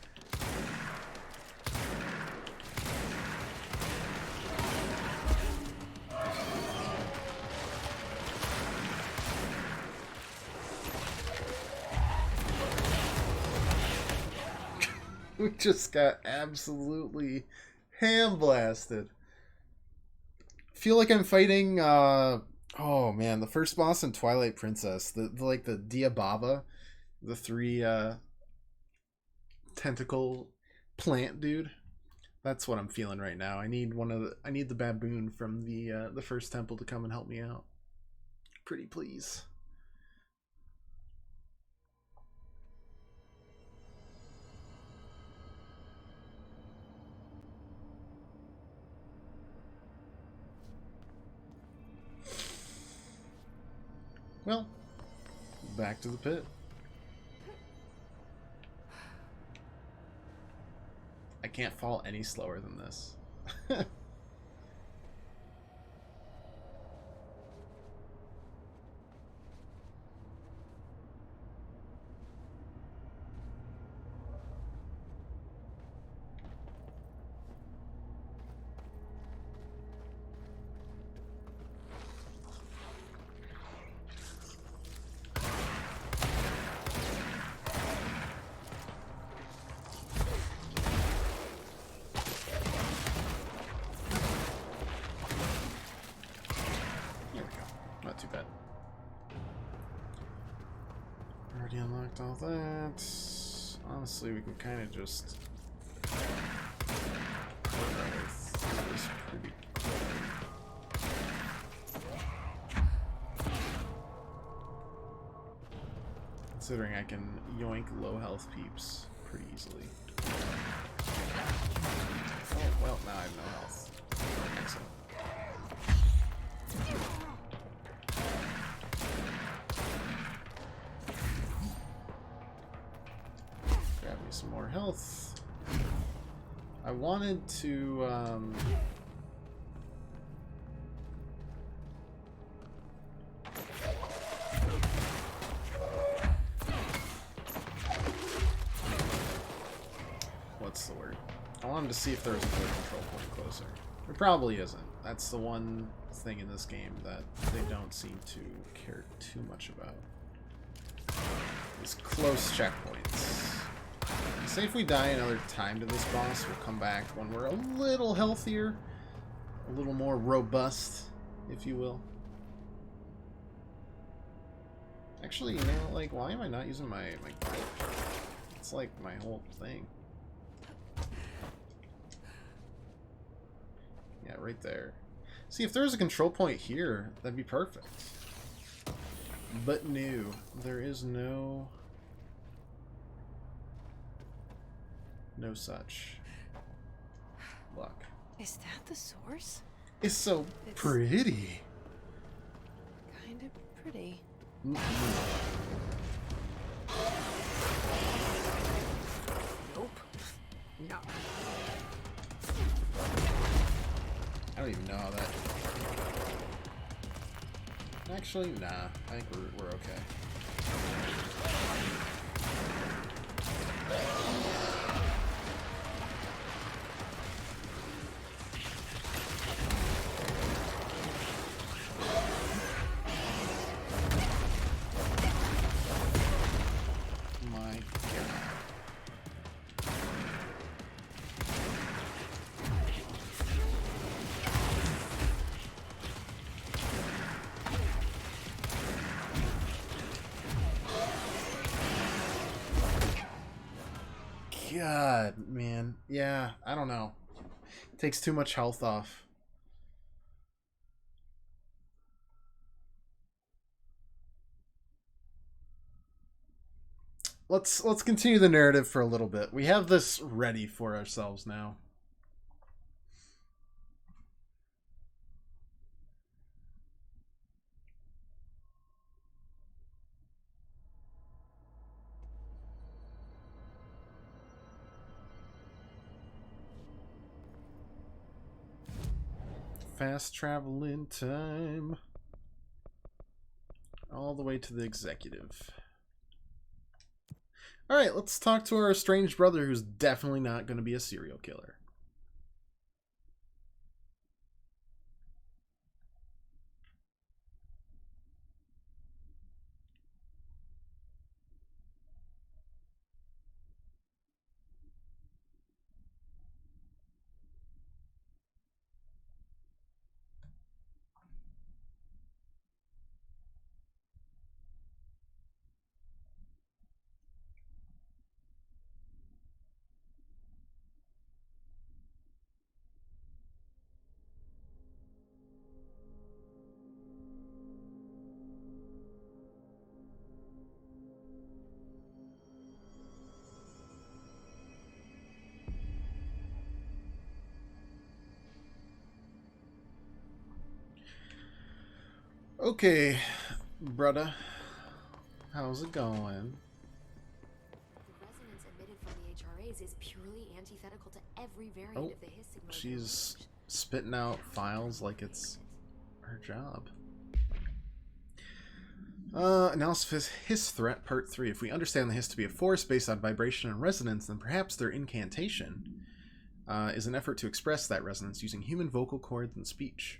We just got absolutely ham blasted. Feel like I'm fighting oh man, the first boss in Twilight Princess, the like the Diababa, the 3 tentacle plant dude. That's what I'm feeling right now. I need the baboon from the first temple to come and help me out. Pretty please. Well, back to the pit. I can't fall any slower than this. Not too bad. Already unlocked all that. Honestly, we can kind of just work our way through this pretty quickly. Considering I can yoink low health peeps pretty easily. Oh, well, now I have no health. Excellent. Grab me some more health. I wanted to, what's the word? I wanted to see if there was a good control point closer. There probably isn't. That's the one thing in this game that they don't seem to care too much about. These close checkpoints. Say if we die another time to this boss, we'll come back when we're a little healthier, a little more robust, if you will. Actually, you know, like, why am I not using my gun? It's like my whole thing. Yeah, right there. See, if there was a control point here, that'd be perfect. But no, there is no such luck. Is that the source? It's so pretty. Kind of pretty. Mm-mm. Nope. No. I don't even know how that... Actually, nah. I think we're okay. My God. God, man. Yeah, I don't know. Takes too much health off. Let's continue the narrative for a little bit. We have this ready for ourselves now. Fast travel in time. All the way to the executive. Alright, let's talk to our estranged brother who's definitely not going to be a serial killer. Okay, brother. How's it going? The resonance emitted from the HRAs is purely antithetical to every variant Oh, of the Hiss signal. she's spitting out files like it's her job. Analysis of Hiss threat, part 3. If we understand the Hiss to be a force based on vibration and resonance, then perhaps their incantation is an effort to express that resonance using human vocal cords and speech.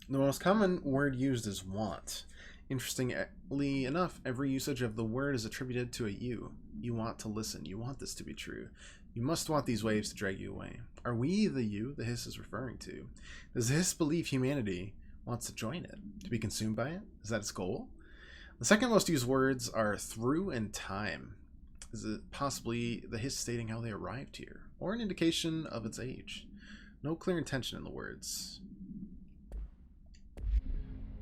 The most common word used is want. Interestingly enough, every usage of the word is attributed to a you. You want to listen. You want this to be true. You must want these waves to drag you away. Are we the you the Hiss is referring to? Does the Hiss believe humanity wants to join it? To be consumed by it? Is that its goal? The second most used words are through and time. Is it possibly the Hiss stating how they arrived here? Or an indication of its age? No clear intention in the words.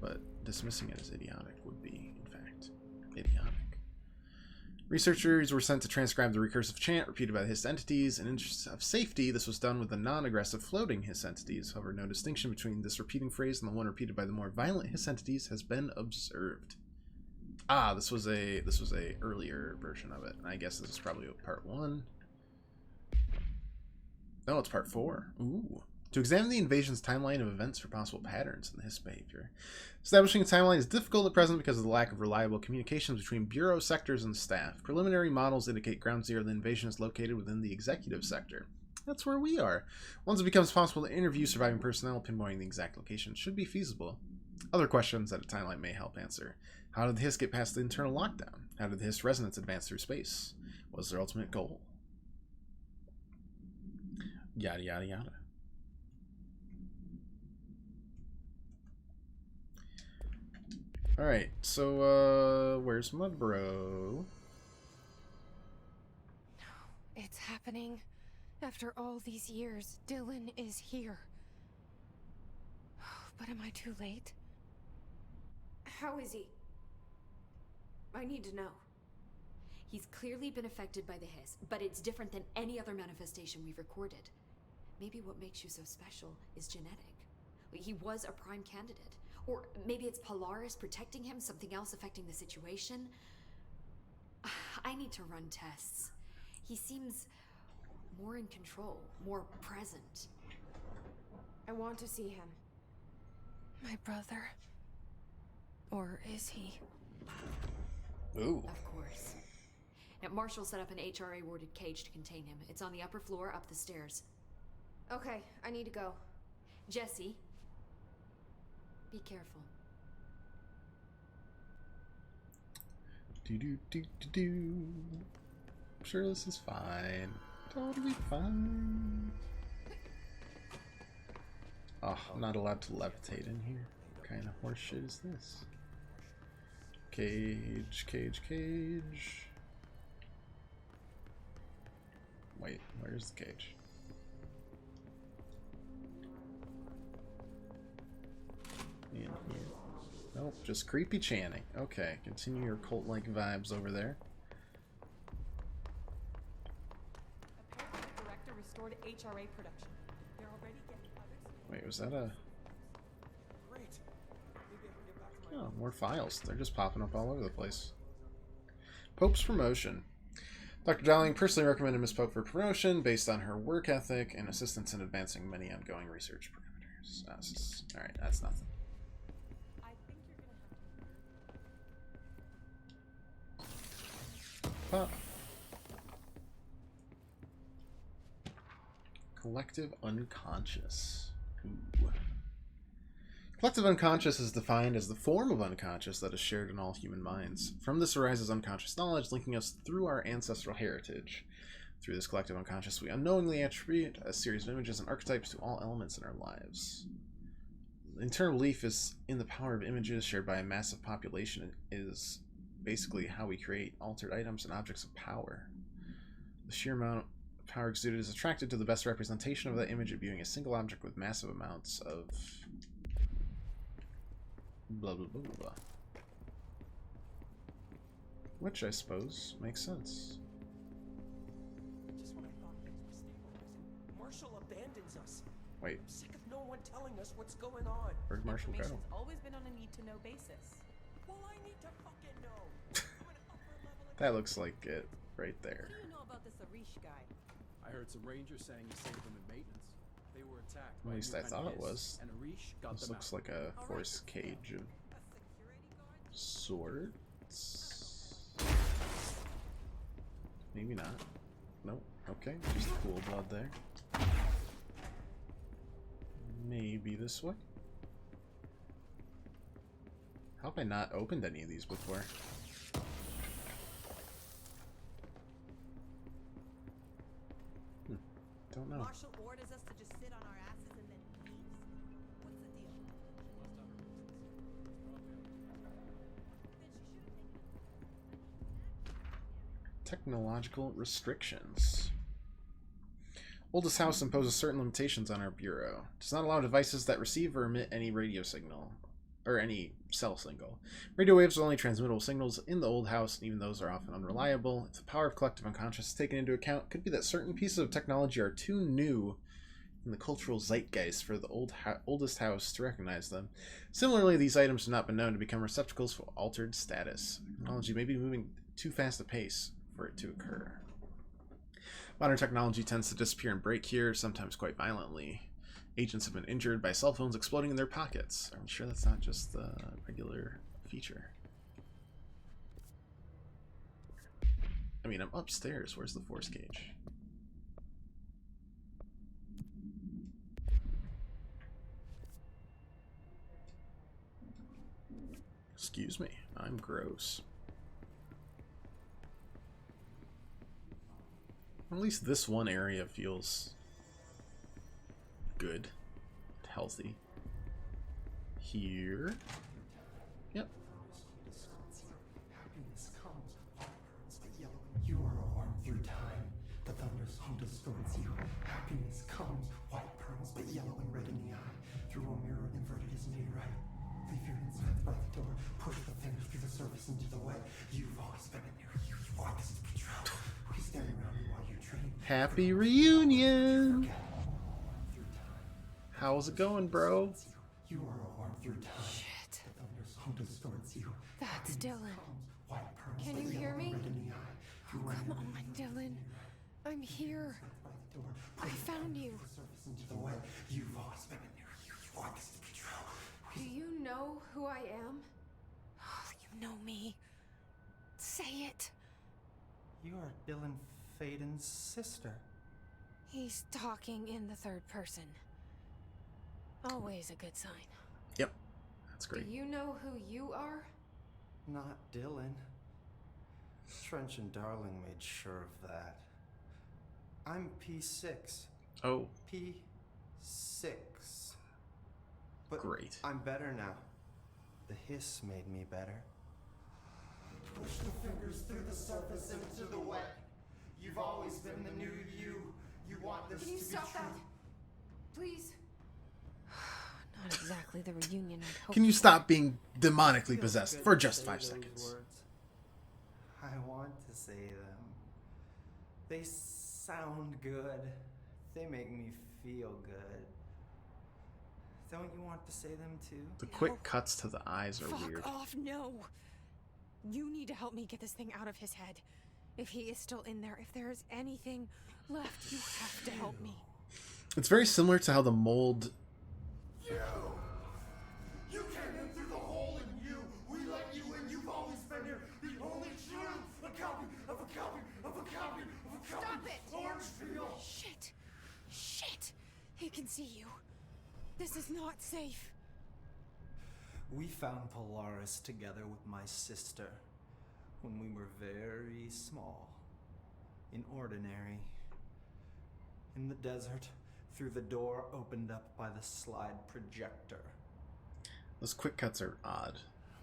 But dismissing it as idiotic would be, in fact, idiotic. Researchers were sent to transcribe the recursive chant repeated by the Hiss entities. In interest of safety, this was done with the non-aggressive floating Hiss entities. However, no distinction between this repeating phrase and the one repeated by the more violent Hiss entities has been observed. Ah, this was a earlier version of it. I guess this is probably part 1. No, it's part 4. Ooh. To examine the invasion's timeline of events for possible patterns in the Hiss behavior. Establishing a timeline is difficult at present because of the lack of reliable communications between Bureau sectors and staff. Preliminary models indicate ground zero of the invasion is located within the executive sector. That's where we are. Once it becomes possible to interview surviving personnel, pinpointing the exact location should be feasible. Other questions that a timeline may help answer. How did the Hiss get past the internal lockdown? How did the Hiss resonance advance through space? What was their ultimate goal? Yada yada yada. Alright, so, where's my bro? It's happening. After all these years, Dylan is here. But am I too late? How is he? I need to know. He's clearly been affected by the Hiss, but it's different than any other manifestation we've recorded. Maybe what makes you so special is genetic. He was a prime candidate. Or maybe it's Polaris protecting him, something else affecting the situation. I need to run tests. He seems more in control, more present. I want to see him. My brother. Or is he? Ooh. Of course. Now, Marshall set up an HRA-warded cage to contain him. It's on the upper floor, up the stairs. Okay, I need to go. Jesse, be careful. Do. I'm sure this is fine. Totally fine. Oh, I'm not allowed to levitate in here. What kind of horse shit is this? Cage. Wait, where's the cage? In here. Nope, just creepy chanting. Okay, continue your cult-like vibes over there. Apparently, the director restored HRA production. They're already getting others. Wait, was that a... Great. Maybe I can get back to my Oh, more files. They're just popping up all over the place. Pope's promotion. Dr. Dowling personally recommended Miss Pope for promotion based on her work ethic and assistance in advancing many ongoing research parameters. Alright, that's nothing. I think you're gonna have to. Pop. Collective unconscious. Ooh. Collective unconscious is defined as the form of unconscious that is shared in all human minds. From this arises unconscious knowledge, linking us through our ancestral heritage. Through this collective unconscious, we unknowingly attribute a series of images and archetypes to all elements in our lives. The internal belief is in the power of images shared by a massive population is basically how we create altered items and objects of power. The sheer amount of power exuded is attracted to the best representation of that image, viewing a single object with massive amounts of blah blah blah blah. Which I suppose makes sense. Just when I thought things were stabilizing, Marshall abandons us. Wait. I'm sick of no one telling us what's going on. Where'd Marshall go? Information's always been on a need-to-know basis. Well, I need to fucking know. I'm an upper level. That looks like it right there. What do you know about this Arish guy? I heard some rangers saying you saved them in maintenance. They were attacked. At least I thought it was. And Arish got This them looks out. like a force cage of sorts. Maybe not. Nope. Okay, just cool blood there. Maybe this way. How have I not opened any of these before? Don't know. Marshall orders us to just sit on our asses and then leaves? What's the deal? Technological restrictions. Oldest house imposes certain limitations on our bureau. Does not allow devices that receive or emit any radio signal, or any cell signal. Radio waves are only transmittable signals in the old house, and even those are often unreliable. If the power of collective unconscious is taken into account, it could be that certain pieces of technology are too new in the cultural zeitgeist for the oldest house to recognize them. Similarly, these items have not been known to become receptacles for altered status. Technology may be moving too fast a pace for it to occur. Modern technology tends to disappear and break here, sometimes quite violently. Agents have been injured by cell phones exploding in their pockets. I'm sure that's not just the regular feature. I mean, I'm upstairs. Where's the force cage? Excuse me. I'm gross. At least this one area feels good, healthy. Here. Yep. Happiness comes, burns the yellow. You are a worm through time. The thunder's home distorts you. Happiness comes, white pearls, but yellow and red in the eye. Through a mirror inverted is made right. Leave your insides by the door. Push the fingers through the surface into the way. You've always been in there. You want this to be true. We stand around you while you dream. Happy reunion! How's it going, bro? You are a worm through time. Shit. The thunder's home distorts you. That's Dylan. White pearls, Can but you hear yellow me? and red in the eye. Oh, come on, Dylan. I'm here. I found you. Into the way. You've always been in there. You want this to be true. Do you know who I am? Oh, you know me. Say it. You are Dylan Faden's sister. He's talking in the third person. Always a good sign. Yep. That's great. Do you know who you are? Not Dylan. Trench and Darling made sure of that. I'm P6. Oh. P6. But great. I'm better now. The hiss made me better. Push the fingers through the surface into the wet. You've always been the new you. You want this Can you to be stop true. that? Please? Not exactly the reunion I'd hoped Can you for. stop being demonically Feels possessed good for to just say 5 those seconds? words. I want to say them. They sound good. They make me feel good. Don't you want to say them too? The quick cuts to the eyes are Fuck weird. off, no. You need to help me get this thing out of his head. If he is still in there, if there is anything left, you have to help me. It's very similar to how the mold... You came in through the hole in you. We let you in. You've always been here. The only truth. A copy of a copy of a copy of a copy. Stop it! Orange peel. Shit. Shit. He can see you. This is not safe. We found Polaris together with my sister when we were very small, ordinary. In the desert, through the door opened up by the slide projector. Those quick cuts are odd.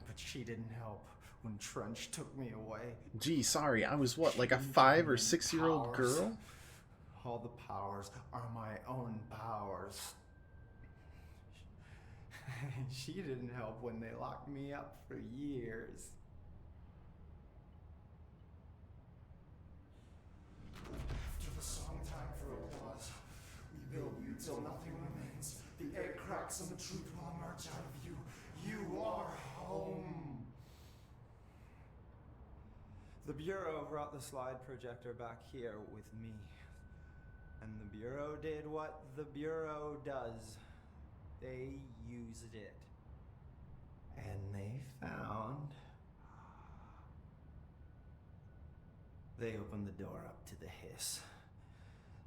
But she didn't help when Trench took me away. Gee, sorry, I was what, like a 5 or 6-year-old Powers. girl? All the powers are my own powers. She didn't help when they locked me up for years. After the song time for applause, we build you till nothing remains. The egg cracks and the truth will emerge out of you. You are home. The Bureau brought the slide projector back here with me. And the Bureau did what the Bureau does. They used it. And they found... They opened the door up to the Hiss.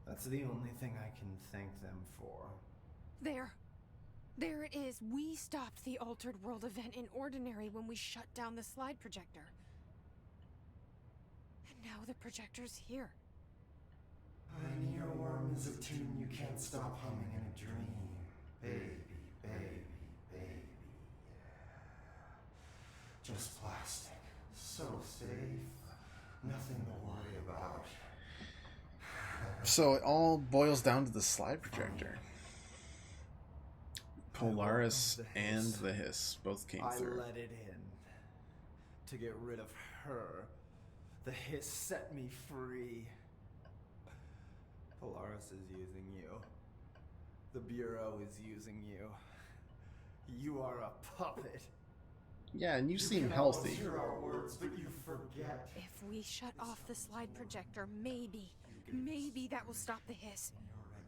That's the only thing I can thank them for. There. There it is. We stopped the Altered World event in Ordinary when we shut down the slide projector. And now the projector's here. An earworm is a tune you can't stop humming in a dream. Baby, baby, baby, yeah. Just plastic. So safe. Nothing to worry about. So it all boils down to the slide projector. Polaris and the Hiss both came through. I let it in. To get rid of her. The Hiss set me free. Polaris is using you. The Bureau is using you. You are a puppet. Yeah, and you seem healthy. Hear our words, but you forget. If we shut off the slide projector, maybe that will stop the Hiss.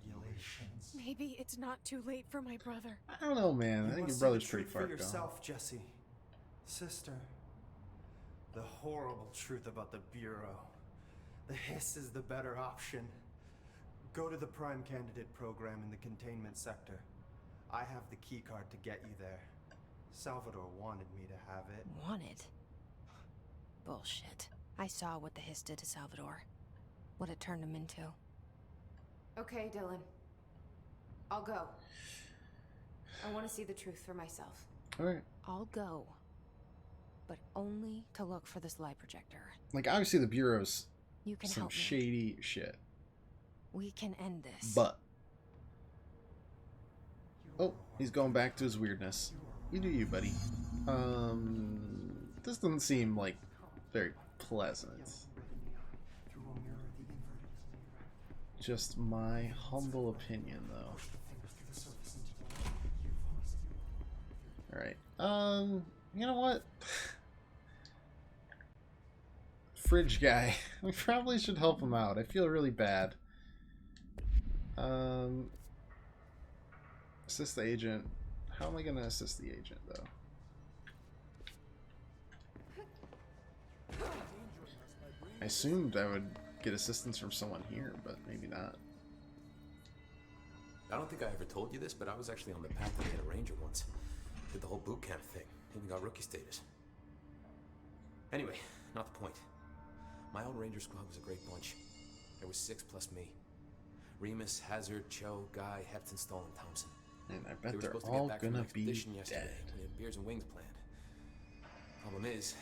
Regulations. Maybe it's not too late for my brother. I don't know, man. I think your brother's pretty far for gone. yourself, Jesse. Sister. The horrible truth about the Bureau. The Hiss is the better option. Go to the Prime Candidate program in the containment sector. I have the keycard to get you there. Salvador wanted me to have it. Wanted? Bullshit. I saw what the Hiss did to Salvador. What it turned him into. Okay, Dylan. I'll go. I want to see the truth for myself. Alright. I'll go. But only to look for the slide projector. Like, obviously the Bureau's You can some help me. shady shit. We can end this. But... Oh, he's going back to his weirdness. You do you, buddy. This doesn't seem, like, very pleasant. Just my humble opinion, though. Alright. You know what? Fridge guy. We probably should help him out. I feel really bad. Assist the agent. How am I gonna assist the agent, though? I assumed I would get assistance from someone here, but maybe not. I don't think I ever told you this, but I was actually on the path to being a ranger once. Did the whole boot camp thing. Even got rookie status. Anyway, not the point. My old ranger squad was a great bunch. There was 6 plus me. Remus, Hazard, Cho, Guy, Hepton, Stoll, and Thompson. And I bet were they're supposed to get all back from an gonna be expedition yesterday. dead. We had beers and wings planned. Problem is,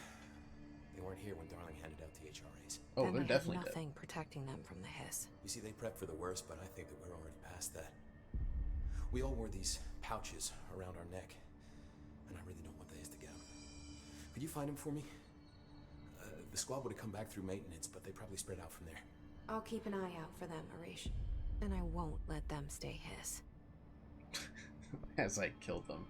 they weren't here when Darling handed out the HRAs. Oh, Then they're they definitely had dead. nothing protecting them from the Hiss. You see, they prepped for the worst, but I think that we're already past that. We all wore these pouches around our neck, and I really don't want the Hiss to get them. Could you find them for me? The squad would have come back through maintenance, but they probably spread out from there. I'll keep an eye out for them, Arish. And I won't let them stay Hiss. As I killed them.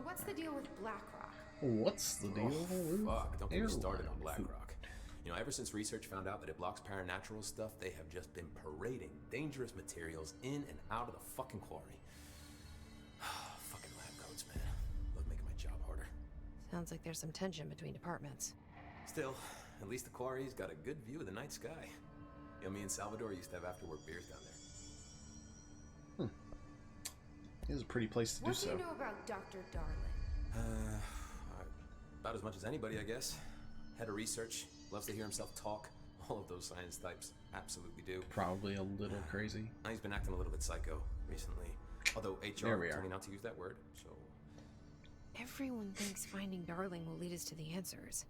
What's the deal with Blackrock? What's the deal? Fuck, don't get me Ew. started on BlackRock. You know, ever since research found out that it blocks paranatural stuff, they have just been parading dangerous materials in and out of the fucking quarry. Fucking lab coats, man. Love making my job harder. Sounds like there's some tension between departments. Still, at least the quarry's got a good view of the night sky. You know, me and Salvador used to have after-work beers down there. This is a pretty place to do What so. do you know about Dr. Darling? About as much as anybody, I guess. Head of research, loves to hear himself talk. All of those science types absolutely do. Probably a little crazy. He's been acting a little bit psycho recently. Although There HR we told are. me not to use that word, so... Everyone thinks finding Darling will lead us to the answers.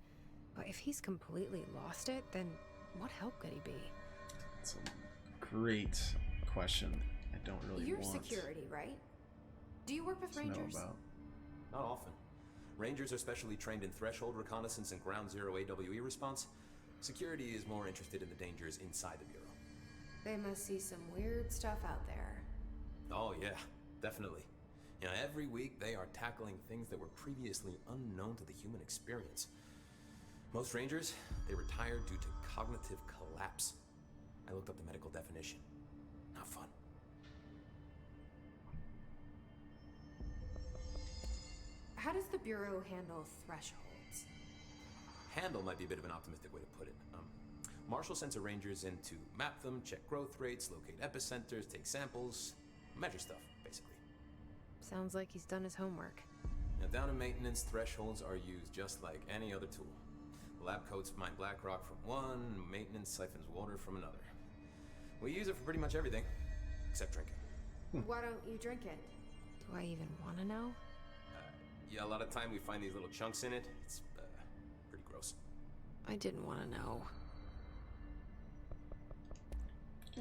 But if he's completely lost it, then what help could he be? It's a great question. I don't really You're want security, right? Do you work with to know Rangers? about. Not often. Rangers are specially trained in threshold reconnaissance and ground zero AWE response. Security is more interested in the dangers inside the Bureau. They must see some weird stuff out there. Oh yeah, definitely. You know, every week they are tackling things that were previously unknown to the human experience. Most Rangers, they retire due to cognitive collapse. I looked up the medical definition. Not fun. How does the Bureau handle thresholds? Handle might be a bit of an optimistic way to put it. Marshall sends her Rangers in to map them, check growth rates, locate epicenters, take samples, measure stuff, basically. Sounds like he's done his homework. Now, down in maintenance, thresholds are used just like any other tool. The lab coats mine black rock from one, maintenance siphons water from another. We use it for pretty much everything, except drinking. Why don't you drink it? Do I even want to know? Yeah, a lot of time we find these little chunks in it. It's pretty gross. I didn't want to know.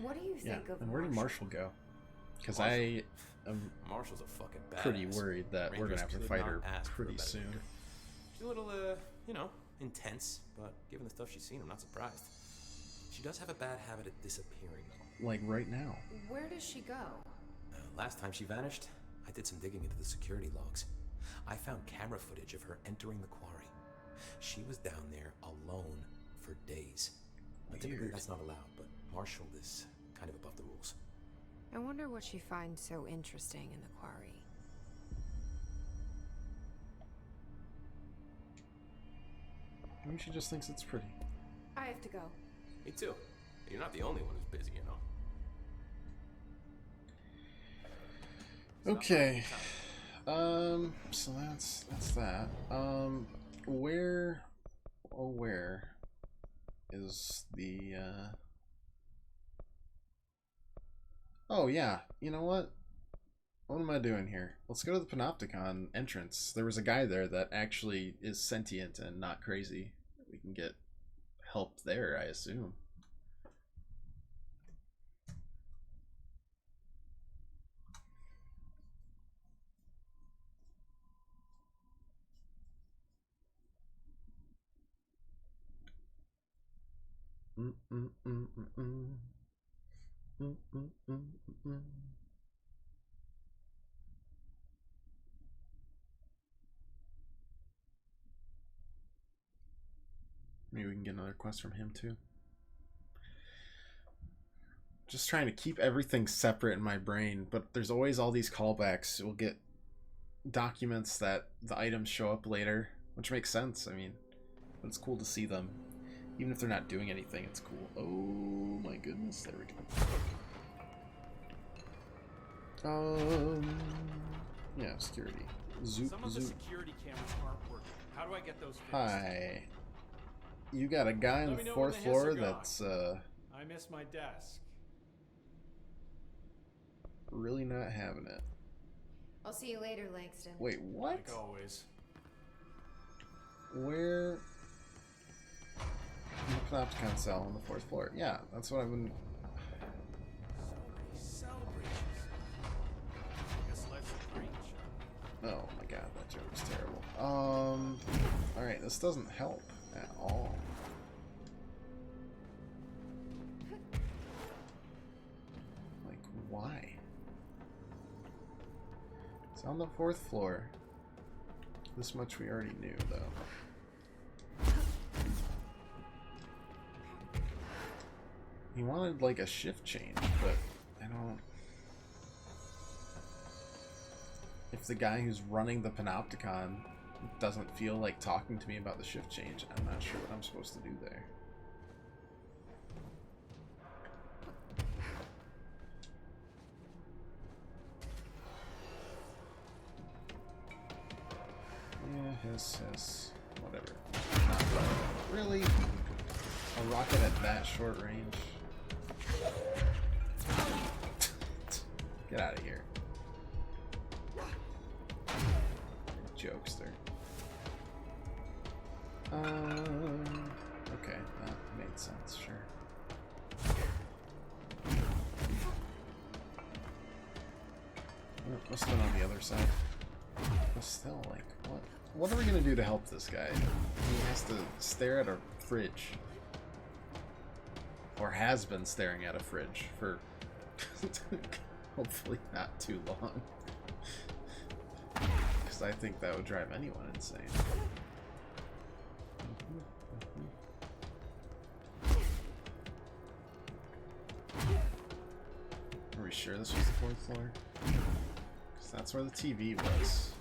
What do you think of and where did Marshall go? Because Marshall. I am Marshall's a fucking badass. pretty worried that we're Rangers gonna have to could fight not her ask for a pretty better soon. leader. She's a little, you know, intense, but given the stuff she's seen, I'm not surprised. She does have a bad habit of disappearing, though. Like right now. Where does she go? Last time she vanished, I did some digging into the security logs. I found camera footage of her entering the quarry. She was down there alone for days. Typically that's not allowed, but Marshall is kind of above the rules. I wonder what she finds so interesting in the quarry. Maybe she just thinks it's pretty. I have to go. Me too. You're not the only one who's busy, you know. Okay. So that's that. Where is the Oh yeah, you know what? What am I doing here? Let's go to the Panopticon entrance. There was a guy there that actually is sentient and not crazy. We can get help there, I assume. Maybe we can get another quest from him too. Just trying to keep everything separate in my brain, but there's always all these callbacks. We'll get documents that the items show up later, which makes sense. I mean, but it's cool to see them. Even if they're not doing anything, it's cool. Oh my goodness, there we go. Yeah, security. Zoop, Some of the zoop. security cameras aren't working. How do I get those fixed? Hi. You got a guy on Let the me know fourth when the floor Hiss are gone. that's I miss my desk. really not having it. I'll see you later, Langston. Wait, what? Like always. Where? In the Panopticon cell on the fourth floor. Yeah, that's what I've been. Cell breaches. I guess life's a breach. Oh my god, that joke is terrible. Alright, this doesn't help at all. Like, why? It's on the fourth floor. This much we already knew, though. He wanted, like, a shift change, but I don't... If the guy who's running the Panopticon doesn't feel like talking to me about the shift change, I'm not sure what I'm supposed to do there. Yeah, hiss. Whatever. Not really? A rocket at that short range? Get out of here. Jokester. Okay, that made sense, sure. Oh, must have been on the other side. But still, like, what are we gonna do to help this guy? He has to stare at a fridge. Or has been staring at a fridge for hopefully not too long. Because I think that would drive anyone insane. sure this was the 4th floor? Because that's where the TV was.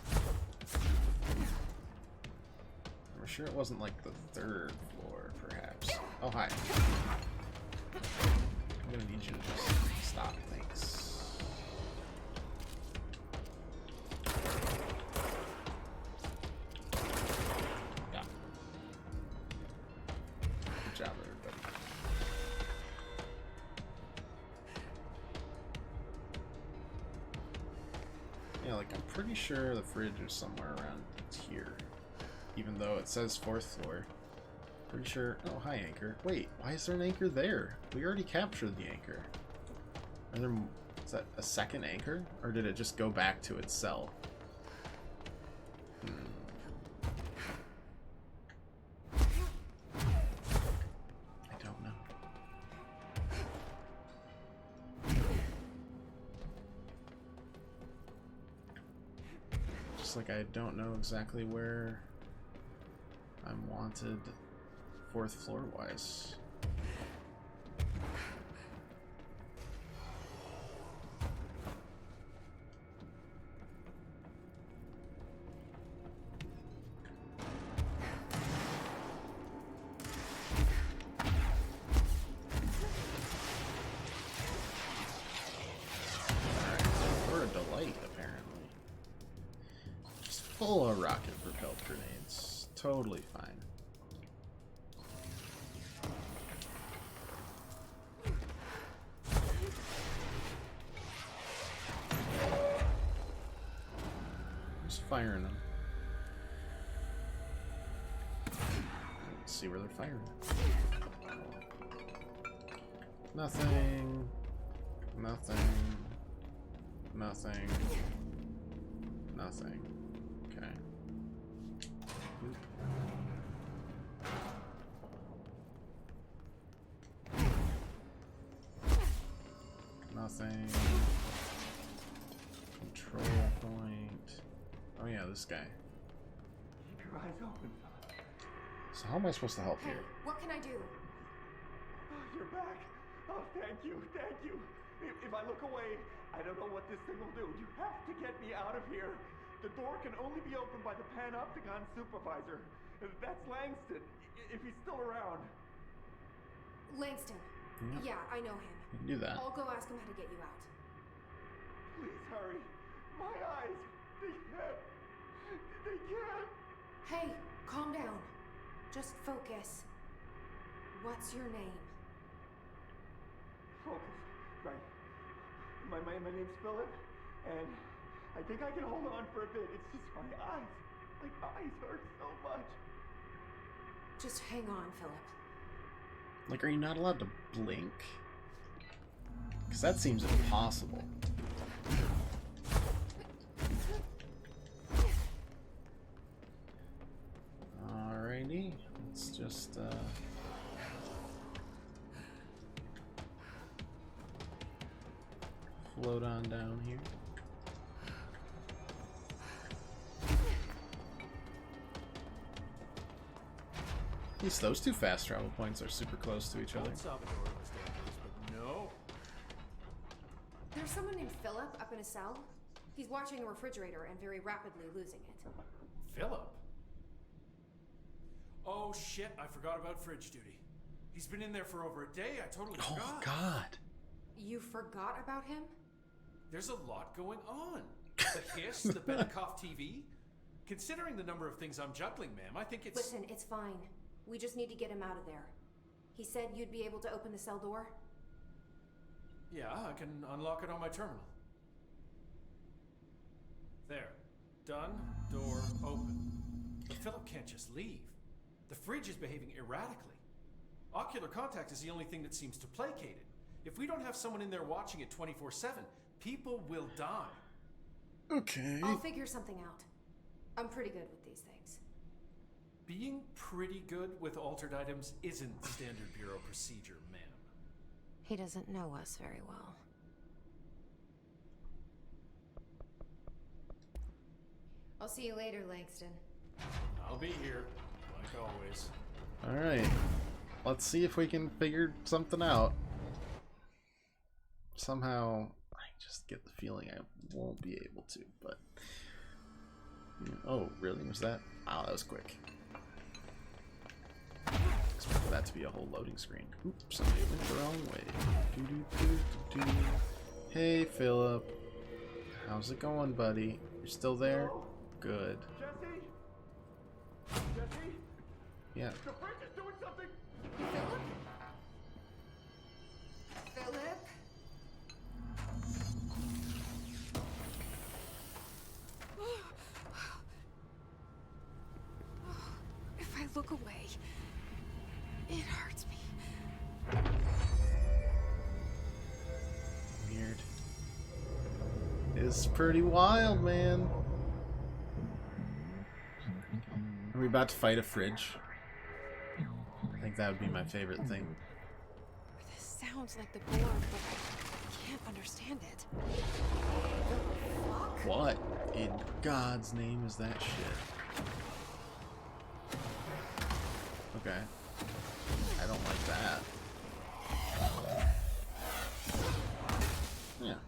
I'm sure it wasn't like the 3rd floor, perhaps. Oh, hi. I'm gonna need you to just stop, thanks. Yeah. Good job, everybody. Yeah, like, I'm pretty sure the fridge is somewhere around here. Even though it says 4th floor. Pretty sure... Oh, hi, anchor. Wait, why is there an anchor there? We already captured the anchor. Are there... Is that a second anchor? Or did it just go back to its cell? I don't know. Just like I don't know exactly where I'm wanted 4th floor wise. We're a delight, apparently. Just full of rocket propelled grenades. Totally fine. Firing them. Let's see where they're firing. Nothing. Nothing. Nothing. Nothing. Okay. Oop. Nothing. Control point. Oh yeah, this guy. Keep your eyes open. So how am I supposed to help Hey, here? what can I do? Oh, you're back. Oh, thank you, thank you. If I look away, I don't know what this thing will do. You have to get me out of here. The door can only be opened by the Panopticon supervisor. That's Langston, if he's still around. Langston. Yep. Yeah, I know him. You can do that. I'll go ask him how to get you out. Please hurry. My eyes. They can't. They can't. Hey, calm down. Just focus. What's your name? Focus. Right. My name's Philip, and I think I can hold on for a bit. It's just my eyes. My eyes hurt so much. Just hang on, Philip. Like, are you not allowed to blink? Because that seems impossible. Alrighty, let's just float on down here. At least those two fast travel points are super close to each other. No. There's someone named Philip up in a cell. He's watching a refrigerator and very rapidly losing it. Philip? Oh shit, I forgot about fridge duty. He's been in there for over a day, I totally forgot. Oh god. You forgot about him? There's a lot going on. The Hiss, the Benikoff TV. Considering the number of things I'm juggling, ma'am, I think it's... Listen, it's fine. We just need to get him out of there. He said you'd be able to open the cell door? Yeah, I can unlock it on my terminal. There. Done. Door open. But Philip can't just leave. The fridge is behaving erratically. Ocular contact is the only thing that seems to placate it. If we don't have someone in there watching it 24/7, people will die. Okay. I'll figure something out. I'm pretty good with these things. Being pretty good with altered items isn't standard Bureau procedure, ma'am. He doesn't know us very well. I'll see you later, Langston. I'll be here, like always. Alright. Let's see if we can figure something out. Somehow, I just get the feeling I won't be able to, but... Oh, really? Was that? Wow, that was quick. Expect that to be a whole loading screen. Oops, I went the wrong way. Hey, Philip. How's it going, buddy? You're still there? Good. Jesse? Jesse? Yeah. The fridge is doing something! Philip? Philip? If I look away, it hurts me. Weird. It's pretty wild, man. Are we about to fight a fridge? I think that would be my favorite thing. This sounds like the board, but I can't understand it. What in God's name is that shit? Okay. I don't like that. Yeah.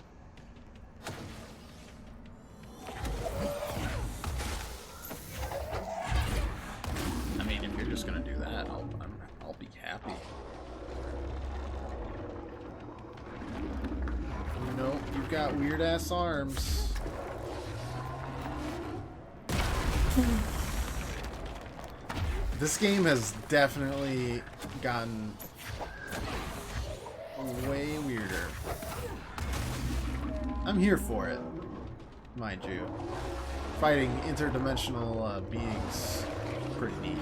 I mean, if you're just gonna do that, I'll be happy. You know, you've got weird ass arms. This game has definitely gotten way weirder. I'm here for it, mind you. Fighting interdimensional beings, pretty neat.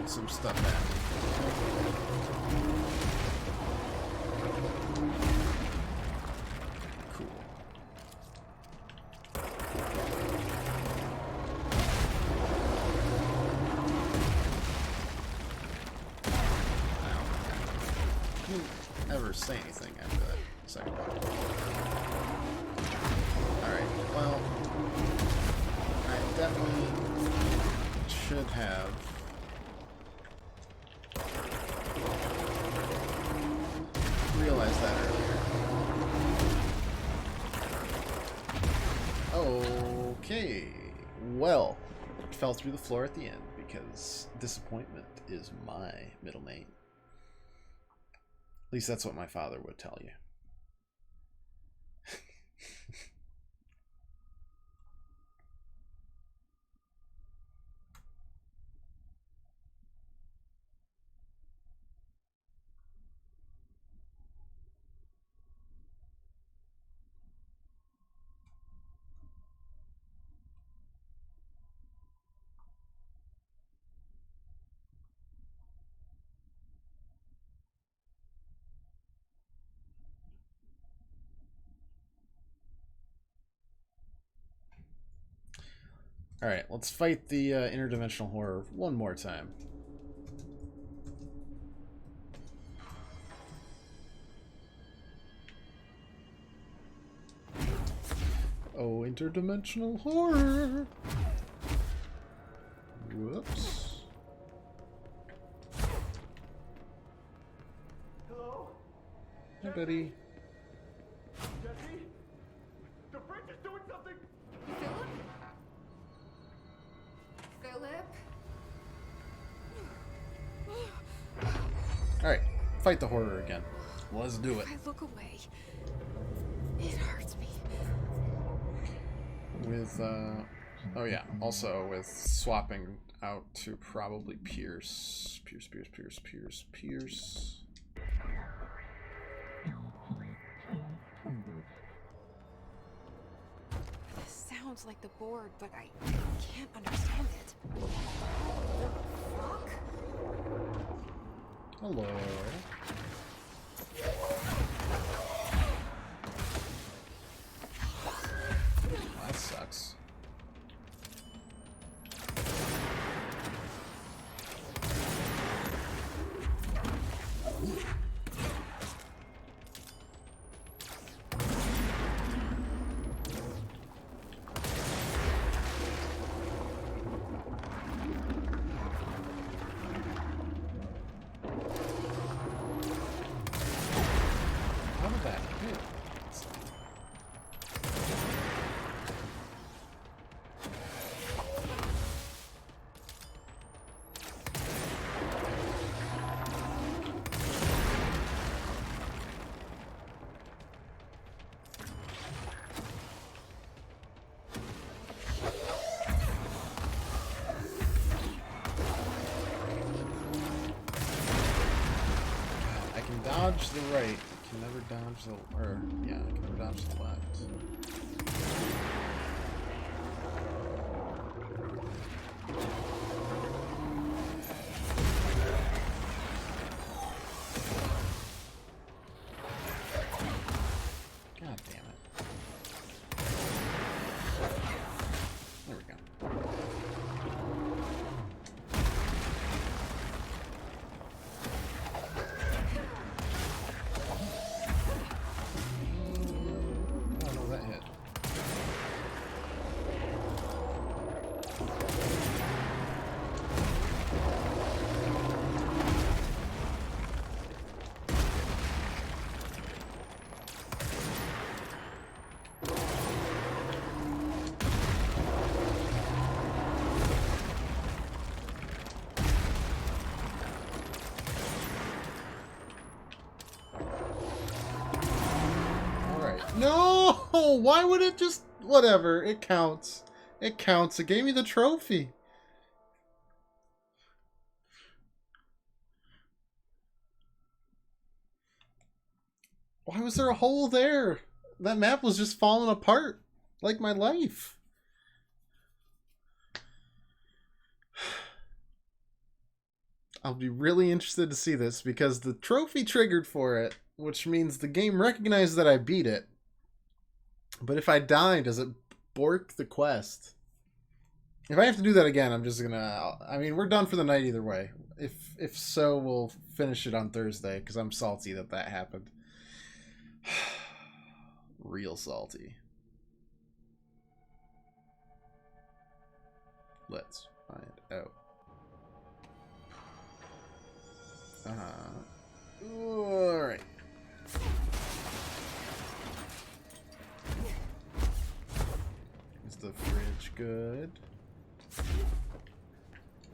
Some stuff at me. Cool. Wow. I didn't ever say anything after that second one. Alright, well, I definitely should have realized that earlier. Okay, well, it fell through the floor at the end because disappointment is my middle name. At least that's what my father would tell you. Alright, let's fight the interdimensional horror one more time. Oh, interdimensional horror! Whoops. Hello? Hey, buddy. Jesse? The fridge is doing something! Philip? Alright, fight the horror again. Let's do it. If I look away, it hurts me. With, oh yeah, also with swapping out to probably Pierce. Pierce. This sounds like the board, but I can't understand it. Fuck? Hello. That sucks. How did that hit? I can dodge the right. I can never dodge the... Or, yeah, I can never dodge the left. God damn it. There we go. Oh no, that hit. Alright. No! Why would it just... Whatever. It counts. It counts. It gave me the trophy. Why was there a hole there? That map was just falling apart. Like my life. I'll be really interested to see this because the trophy triggered for it, which means the game recognizes that I beat it. But if I die, does it bork the quest? If I have to do that again, I'm just gonna... I mean, we're done for the night either way. If so, we'll finish it on Thursday because I'm salty that that happened. Real salty. Let's find out. Alright. Is the fridge good?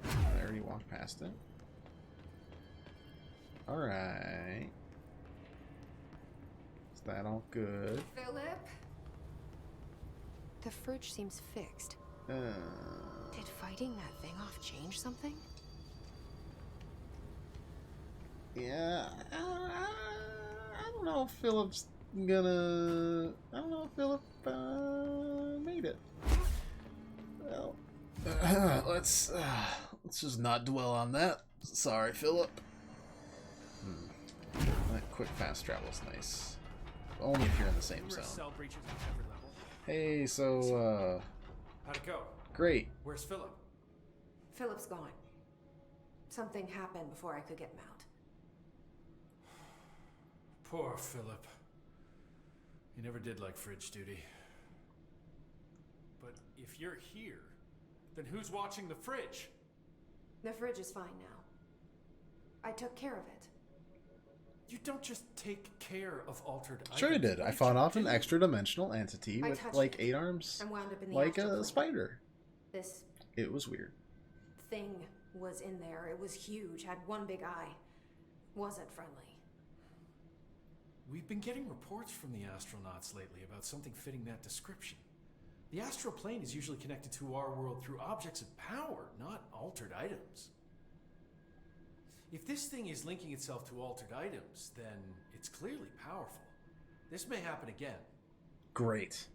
I already walked past it. Alright. Is that all good? Philip? The fridge seems fixed. Did fighting that thing off change something? Yeah, I don't know if Philip's gonna... I don't know if Philip made it. Well, let's just not dwell on that. Sorry, Philip. That quick fast travel is nice. Only if you're in the same zone. Hey, so, How'd it go? Great. Where's Philip? Philip's gone. Something happened before I could get him out. Poor Philip. He never did like fridge duty. But if you're here, then who's watching the fridge? The fridge is fine now. I took care of it. You don't just take care of altered items. Sure I did. I fought off an extra-dimensional entity with, like, 8 arms. And wound up in the like astral a plane. spider. This It was weird. thing was in there. It was huge, had one big eye. Wasn't friendly. We've been getting reports from the astronauts lately about something fitting that description. The astral plane is usually connected to our world through objects of power, not altered items. If this thing is linking itself to altered items, then it's clearly powerful. This may happen again. Great.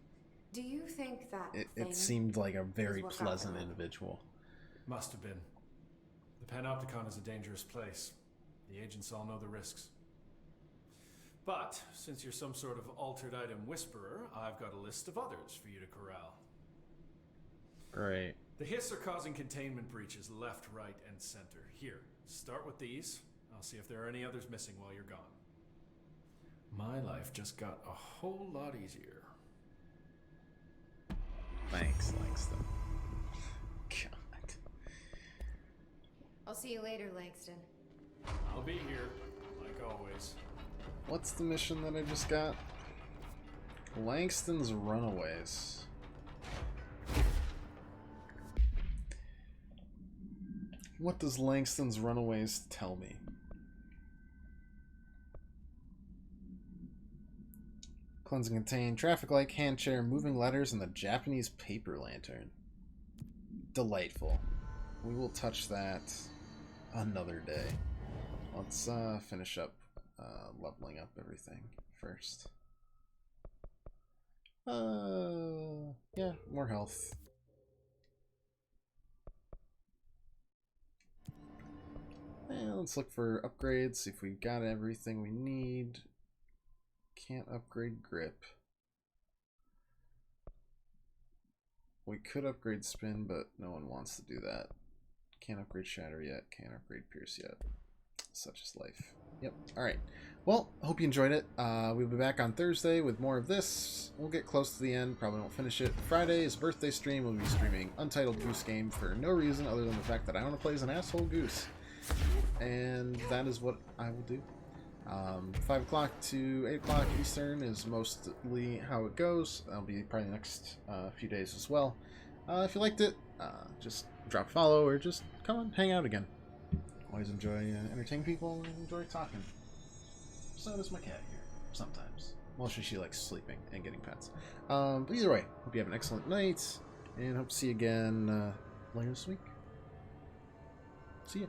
Do you think that It seemed like a very what got pleasant them? individual. Must have been. The Panopticon is a dangerous place. The agents all know the risks. But, since you're some sort of altered item whisperer, I've got a list of others for you to corral. Right. The Hiss are causing containment breaches left, right, and center. Here, start with these. I'll see if there are any others missing while you're gone. My life just got a whole lot easier. Thanks, Langston. God. I'll see you later, Langston. I'll be here, like always. What's the mission that I just got? Langston's Runaways. What does Langston's Runaways tell me? Cleanse and contain, traffic light, hand chair, moving letters, and the Japanese paper lantern. Delightful. We will touch that another day. Let's finish up leveling up everything first. Yeah, more health. And let's look for upgrades, see if we got everything we need. Can't upgrade grip. We could upgrade spin, but no one wants to do that. Can't upgrade shatter yet, can't upgrade pierce yet. Such is life. Yep, alright. Well, hope you enjoyed it. We'll be back on Thursday with more of this. We'll get close to the end, probably won't finish it. Friday is birthday stream. We'll be streaming Untitled Goose Game for no reason other than the fact that I want to play as an asshole goose. And that is what I will do. 5 o'clock to 8 o'clock Eastern is mostly how it goes. That'll be probably the next few days as well. If you liked it, just drop a follow or just come on, hang out again. Always enjoy entertaining people and enjoy talking. So does my cat here, sometimes. Mostly she likes sleeping and getting pets. But either way, hope you have an excellent night, and hope to see you again later this week. See ya.